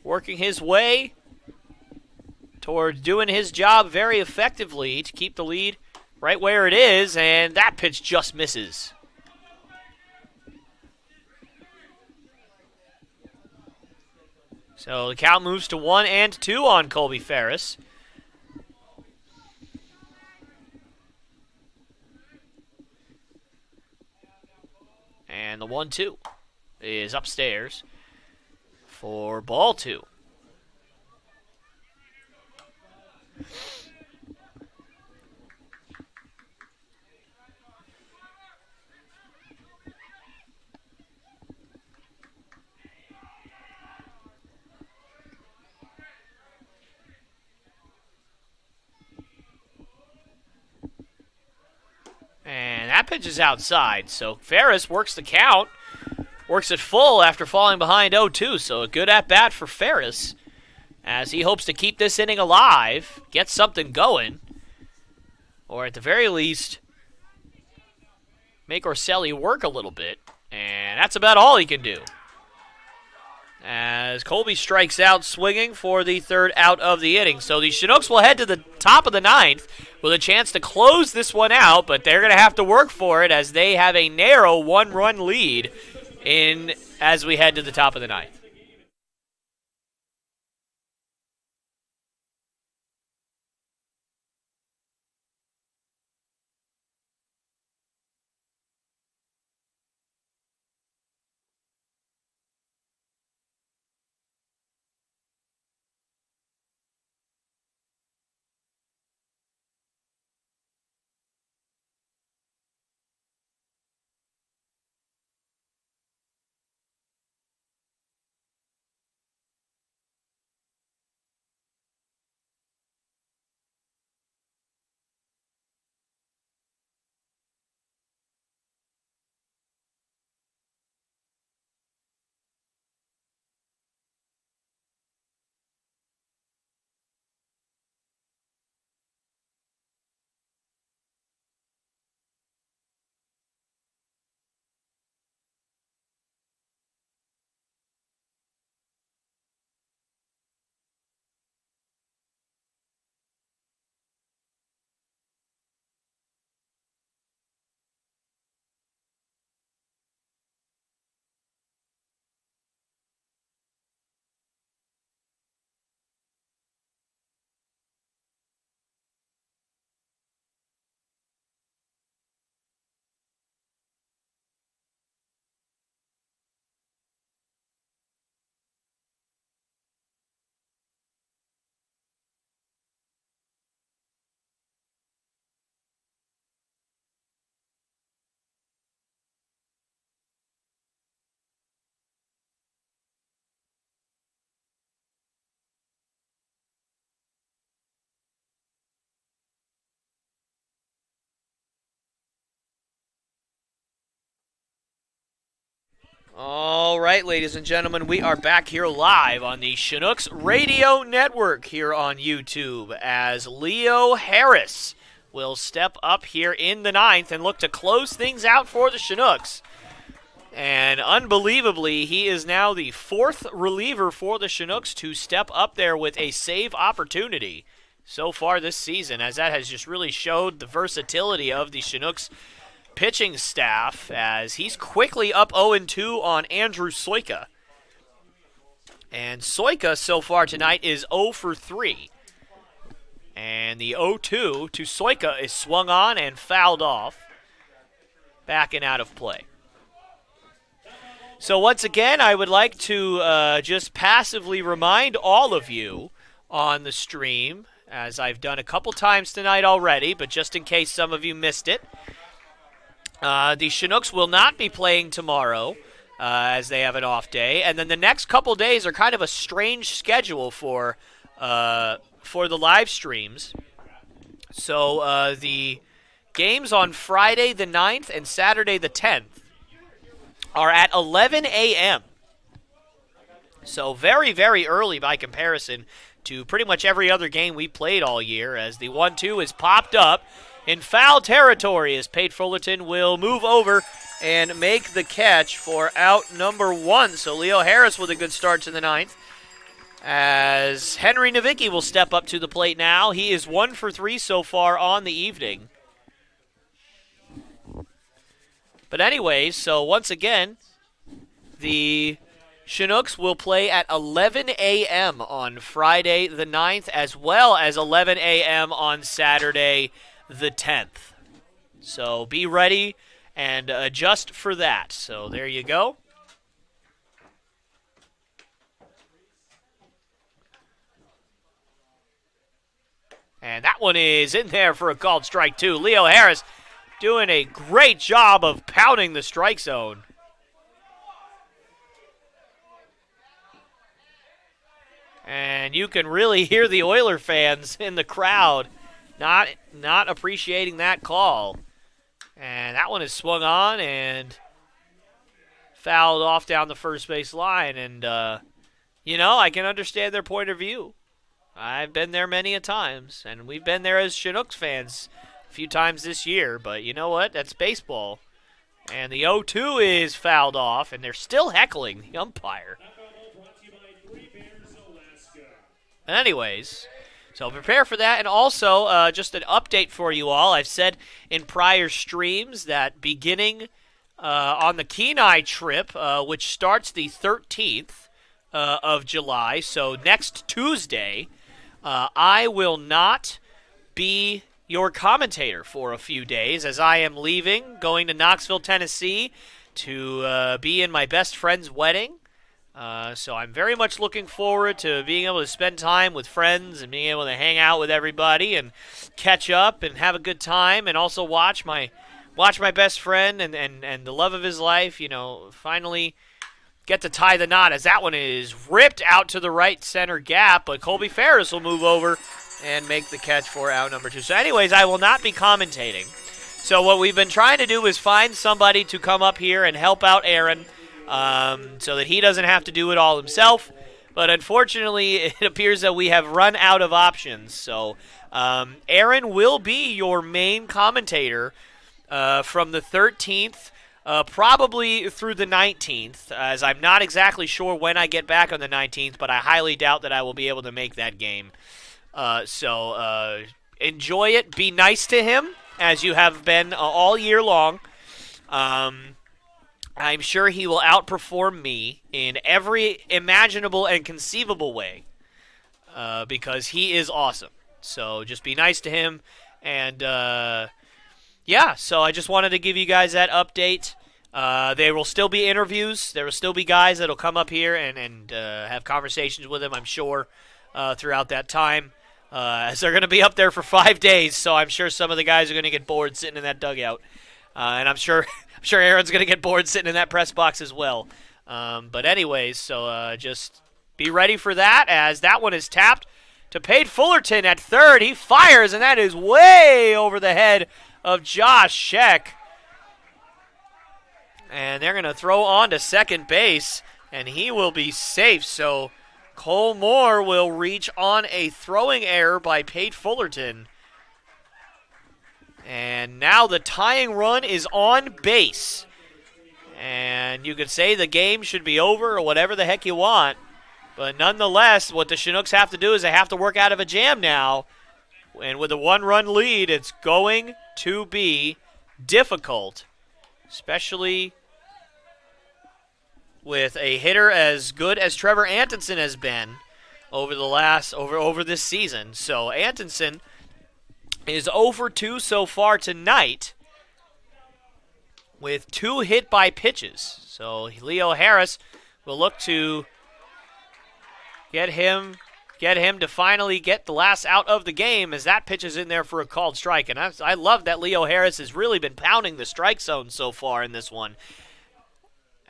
working his way towards doing his job very effectively to keep the lead right where it is, and that pitch just misses. So the count moves to 1-2 on Colby Ferris. And the 1-2 is upstairs for ball 2. And that pitch is outside, so Ferris works the count, works it full after falling behind 0-2, so a good at-bat for Ferris, as he hopes to keep this inning alive, get something going, or at the very least, make Orselli work a little bit, and that's about all he can do. As Colby strikes out swinging for the 3rd out of the inning. So the Chinooks will head to the top of the 9th with a chance to close this one out, but they're going to have to work for it, as they have a narrow 1-run lead as we head to the top of the 9th. All right, ladies and gentlemen, we are back here live on the Chinooks Radio Network here on YouTube as Leo Harris will step up here in the 9th and look to close things out for the Chinooks. And unbelievably, he is now the 4th reliever for the Chinooks to step up there with a save opportunity so far this season, as that has just really showed the versatility of the Chinooks pitching staff, as he's quickly up 0-2 on Andrew Soika. And Soika so far tonight is 0 for 3. And the 0-2 to Soika is swung on and fouled off, back and out of play. So once again, I would like to just passively remind all of you on the stream, as I've done a couple times tonight already, but just in case some of you missed it, the Chinooks will not be playing tomorrow, as they have an off day, and then the next couple days are kind of a strange schedule for the live streams. So the games on Friday the 9th and Saturday the 10th are at 11 a.m. So very, very early by comparison to pretty much every other game we played all year, as the 1-2 is popped up in foul territory as Pate Fullerton will move over and make the catch for out number 1. So Leo Harris with a good start to the 9th. As Henry Nowicki will step up to the plate now. He is 1 for 3 so far on the evening. But anyways, so once again, the Chinooks will play at 11 a.m. on Friday the 9th, as well as 11 a.m. on Saturday the 10th. So be ready and adjust for that. So there you go. And that one is in there for a called strike 2. Leo Harris doing a great job of pounding the strike zone. And you can really hear the Oiler fans in the crowd not appreciating that call. And that one is swung on and fouled off down the first base line. And, I can understand their point of view. I've been there many a times, and we've been there as Chinooks fans a few times this year. But you know what? That's baseball. And the 0-2 is fouled off, and they're still heckling the umpire. Anyways, so prepare for that. And also, just an update for you all. I've said in prior streams that beginning on the Kenai trip, which starts the 13th of July, so next Tuesday, I will not be your commentator for a few days, as I am leaving, going to Knoxville, Tennessee, to be in my best friend's wedding. So I'm very much looking forward to being able to spend time with friends and being able to hang out with everybody and catch up and have a good time, and also watch my best friend and the love of his life, finally get to tie the knot, as that one is ripped out to the right center gap, but Colby Ferris will move over and make the catch for out number 2. So anyways, I will not be commentating. So what we've been trying to do is find somebody to come up here and help out Aaron, so that he doesn't have to do it all himself. But unfortunately, it appears that we have run out of options. So Aaron will be your main commentator from the 13th, probably through the 19th, as I'm not exactly sure when I get back on the 19th, but I highly doubt that I will be able to make that game. So enjoy it. Be nice to him, as you have been all year long. I'm sure he will outperform me in every imaginable and conceivable way, because he is awesome. So just be nice to him. And, so I just wanted to give you guys that update. There will still be interviews. There will still be guys that will come up here and have conversations with him, I'm sure, throughout that time. As they're going to be up there for 5 days, so I'm sure some of the guys are going to get bored sitting in that dugout. And I'm sure Aaron's going to get bored sitting in that press box as well. But anyways, so just be ready for that, as that one is tapped to Pate Fullerton at third. He fires, and that is way over the head of Josh Scheck. And they're going to throw on to second base, and he will be safe. So Cole Moore will reach on a throwing error by Pate Fullerton. And now the tying run is on base. And you could say the game should be over or whatever the heck you want. But nonetheless, what the Chinooks have to do is they have to work out of a jam now. And with a one-run lead, it's going to be difficult, especially with a hitter as good as Trevor Antonsen has been over this season. So Antonsen is 0 for 2 so far tonight with 2 hit by pitches. So Leo Harris will look to get him to finally get the last out of the game, as that pitch is in there for a called strike. And I love that Leo Harris has really been pounding the strike zone so far in this one.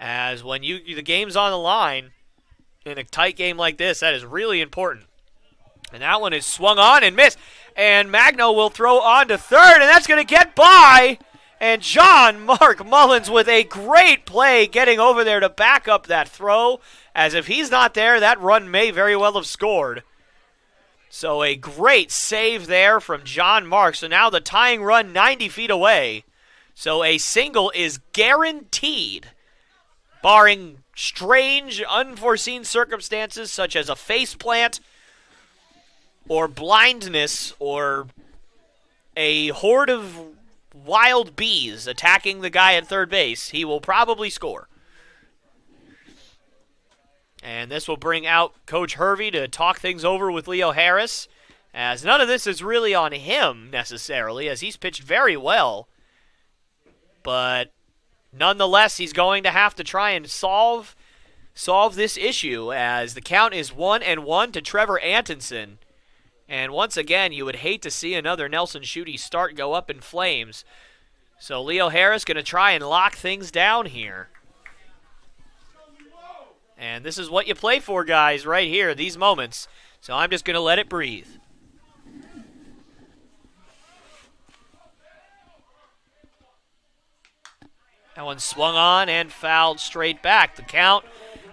As when the game's on the line in a tight game like this, that is really important. And that one is swung on and missed. And Magno will throw on to third, and that's going to get by. And John Mark Mullins with a great play getting over there to back up that throw. As if he's not there, that run may very well have scored. So a great save there from John Mark. So now the tying run 90 feet away. So a single is guaranteed, barring strange, unforeseen circumstances such as a faceplant or blindness or a horde of wild bees attacking the guy at third base. He will probably score. And this will bring out Coach Hervey to talk things over with Leo Harris, as none of this is really on him necessarily, as he's pitched very well. But nonetheless, he's going to have to try and solve this issue, as the count is 1-1 to Trevor Antonsen. And once again, you would hate to see another Nelson Schutte start go up in flames. So Leo Harris going to try and lock things down here. And this is what you play for, guys, right here, these moments. So I'm just going to let it breathe. That one swung on and fouled straight back. The count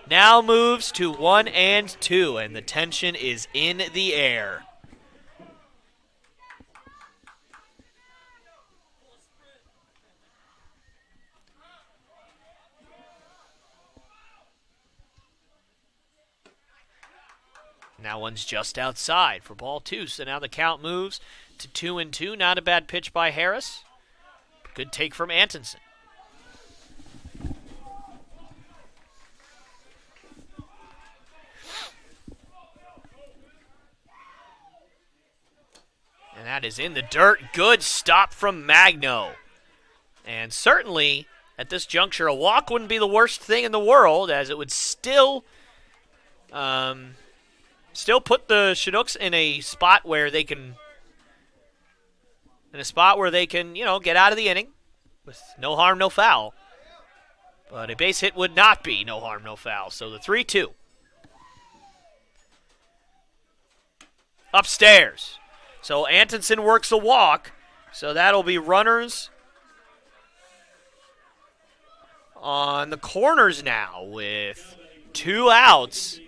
now moves to 1-2, and the tension is in the air. Now one's just outside for ball 2, so now the count moves to 2-2. Not a bad pitch by Harris. Good take from Antonsen. And that is in the dirt. Good stop from Magno. And certainly, at this juncture, a walk wouldn't be the worst thing in the world, as it would still put the Chinooks in a spot where they can, get out of the inning with no harm, no foul. But a base hit would not be no harm, no foul. So the 3-2. Upstairs. So Antonsen works a walk. So that'll be runners on the corners now with 2 outs.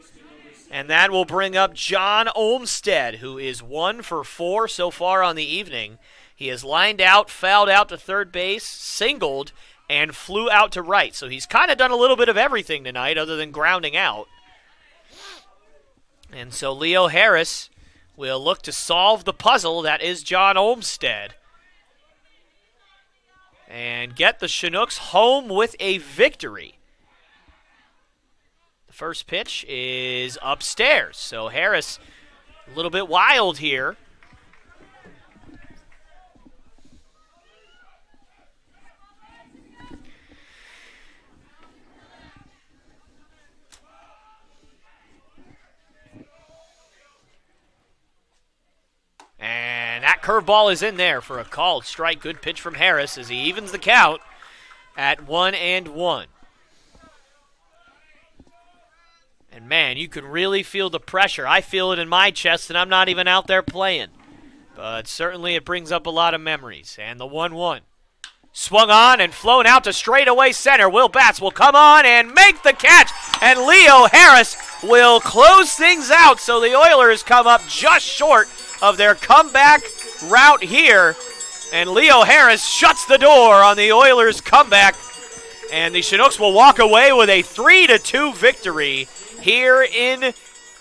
And that will bring up John Olmstead, who is 1 for 4 so far on the evening. He has lined out, fouled out to third base, singled, and flew out to right. So he's kind of done a little bit of everything tonight other than grounding out. And so Leo Harris will look to solve the puzzle that is John Olmstead and get the Chinooks home with a victory. First pitch is upstairs. So Harris a little bit wild here. And that curveball is in there for a called strike. Good pitch from Harris as he evens the count at 1-1. And, man, you can really feel the pressure. I feel it in my chest, and I'm not even out there playing. But certainly it brings up a lot of memories. And the 1-1. Swung on and flown out to straightaway center. Will Batts will come on and make the catch. And Leo Harris will close things out. So the Oilers come up just short of their comeback route here. And Leo Harris shuts the door on the Oilers' comeback. And the Chinooks will walk away with a 3-2 victory here in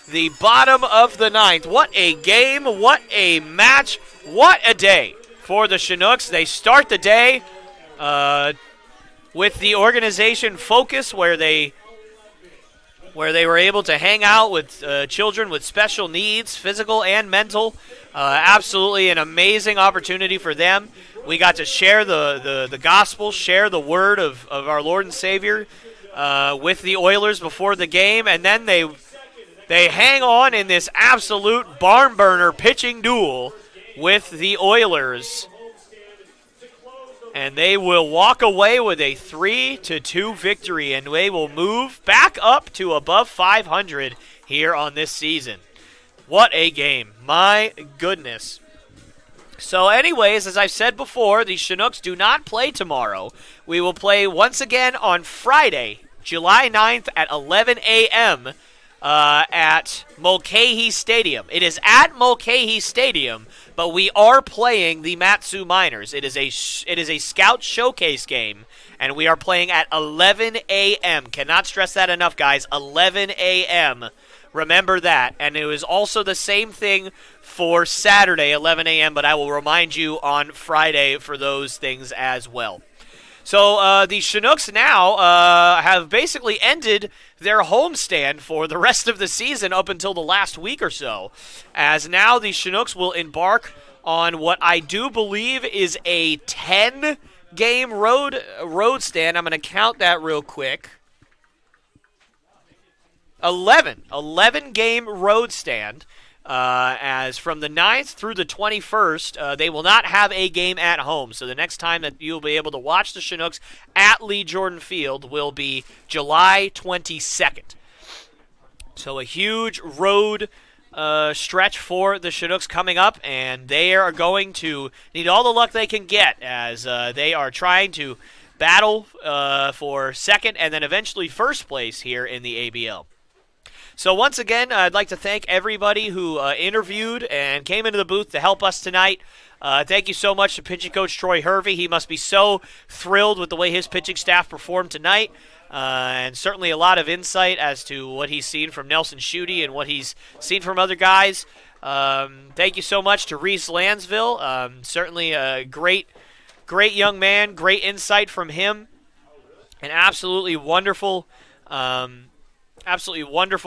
the bottom of the ninth. What a game, what a match, what a day for the Chinooks. They start the day with the organization Focus, where they were able to hang out with children with special needs, physical and mental. Absolutely an amazing opportunity for them. We got to share the gospel, share the word of our Lord and Savior with the Oilers before the game, and then they hang on in this absolute barn burner pitching duel with the Oilers. And they will walk away with a 3-2 victory, and they will move back up to above 500 here on this season. What a game. My goodness. So anyways, as I've said before, the Chinooks do not play tomorrow. We will play once again on Friday, July 9th at 11 a.m. At Mulcahy Stadium. It is at Mulcahy Stadium, but we are playing the Matsu Miners. It is a scout showcase game, and we are playing at 11 a.m. Cannot stress that enough, guys. 11 a.m. Remember that. And it was also the same thing for Saturday, 11 a.m., but I will remind you on Friday for those things as well. So the Chinooks now have basically ended their homestand for the rest of the season up until the last week or so, as now the Chinooks will embark on what I do believe is a 10-game road stand. I'm going to count that real quick. 11-game road stand. As from the 9th through the 21st, they will not have a game at home. So the next time that you'll be able to watch the Chinooks at Lee Jordan Field will be July 22nd. So a huge road stretch for the Chinooks coming up, and they are going to need all the luck they can get as they are trying to battle for second and then eventually first place here in the ABL. So once again, I'd like to thank everybody who interviewed and came into the booth to help us tonight. Thank you so much to pitching coach Troy Hervey. He must be so thrilled with the way his pitching staff performed tonight, and certainly a lot of insight as to what he's seen from Nelson Schutte and what he's seen from other guys. Thank you so much to Reese Lansville. Certainly a great young man, great insight from him, an absolutely wonderful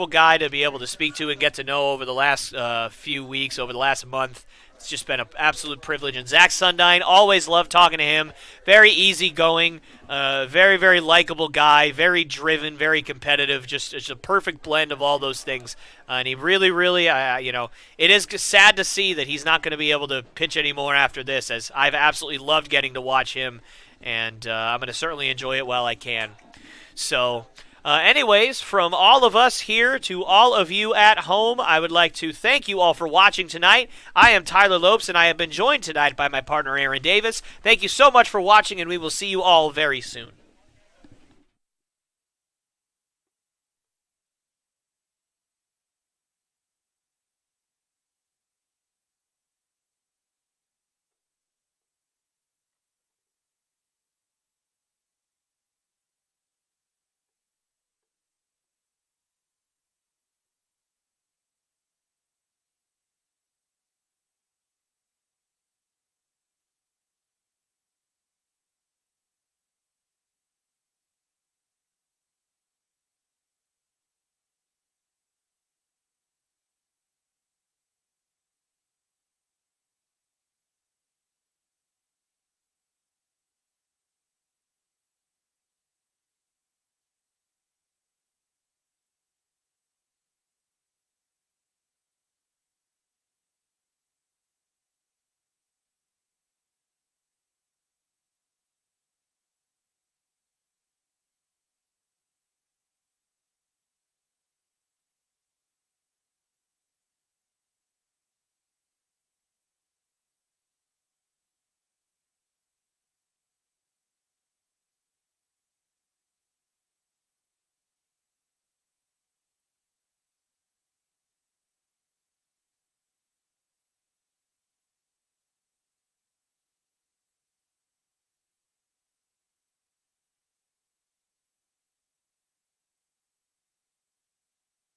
guy to be able to speak to and get to know over the last few weeks, over the last month. It's just been an absolute privilege. And Zach Sundine, always loved talking to him. Very easygoing, very, very likable guy, very driven, very competitive, just a perfect blend of all those things. And he really, really, it is sad to see that he's not going to be able to pitch anymore after this, as I've absolutely loved getting to watch him, and I'm going to certainly enjoy it while I can. So... anyways, from all of us here to all of you at home, I would like to thank you all for watching tonight. I am Tyler Lopes, and I have been joined tonight by my partner Aaron Davis. Thank you so much for watching, and we will see you all very soon.